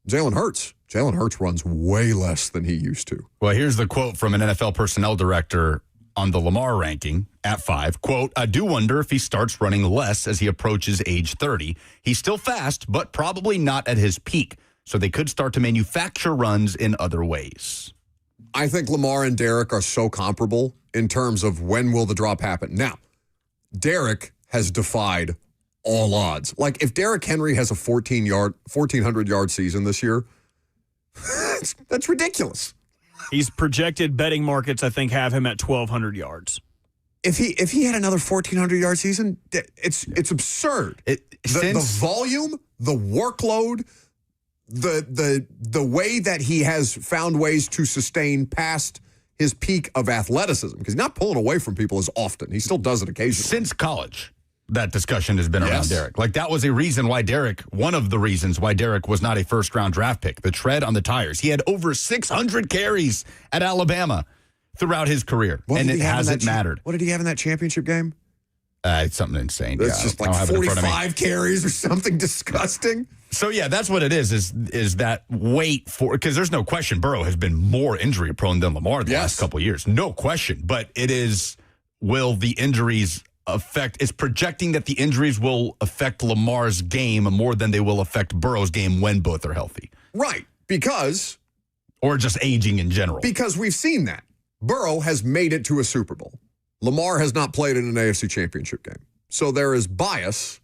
Jalen Hurts. Jalen Hurts runs way less than he used to. Well, here's the quote from an NFL personnel director on the Lamar ranking at 5. Quote, I do wonder if he starts running less as he approaches age 30. He's still fast, but probably not at his peak. So they could start to manufacture runs in other ways. I think Lamar and Derek are so comparable in terms of when will the drop happen. Now, Derek has defied all odds. Like, if Derrick Henry has a 1,400-yard season this year, that's ridiculous. He's projected betting markets, I think, have him at 1,200 yards. If he had another 1,400-yard season, it's absurd. The volume, the workload, the way that he has found ways to sustain past his peak of athleticism, because he's not pulling away from people as often. He still does it occasionally. Since college, that discussion has been around Derek. Like, that was one of the reasons why Derek was not a first-round draft pick, the tread on the tires. He had over 600 carries at Alabama throughout his career, and it hasn't mattered. What did he have in that championship game? It's something insane. It's just like 45 carries or something disgusting. So, yeah, that's what it is that wait for, because there's no question Burrow has been more injury prone than Lamar the last couple of years. No question. But it is, will the injuries affect, it's projecting that the injuries will affect Lamar's game more than they will affect Burrow's game when both are healthy. Right. Because. Or just aging in general. Because we've seen that. Burrow has made it to a Super Bowl. Lamar has not played in an AFC championship game. So there is bias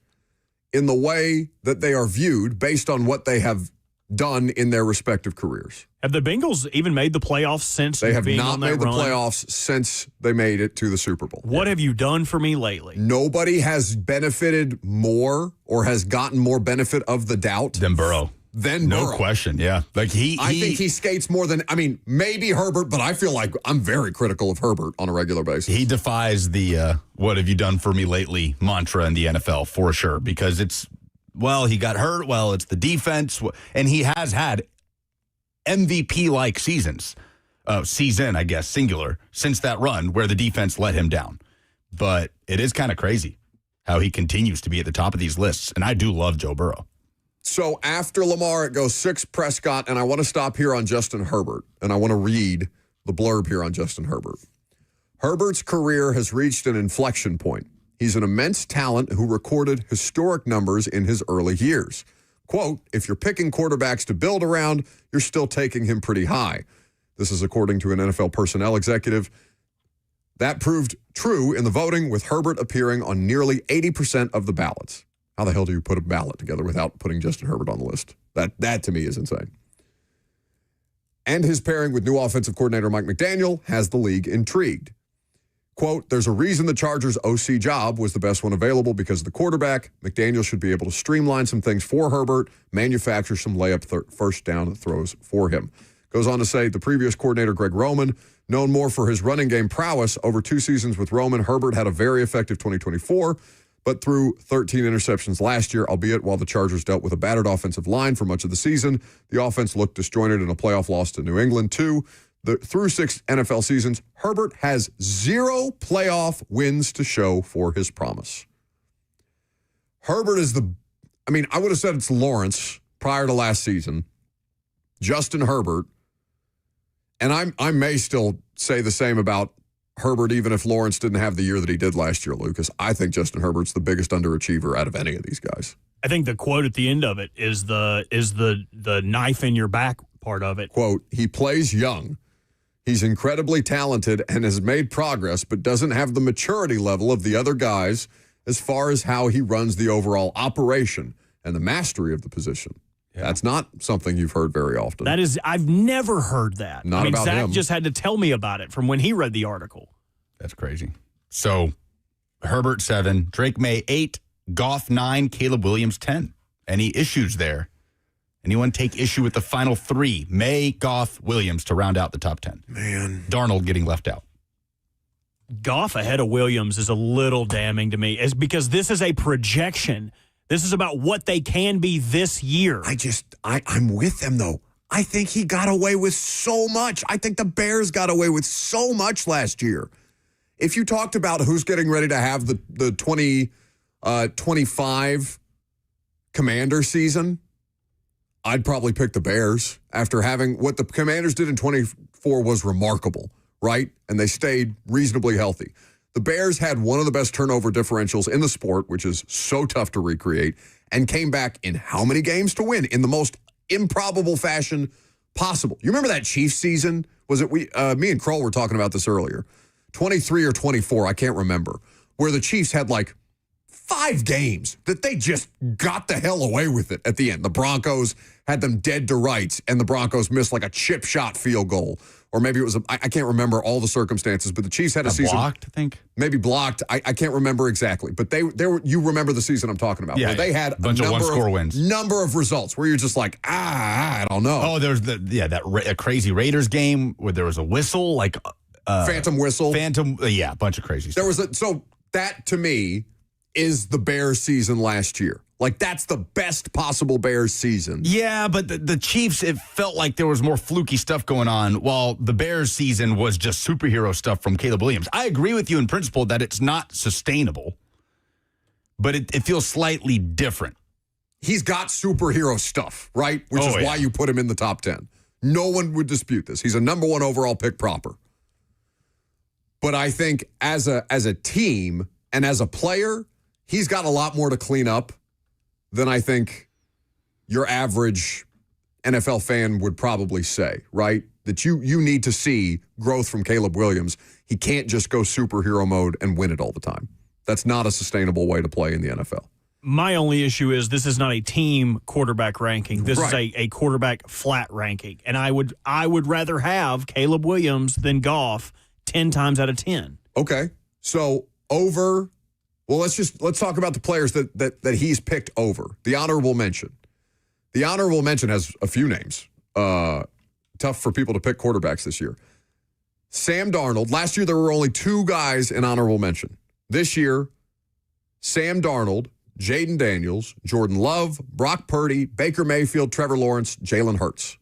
in the way that they are viewed based on what they have done in their respective careers. Have the Bengals even made the playoffs since they have being not on that made the run? playoffs since they made it to the Super Bowl? What have you done for me lately? Nobody benefited more or has gotten more benefit of the doubt than Burrow. No question, yeah. Like I think he skates more than, maybe Herbert, but I feel like I'm very critical of Herbert on a regular basis. He defies the what have you done for me lately mantra in the NFL for sure, because it's, he got hurt, it's the defense, and he has had MVP-like seasons, I guess, singular, since that run where the defense let him down. But it is kind of crazy how he continues to be at the top of these lists, and I do love Joe Burrow. So after Lamar, it goes 6 Prescott, and I want to stop here on Justin Herbert, and I want to read the blurb here on Justin Herbert. Herbert's career has reached an inflection point. He's an immense talent who recorded historic numbers in his early years. Quote, if you're picking quarterbacks to build around, you're still taking him pretty high. This is according to an NFL personnel executive. That proved true in the voting, with Herbert appearing on nearly 80% of the ballots. How the hell do you put a ballot together without putting Justin Herbert on the list? That to me is insane. And his pairing with new offensive coordinator Mike McDaniel has the league intrigued. Quote, there's a reason the Chargers' OC job was the best one available because of the quarterback. McDaniel should be able to streamline some things for Herbert, manufacture some layup first down throws for him. Goes on to say the previous coordinator, Greg Roman, known more for his running game prowess over 2 seasons with Roman, Herbert had a very effective 2024, but threw 13 interceptions last year, albeit while the Chargers dealt with a battered offensive line for much of the season. The offense looked disjointed in a playoff loss to New England, too. Through 6 NFL seasons, Herbert has 0 playoff wins to show for his promise. Herbert is I would have said it's Lawrence prior to last season. Justin Herbert, and I may still say the same about Herbert, even if Lawrence didn't have the year that he did last year, Lucas. I think Justin Herbert's the biggest underachiever out of any of these guys. I think the quote at the end of it is the knife in your back part of it. Quote, he plays young. He's incredibly talented and has made progress, but doesn't have the maturity level of the other guys as far as how he runs the overall operation and the mastery of the position. Yeah. That's not something you've heard very often. That is, I've never heard that. Not about Zach him. just had to tell me about it from when he read the article. That's crazy. So, Herbert 7, Drake May 8, Goff 9, Caleb Williams 10. Any issues there? Anyone take issue with the final 3? May, Goff, Williams to round out the top 10. Man. Darnold getting left out. Goff ahead of Williams is a little damning to me. It's because this is a projection. This is about what they can be this year. I'm with them, though. I think he got away with so much. I think the Bears got away with so much last year. If you talked about who's getting ready to have the 2025 Commander season, I'd probably pick the Bears after having what the Commanders did in 24 was remarkable, right? And they stayed reasonably healthy. The Bears had one of the best turnover differentials in the sport, which is so tough to recreate, and came back in how many games to win in the most improbable fashion possible. You remember that Chiefs season? Was it me and Kroll were talking about this earlier. 23 or 24, I can't remember, where the Chiefs had like 5 games that they just got the hell away with it at the end. The Broncos had them dead to rights, and the Broncos missed like a chip shot field goal. Or maybe it was, I can't remember all the circumstances, but the Chiefs had a season. Blocked, I think. Maybe blocked. I can't remember exactly. But they were, you remember the season I'm talking about. Yeah, where they had a bunch of one-score wins. Number of results where you're just like, I don't know. Oh, there's that crazy Raiders game where there was a whistle, like phantom whistle. A bunch of crazy stuff. So that to me is the Bears season last year. Like, that's the best possible Bears season. Yeah, but the Chiefs, it felt like there was more fluky stuff going on, while the Bears season was just superhero stuff from Caleb Williams. I agree with you in principle that it's not sustainable, but it feels slightly different. He's got superhero stuff, right? Which is why you put him in the top 10. No one would dispute this. He's a number 1 overall pick proper. But I think as a team and as a player, he's got a lot more to clean up than I think your average NFL fan would probably say, right? That you need to see growth from Caleb Williams. He can't just go superhero mode and win it all the time. That's not a sustainable way to play in the NFL. My only issue is this is not a team quarterback ranking. This is a quarterback flat ranking. And I would rather have Caleb Williams than Goff 10 times out of 10. Okay. So well, let's talk about the players that he's picked over. The honorable mention. The honorable mention has a few names. Tough for people to pick quarterbacks this year. Sam Darnold. Last year there were only 2 guys in honorable mention. This year, Sam Darnold, Jaden Daniels, Jordan Love, Brock Purdy, Baker Mayfield, Trevor Lawrence, Jalen Hurts.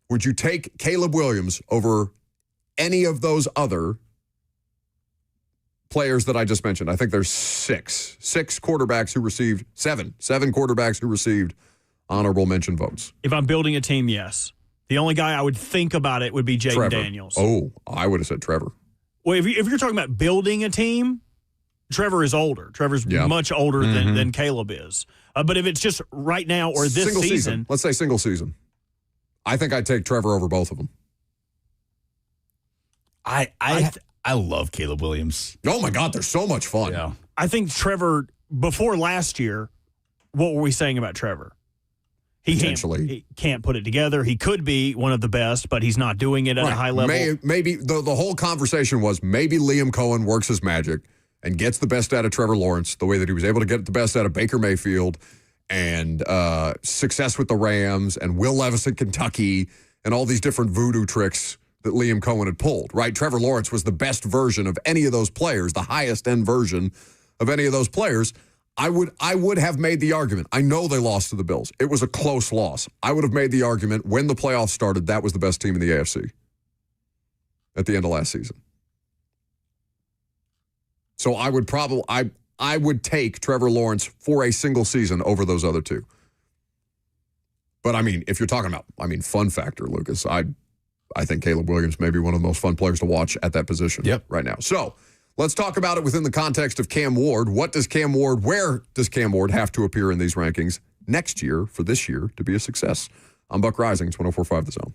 Would you take Caleb Williams over any of those other players that I just mentioned? I think there's 6 quarterbacks who received 7 quarterbacks who received honorable mention votes. If I'm building a team, yes. The only guy I would think about it would be Jaden Daniels. Oh, I would have said Trevor. Well, if you're talking about building a team, Trevor is older. Trevor's much older than Caleb is. But if it's just right now or this single season. Let's say single season. I think I'd take Trevor over both of them. I love Caleb Williams. Oh, my God, they're so much fun. Yeah. I think Trevor, before last year, what were we saying about Trevor? He can't put it together. He could be one of the best, but he's not doing it at a high level. Maybe the whole conversation was maybe Liam Cohen works his magic and gets the best out of Trevor Lawrence the way that he was able to get the best out of Baker Mayfield and success with the Rams and Will Levis in Kentucky and all these different voodoo tricks that Liam Cohen had pulled, right? Trevor Lawrence was the best version of any of those players, the highest end version of any of those players. I would have made the argument. I know they lost to the Bills. It was a close loss. I would have made the argument when the playoffs started, that was the best team in the AFC at the end of last season. So I would take Trevor Lawrence for a single season over those other 2. But I mean, if you're talking about, fun factor, Lucas, I think Caleb Williams may be one of the most fun players to watch at that position right now. So let's talk about it within the context of Cam Ward. Where does Cam Ward have to appear in these rankings next year for this year to be a success? I'm Buck Rising. It's 104.5 The Zone.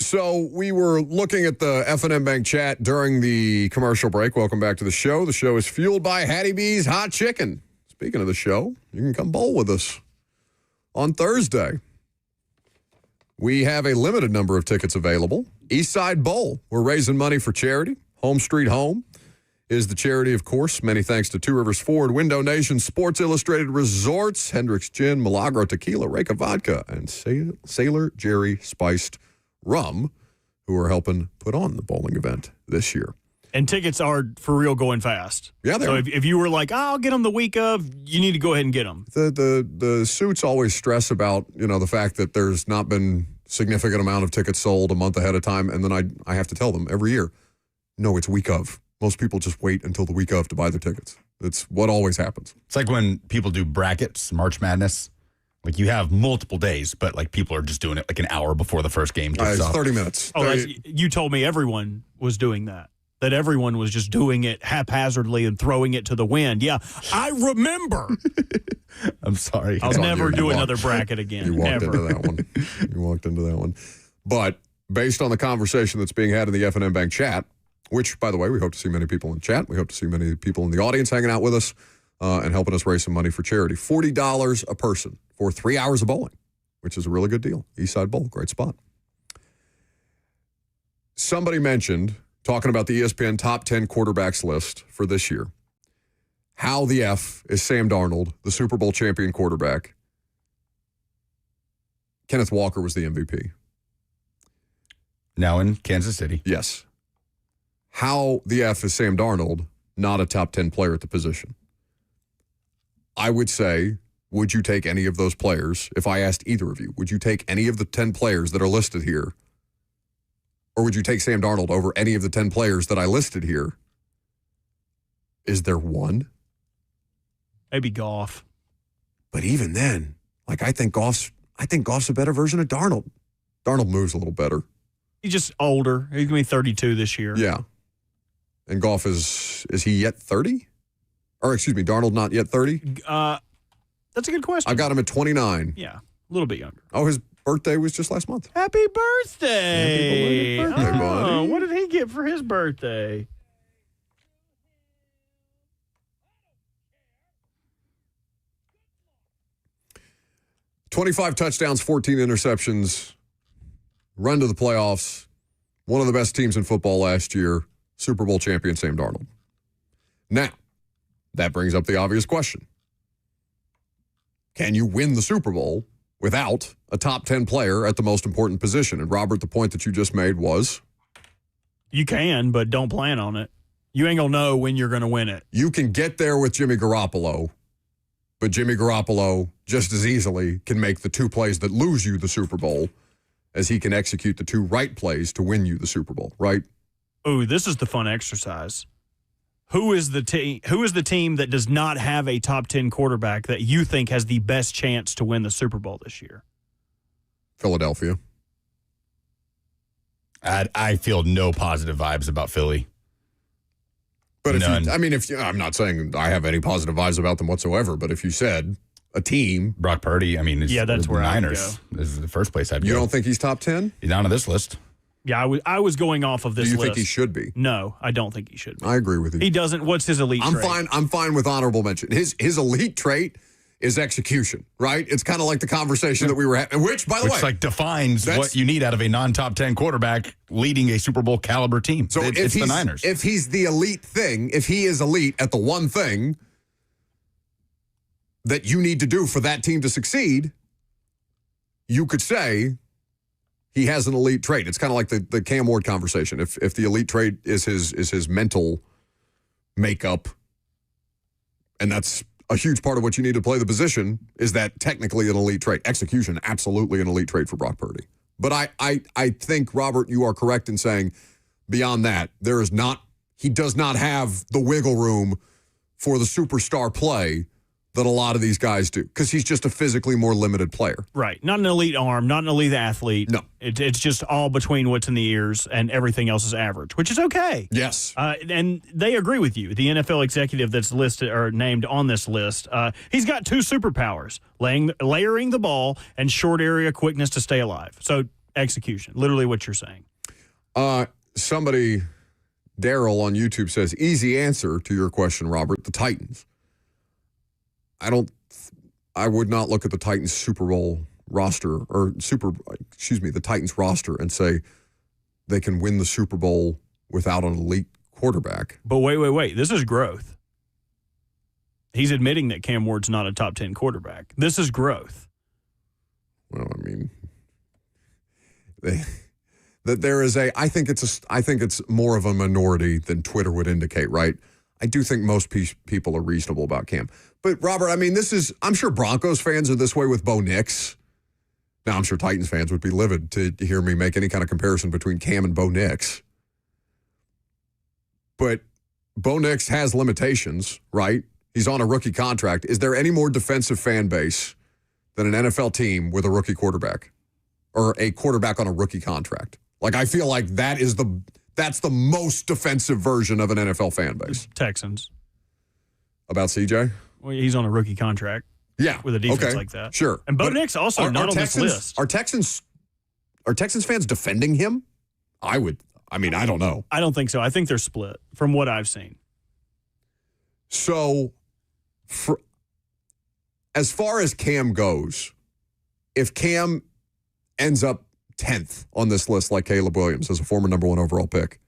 So we were looking at the F&M Bank chat during the commercial break. Welcome back to the show. The show is fueled by Hattie B's Hot Chicken. Speaking of the show, you can come bowl with us on Thursday. We have a limited number of tickets available. Eastside Bowl. We're raising money for charity. Home Street Home is the charity, of course. Many thanks to Two Rivers Ford, Window Nation, Sports Illustrated Resorts, Hendricks Gin, Milagro Tequila, Reka Vodka, and Sailor Jerry Spiced Rum, who are helping put on the bowling event this year. And tickets are for real going fast. Yeah, they so are. if you were like, I'll get them the week of, you need to go ahead and get them. The suits always stress about, the fact that there's not been significant amount of tickets sold a month ahead of time, and then I have to tell them every year, no, it's week of. Most people just wait until the week of to buy their tickets. It's what always happens. It's like when people do brackets, March Madness. Like, you have multiple days, but, like, people are just doing it, like, an hour before the first game kicks off. 30 minutes. Oh, you told me everyone was doing that. That everyone was just doing it haphazardly and throwing it to the wind. Yeah, I remember. I'm sorry. I'll never do another bracket again. You walked Never. into that one. You walked into that one. But based on the conversation that's being had in the F&M Bank chat, which, by the way, we hope to see many people in chat. We hope to see many people in the audience hanging out with us and helping us raise some money for charity. $40 a person for 3 hours of bowling, which is a really good deal. Eastside Bowl, great spot. Somebody mentioned, talking about the ESPN top 10 quarterbacks list for this year, how the F is Sam Darnold, the Super Bowl champion quarterback. Kenneth Walker was the MVP. Now in Kansas City. Yes. How the F is Sam Darnold, not a top 10 player at the position? I would say, would you take any of those players? If I asked either of you, would you take any of the 10 players that are listed here? Or would you take Sam Darnold over any of the 10 players that I listed here? Is there one? Maybe Goff. But even then, like, I think Goff's a better version of Darnold. Darnold moves a little better. He's just older. He's going to be 32 this year. Yeah. And Goff is he yet 30? Or excuse me, Darnold not yet 30? That's a good question. I got him at 29. Yeah, a little bit younger. Oh, his birthday was just last month. Happy birthday. Happy birthday, buddy. What did he get for his birthday? $25 touchdowns, 14 interceptions, run to the playoffs, one of the best teams in football last year, Super Bowl champion Sam Darnold. Now, that brings up the obvious question. Can you win the Super Bowl without a top 10 player at the most important position? And Robert, the point that you just made was? You can, but don't plan on it. You ain't going to know when you're going to win it. You can get there with Jimmy Garoppolo, but Jimmy Garoppolo just as easily can make the two plays that lose you the Super Bowl as he can execute the two right plays to win you the Super Bowl, right? Oh, this is the fun exercise. Who is the team that does not have a top 10 quarterback that you think has the best chance to win the Super Bowl this year? Philadelphia. I feel no positive vibes about Philly. But None. I'm not saying I have any positive vibes about them whatsoever, but if you said a team. Brock Purdy, that's the where Niners. I would go. This is the first place I'd go. You don't think he's top 10? He's down on this list. Yeah, I was going off of this list. Do you think he should be? No, I don't think he should be. I agree with you. He doesn't. What's his elite trait? I'm fine with honorable mention. His elite trait is execution, right? It's kind of like the conversation that we were having, which, by the way, defines what you need out of a non-top 10 quarterback leading a Super Bowl caliber team. So it's the Niners. If he's the elite thing, if he is elite at the one thing that you need to do for that team to succeed, you could say he has an elite trait. It's kind of like the Cam Ward conversation. If the elite trait is his mental makeup, and that's a huge part of what you need to play the position, is that technically an elite trait. Execution, absolutely an elite trait for Brock Purdy. But I think, Robert, you are correct in saying beyond that, he does not have the wiggle room for the superstar play that a lot of these guys do, because he's just a physically more limited player. Right. Not an elite arm, not an elite athlete. No. It's just all between what's in the ears and everything else is average, which is okay. Yes. And they agree with you. The NFL executive that's listed or named on this list, he's got two superpowers, layering the ball and short area quickness to stay alive. So execution. Literally what you're saying. Somebody, Daryl on YouTube says, easy answer to your question, Robert, the Titans. I would not look at the Titans Super Bowl roster the Titans roster and say they can win the Super Bowl without an elite quarterback. But wait. This is growth. He's admitting that Cam Ward's not a top 10 quarterback. This is growth. Well, I mean, that there is I think it's more of a minority than Twitter would indicate, right? I do think most people are reasonable about Cam. But Robert, I mean, I'm sure Broncos fans are this way with Bo Nix. Now, I'm sure Titans fans would be livid to hear me make any kind of comparison between Cam and Bo Nix. But Bo Nix has limitations, right? He's on a rookie contract. Is there any more defensive fan base than an NFL team with a rookie quarterback or a quarterback on a rookie contract? Like, I feel like that's the most defensive version of an NFL fan base. Texans. About CJ? Well, he's on a rookie contract. Yeah. With a defense like that. Sure. And Bo Nix also not on this list. Are Texans fans defending him? I don't know. I don't think so. I think they're split from what I've seen. So, as far as Cam goes, if Cam ends up 10th on this list like Caleb Williams as a former number 1 overall pick,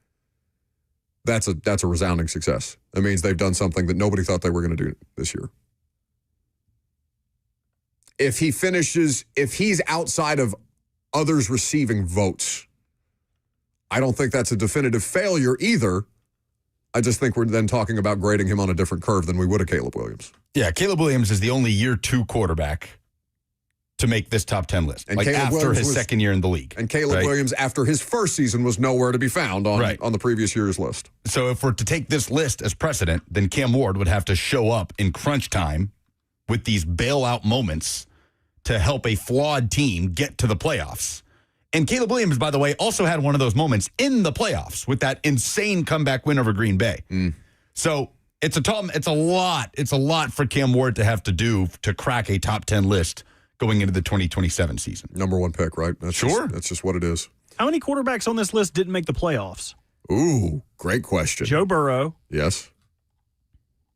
that's a resounding success. That means they've done something that nobody thought they were going to do this year. If he's outside of others receiving votes, I don't think that's a definitive failure either. I just think we're then talking about grading him on a different curve than we would have Caleb Williams. Yeah, Caleb Williams is the only year 2 quarterback to make this top 10 list, and after his second year in the league. And Caleb Williams, after his first season, was nowhere to be found on the previous year's list. So if we're to take this list as precedent, then Cam Ward would have to show up in crunch time with these bailout moments to help a flawed team get to the playoffs. And Caleb Williams, by the way, also had one of those moments in the playoffs with that insane comeback win over Green Bay. So it's a lot for Cam Ward to have to do to crack a top 10 list going into the 2027 season. Number 1 pick, right? That's just what it is. How many quarterbacks on this list didn't make the playoffs? Ooh, great question. Joe Burrow. Yes.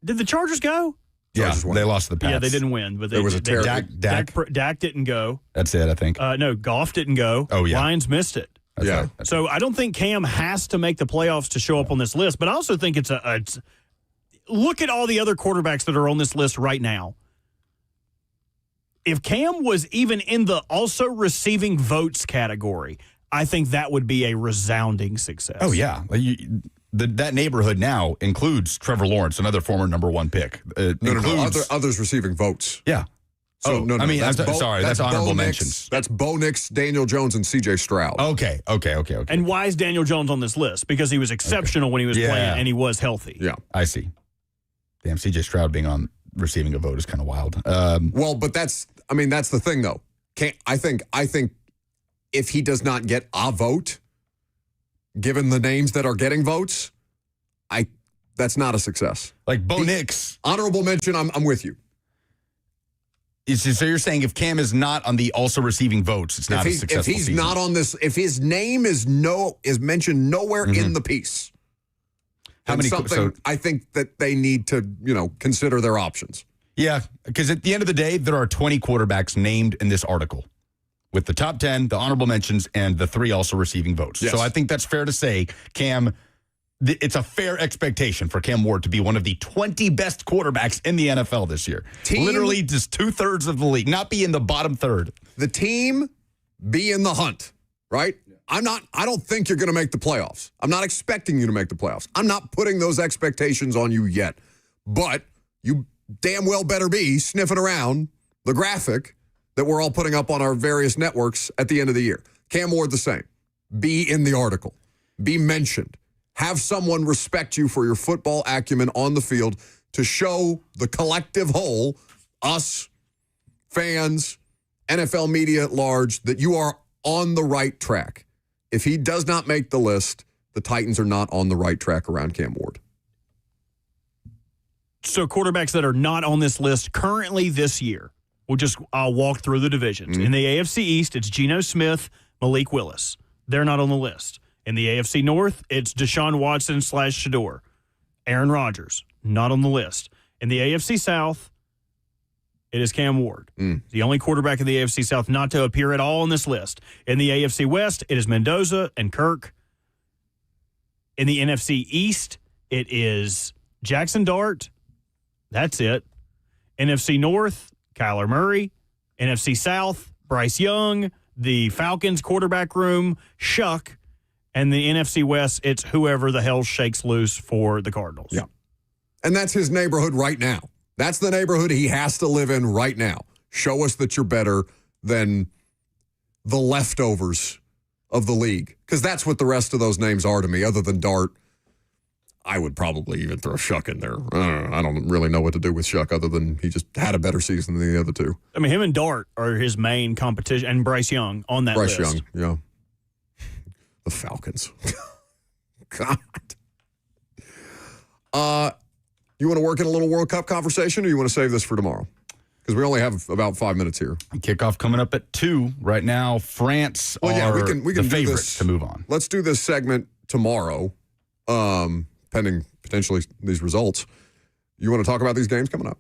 Did the Chargers go? Yeah, they lost to the Pats. Yeah, they didn't win, but Dak didn't go. That's it, I think. No, Goff didn't go. Oh, yeah. Lions missed it. That's right. So I don't think Cam has to make the playoffs to show up on this list, but I also think it's look at all the other quarterbacks that are on this list right now. If Cam was even in the also receiving votes category, I think that would be a resounding success. Oh, yeah. That neighborhood now includes Trevor Lawrence, another former number 1 pick. Others receiving votes. Yeah. So, that's honorable mentions. That's Bo Nix, Daniel Jones, and C.J. Stroud. Okay. And why is Daniel Jones on this list? Because he was exceptional when he was playing, and he was healthy. Yeah. I see. Damn, C.J. Stroud being on receiving a vote is kind of wild. Well, but that's the thing, though. I think if he does not get a vote, given the names that are getting votes, that's not a success. Like Bo Nix. Honorable mention, I'm with you. So you're saying if Cam is not on the also receiving votes, it's not a successful If he's season. not on this, if his name is mentioned nowhere in the piece, how many? I think that they need to, consider their options. Yeah, because at the end of the day, there are 20 quarterbacks named in this article with the top 10, the honorable mentions, and the 3 also receiving votes. Yes. So I think that's fair to say, Cam, it's a fair expectation for Cam Ward to be one of the 20 best quarterbacks in the NFL this year. Literally just 2/3 of the league, not be in the bottom third. The team be in the hunt, right? I don't think you're going to make the playoffs. I'm not expecting you to make the playoffs. I'm not putting those expectations on you yet. But you damn well better be sniffing around the graphic that we're all putting up on our various networks at the end of the year. Cam Ward the same. Be in the article. Be mentioned. Have someone respect you for your football acumen on the field to show the collective whole, us, fans, NFL media at large, that you are on the right track. If he does not make the list, the Titans are not on the right track around Cam Ward. So quarterbacks that are not on this list currently this year, I'll walk through the divisions. In the AFC East, it's Geno Smith, Malik Willis. They're not on the list. In the AFC North, it's Deshaun Watson / Shador. Aaron Rodgers, not on the list. In the AFC South, it is Cam Ward, the only quarterback in the AFC South not to appear at all on this list. In the AFC West, it is Mendoza and Kirk. In the NFC East, it is Jackson Dart. That's it. NFC North, Kyler Murray. NFC South, Bryce Young. The Falcons quarterback room, Shuck. And the NFC West, it's whoever the hell shakes loose for the Cardinals. Yeah. And that's his neighborhood right now. That's the neighborhood he has to live in right now. Show us that you're better than the leftovers of the league. Because that's what the rest of those names are to me, other than Dart. I would probably even throw Shuck in there. I don't really know what to do with Shuck other than he just had a better season than the other two. I mean, him and Dart are his main competition, and Bryce Young on that list. Bryce Young, yeah. The Falcons. God. You want to work in a little World Cup conversation, or you want to save this for tomorrow? Because we only have about 5 minutes here. Kickoff coming up at 2. Right now, France are we can the favorites to move on. Let's do this segment tomorrow, pending potentially these results. You want to talk about these games coming up?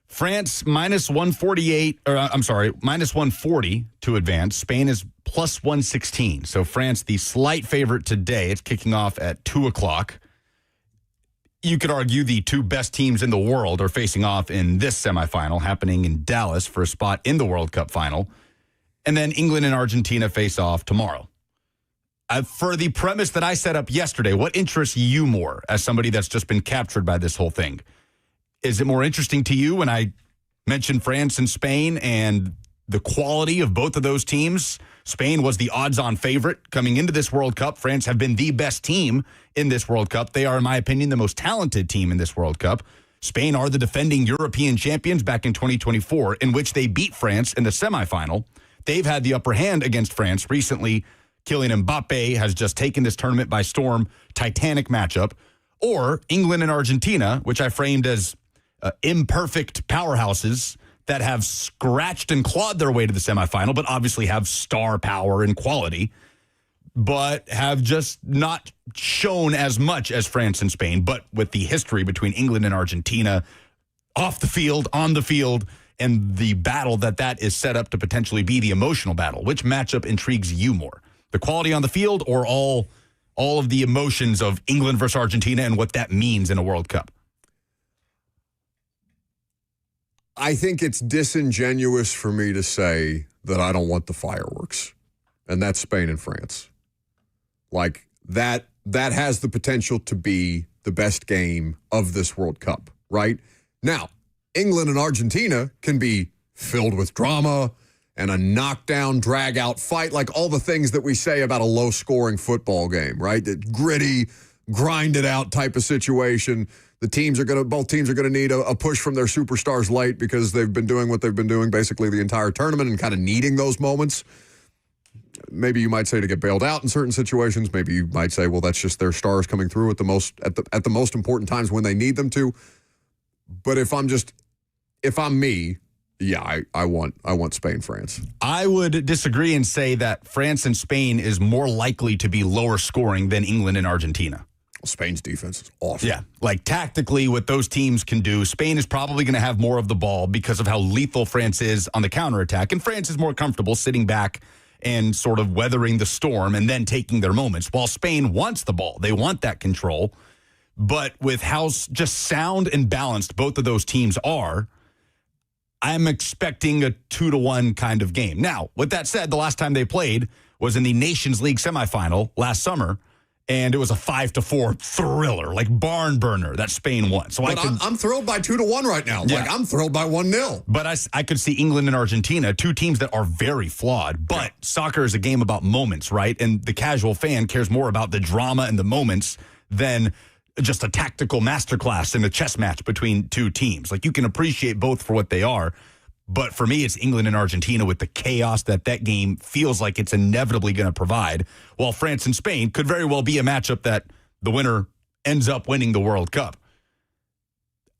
France minus 148, or I'm sorry, minus 140 to advance. Spain is plus 116. So France, the slight favorite today. It's kicking off at 2 o'clock. You could argue the two best teams in the world are facing off in this semifinal happening in Dallas for a spot in the World Cup final. And then England and Argentina face off tomorrow. For the premise that I set up yesterday, what interests you more as somebody that's just been captured by this whole thing? Is it more interesting to you when I mentioned France and Spain and the quality of both of those teams? Spain was the odds-on favorite coming into this World Cup. France have been the best team in this World Cup. They are, in my opinion, the most talented team in this World Cup. Spain are the defending European champions back in 2024, in which they beat France in the semifinal. They've had the upper hand against France recently. Kylian Mbappe has just taken this tournament by storm. Titanic matchup. Or England and Argentina, which I framed as imperfect powerhouses that have scratched and clawed their way to the semifinal, but obviously have star power and quality, but have just not shown as much as France and Spain. But with the history between England and Argentina off the field, on the field, and the battle that is set up to potentially be the emotional battle, which matchup intrigues you more? The quality on the field or all of the emotions of England versus Argentina and what that means in a World Cup? I think it's disingenuous for me to say that I don't want the fireworks, and that's Spain and France. Like, that has the potential to be the best game of this World Cup, right? Now, England and Argentina can be filled with drama and a knockdown, drag-out fight, like all the things that we say about a low-scoring football game, right? That gritty, grind-it-out type of situation. Both teams are going to need a push from their superstars late because they've been doing what they've been doing basically the entire tournament and kind of needing those moments. Maybe you might say to get bailed out in certain situations. Maybe you might say, well, that's just their stars coming through at the most important times when they need them to. But if I'm me, yeah, I want Spain, France. I would disagree and say that France and Spain is more likely to be lower scoring than England and Argentina. Spain's defense is awesome. Yeah, like tactically what those teams can do, Spain is probably going to have more of the ball because of how lethal France is on the counterattack. And France is more comfortable sitting back and sort of weathering the storm and then taking their moments. While Spain wants the ball. They want that control. But with how just sound and balanced both of those teams are, I'm expecting a 2-1 kind of game. Now, with that said, the last time they played was in the Nations League semifinal last summer. And it was a 5-4 thriller, like barn burner that Spain won. So I'm thrilled by 2-1 right now. Yeah. Like, I'm thrilled by 1-0. But I could see England and Argentina, two teams that are very flawed. But soccer is a game about moments, right? And the casual fan cares more about the drama and the moments than just a tactical masterclass in a chess match between two teams. Like, you can appreciate both for what they are. But for me, it's England and Argentina with the chaos that game feels like it's inevitably going to provide, while France and Spain could very well be a matchup that the winner ends up winning the World Cup.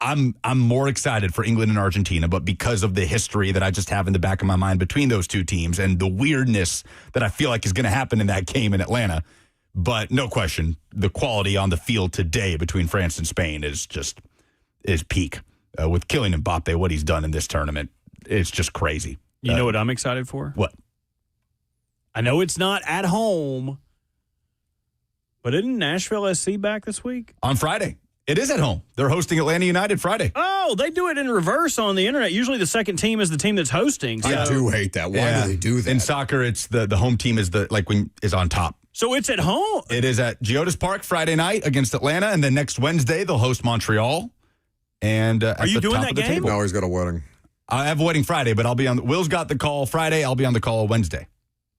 I'm more excited for England and Argentina, but because of the history that I just have in the back of my mind between those two teams and the weirdness that I feel like is going to happen in that game in Atlanta. But no question, the quality on the field today between France and Spain is peak. With Kylian Mbappe, what he's done in this tournament, it's just crazy. You know what I'm excited for? What? I know it's not at home, but isn't Nashville SC back this week? On Friday. It is at home. They're hosting Atlanta United Friday. Oh, they do it in reverse on the internet. Usually the second team is the team that's hosting. So. I do hate that. Why do they do that? In soccer, it's the home team is on top. So it's at home? It is at Geodis Park Friday night against Atlanta, and then next Wednesday they'll host Montreal. And are you doing that game? No, he's got a wedding. I have a wedding Friday, but I'll be on. Will's got the call Friday. I'll be on the call Wednesday.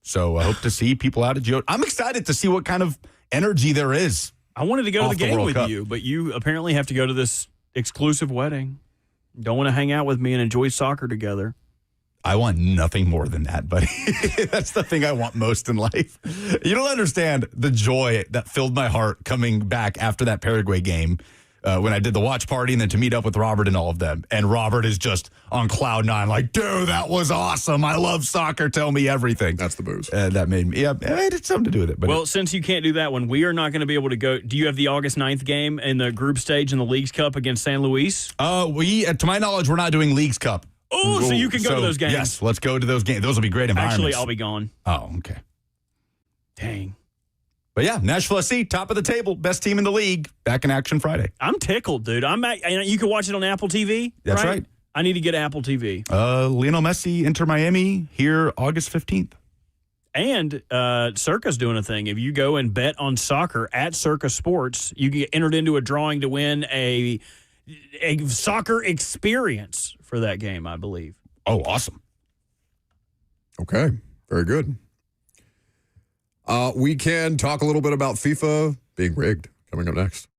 So I hope to see people out at Geodis. I'm excited to see what kind of energy there is. I wanted to go to the game with Cup. you, but you apparently have to go to this exclusive wedding. Don't want to hang out with me and enjoy soccer together. I want nothing more than that, buddy. That's the thing I want most in life. You don't understand the joy that filled my heart coming back after that Paraguay game when I did the watch party and then to meet up with Robert and all of them. And Robert is just on cloud nine like, dude, that was awesome. I love soccer. Tell me everything. That's the booze. That made me, it had something to do with it. But well, since you can't do that one, we are not going to be able to go. Do you have the August 9th game in the group stage in the Leagues Cup against San Luis? To my knowledge, we're not doing Leagues Cup. Oh, so you can go to those games. Yes, let's go to those games. Those will be great environments. Actually, I'll be gone. Oh, okay. Dang. But yeah, Nashville SC, top of the table, best team in the league, back in action Friday. I'm tickled, dude. You can watch it on Apple TV. That's right. I need to get Apple TV. Lionel Messi, Inter Miami, here August 15th. And Circa's doing a thing. If you go and bet on soccer at Circa Sports, you get entered into a drawing to win a soccer experience for that game, I believe. Oh, awesome. Okay, very good. We can talk a little bit about FIFA being rigged coming up next.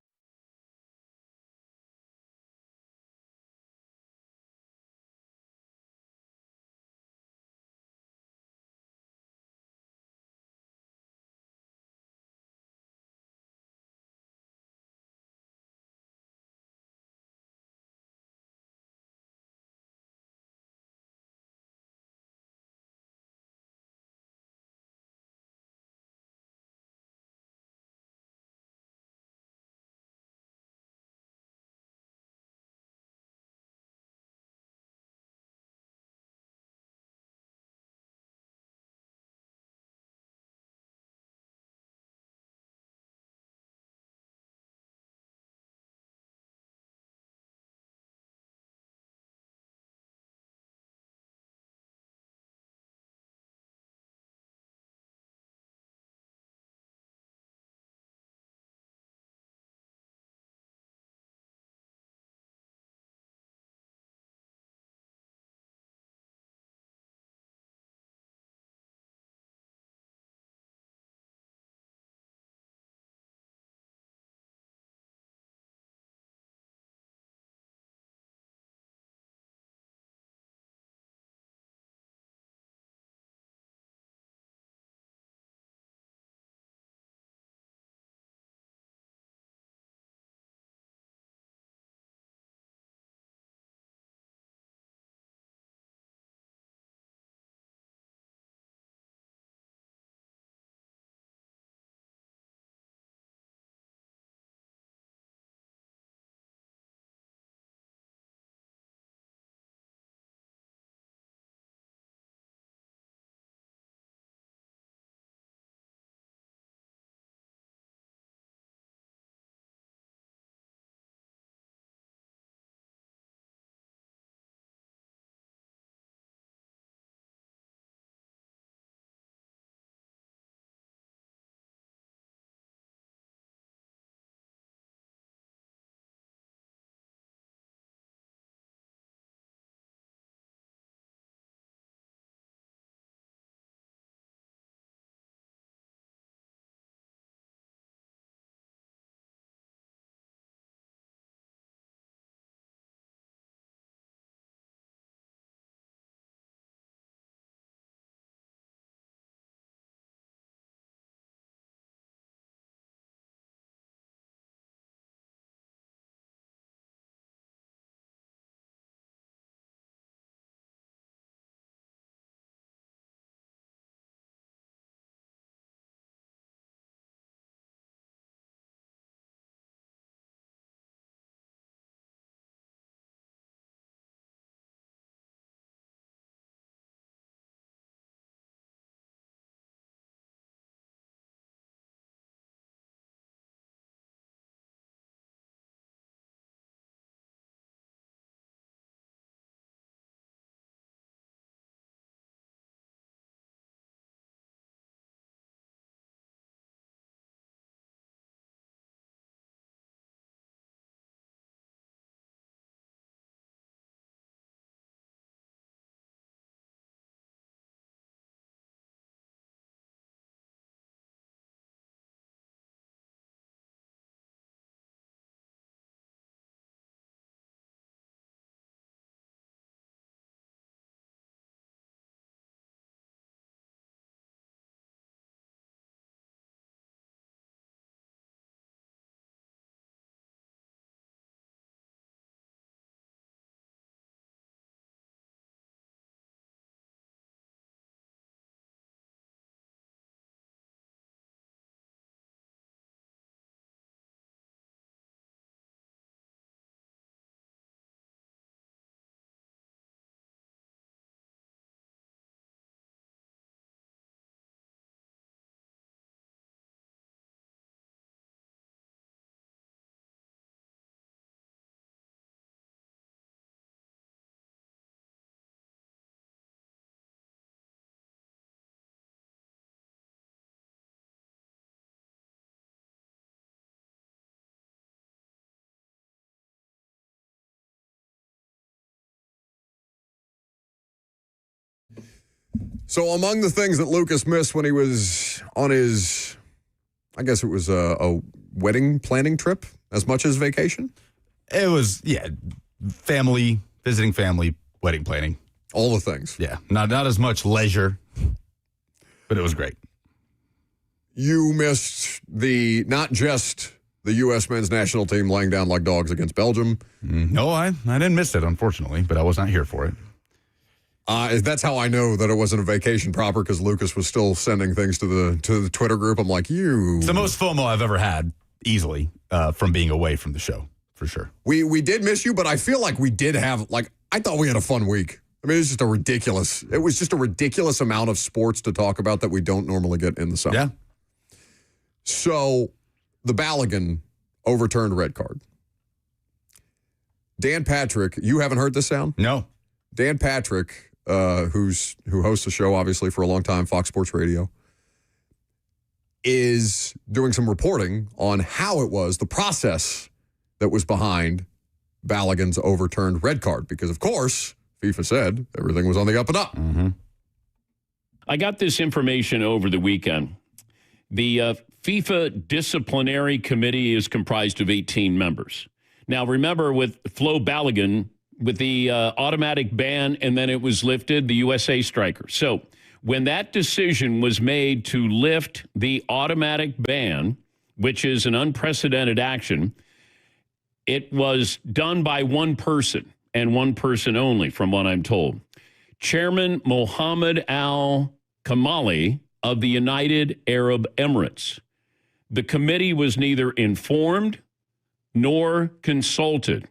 So among the things that Lucas missed when he was on his, I guess it was a wedding planning trip as much as vacation? It was, family, visiting family, wedding planning. All the things. Yeah, not as much leisure, but it was great. You missed not just the U.S. men's national team laying down like dogs against Belgium. No, I didn't miss it, unfortunately, but I was not here for it. That's how I know that it wasn't a vacation proper, because Lucas was still sending things to the Twitter group. I'm like, It's the most FOMO I've ever had, easily, from being away from the show, for sure. We did miss you, but I feel like we did have, I thought we had a fun week. I mean, it was just a ridiculous amount of sports to talk about that we don't normally get in the summer. Yeah. So, the Balogun overturned red card. Dan Patrick, you haven't heard this sound? No. Dan Patrick, who hosts the show, obviously, for a long time, Fox Sports Radio, is doing some reporting on how it was, the process that was behind Balogun's overturned red card. Because, of course, FIFA said everything was on the up and up. Mm-hmm. I got this information over the weekend. The FIFA disciplinary committee is comprised of 18 members. Now, remember, with Flo Balogun, with the automatic ban, and then it was lifted, the USA striker. So when that decision was made to lift the automatic ban, which is an unprecedented action, it was done by one person, and one person only, from what I'm told. Chairman Mohammed Al-Kamali of the United Arab Emirates. The committee was neither informed nor consulted.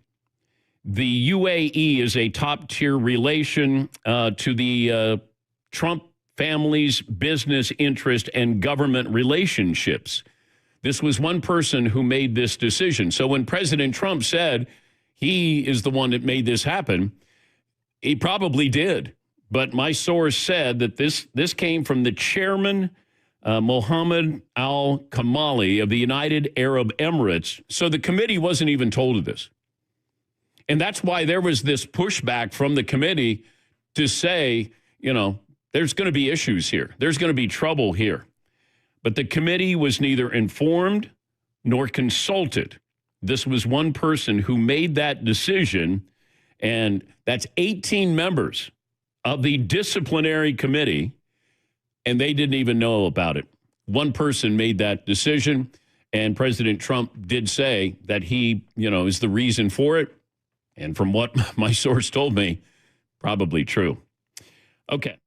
The UAE is a top-tier relation to the Trump family's business interest and government relationships. This was one person who made this decision. So when President Trump said he is the one that made this happen, he probably did. But my source said that this came from the chairman, Mohammed Al-Kamali of the United Arab Emirates. So the committee wasn't even told of this. And that's why there was this pushback from the committee to say, there's going to be issues here. There's going to be trouble here. But the committee was neither informed nor consulted. This was one person who made that decision, and that's 18 members of the disciplinary committee, and they didn't even know about it. One person made that decision, and President Trump did say that he, is the reason for it. And from what my source told me, probably true. Okay.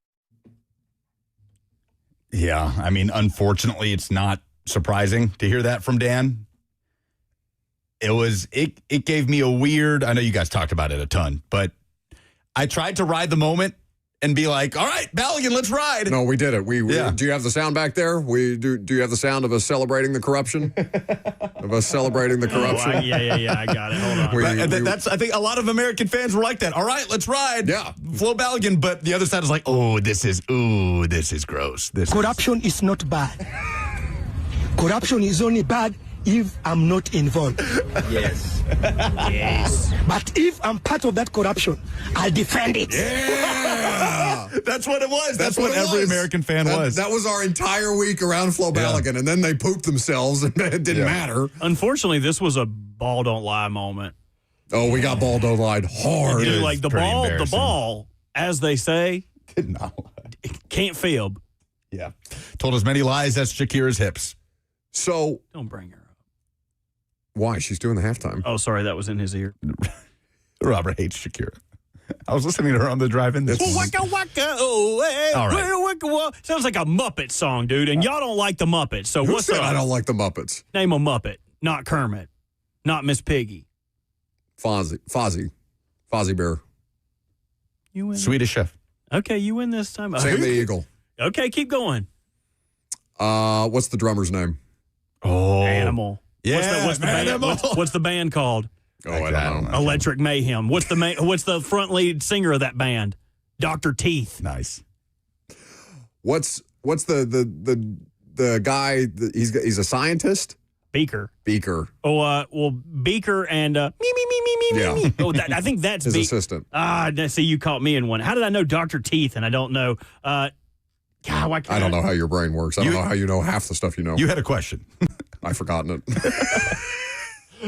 Yeah, I mean, unfortunately, it's not surprising to hear that from Dan. It gave me a weird, I know you guys talked about it a ton, but I tried to ride the moment and be like, all right, Balogun, let's ride. No, we did it. Do you have the sound back there? Do you have the sound of us celebrating the corruption? Of us celebrating the corruption? Yeah, I got it. Hold on. I think a lot of American fans were like that. All right, let's ride. Yeah. Flo Balogun, but the other side is like, this is gross. Corruption is not bad. Corruption is only bad if I'm not involved. Yes. Yes. But if I'm part of that corruption, I'll defend it. Yeah. That's what it was. That's what every American fan was. That was our entire week around Flo Balogun, and then they pooped themselves, and it didn't matter. Unfortunately, this was a ball don't lie moment. Oh, we got ball don't lie hard. Dude, like the ball, as they say, did not lie. Can't fib. Yeah. Told as many lies as Shakira's hips. So don't bring her up. Why? She's doing the halftime. Oh, sorry, that was in his ear. Robert hates Shakira. I was listening to her on the drive-in. Waka waka, oh, hey, all right. Waka, waka. Sounds like a Muppet song, dude. And y'all don't like the Muppets. So Who what's said up? I don't like the Muppets? Name a Muppet. Not Kermit. Not Miss Piggy. Fozzie Bear. You win. Swedish Chef. Okay, you win this time. Sam the Eagle. Okay, keep going. What's the drummer's name? Oh, Animal. Yeah, what's the band called? Oh, I don't know. Electric Mayhem. What's the front lead singer of that band? Dr. Teeth. Nice. What's the guy? He's a scientist. Beaker. Oh, well, Beaker and me. Oh, I think that's his assistant. See, you caught me in one. How did I know Dr. Teeth and I don't know God, why can't I don't know how your brain works. I don't know how you know half the stuff you know. You had a question. I've forgotten it.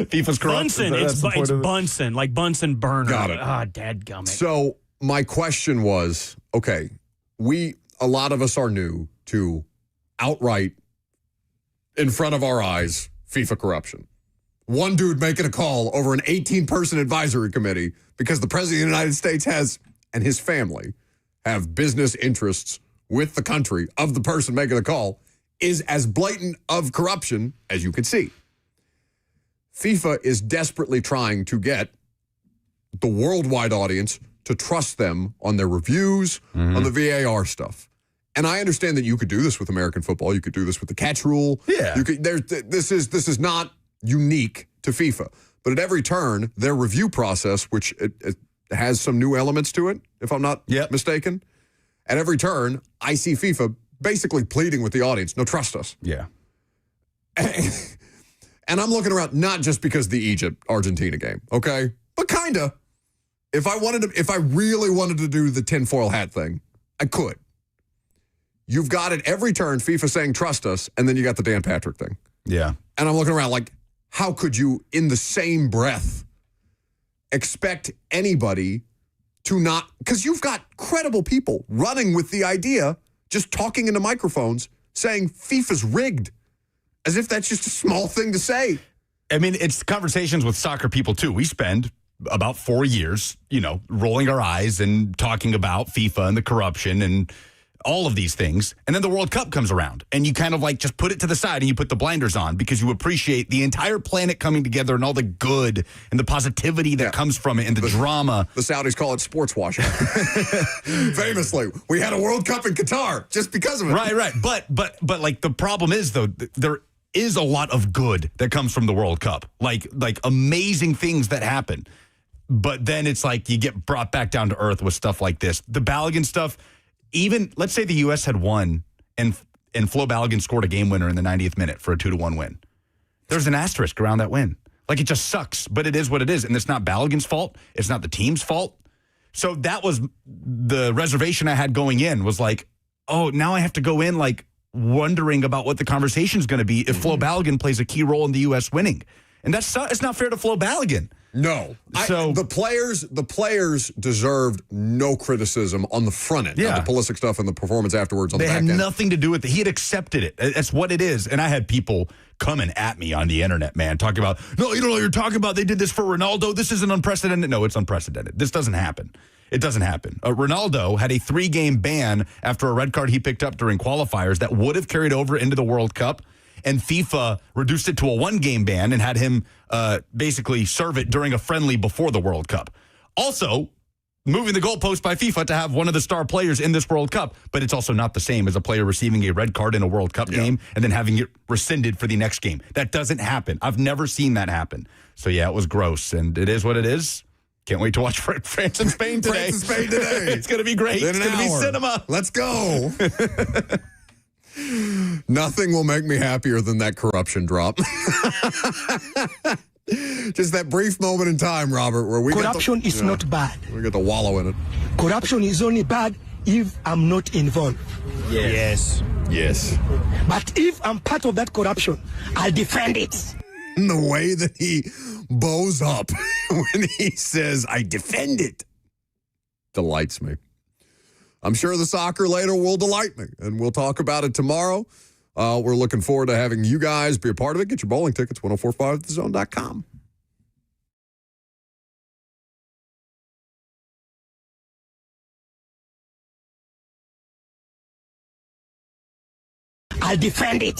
FIFA's corruption. Bunsen. It's Bunsen, like Bunsen burner. Got it. Ah, dadgummit. So my question was, okay, a lot of us are new to outright, in front of our eyes, FIFA corruption. One dude making a call over an 18-person advisory committee because the president of the United States and his family have business interests with the country of the person making the call is as blatant of corruption as you can see. FIFA is desperately trying to get the worldwide audience to trust them on their reviews, on the VAR stuff. And I understand that you could do this with American football. You could do this with the catch rule. Yeah. This is not unique to FIFA. But at every turn, their review process, which it has some new elements to it, if I'm not mistaken, at every turn, I see FIFA basically pleading with the audience, no, trust us. Yeah. And I'm looking around not just because of the Egypt-Argentina game, okay? But kind of. If I really wanted to do the tinfoil hat thing, I could. You've got at every turn FIFA saying, trust us, and then you got the Dan Patrick thing. Yeah. And I'm looking around like, how could you, in the same breath, expect anybody to not, because you've got credible people running with the idea, just talking into microphones, saying FIFA's rigged, as if that's just a small thing to say. I mean, it's conversations with soccer people, too. We spend about 4 years, rolling our eyes and talking about FIFA and the corruption and all of these things. And then the World Cup comes around and you kind of like just put it to the side and you put the blinders on because you appreciate the entire planet coming together and all the good and the positivity that comes from it and the drama. The Saudis call it sports washing. Famously, we had a World Cup in Qatar just because of it. Right. But like the problem is, though, there is a lot of good that comes from the World Cup, like amazing things that happen. But then it's like you get brought back down to earth with stuff like this. The Balogun stuff, even let's say the U.S. had won and Flo Balogun scored a game winner in the 90th minute for a 2-1 win. There's an asterisk around that win. Like it just sucks, but it is what it is. And it's not Balogun's fault. It's not the team's fault. So that was the reservation I had going in was like, oh, now I have to go in like wondering about what the conversation is going to be if Flo Balogun plays a key role in the U.S. winning. And it's not fair to Flo Balogun. No. So the players deserved no criticism on the front end. Yeah. The Pulisic stuff and the performance afterwards on the back end. They had nothing to do with it. He had accepted it. That's what it is. And I had people coming at me on the internet, man, talking about, no, you don't know what you're talking about. They did this for Ronaldo. This isn't unprecedented. No, it's unprecedented. This doesn't happen. It doesn't happen. Ronaldo had a 3-game ban after a red card he picked up during qualifiers that would have carried over into the World Cup. And FIFA reduced it to a 1-game ban and had him basically serve it during a friendly before the World Cup. Also, moving the goalpost by FIFA to have one of the star players in this World Cup, but it's also not the same as a player receiving a red card in a World Cup game and then having it rescinded for the next game. That doesn't happen. I've never seen that happen. So, yeah, it was gross, and it is what it is. Can't wait to watch France and Spain today. France and Spain today. It's going to be great. It's going to be cinema. Let's go. Nothing will make me happier than that corruption drop. Just that brief moment in time, Robert, where corruption is not bad. We get to wallow in it. Corruption is only bad if I'm not involved. Yes. But if I'm part of that corruption, I'll defend it. And the way that he bows up when he says, I defend it, delights me. I'm sure the soccer later will delight me, and we'll talk about it tomorrow. We're looking forward to having you guys be a part of it. Get your bowling tickets, 1045thezone.com. I'll defend it.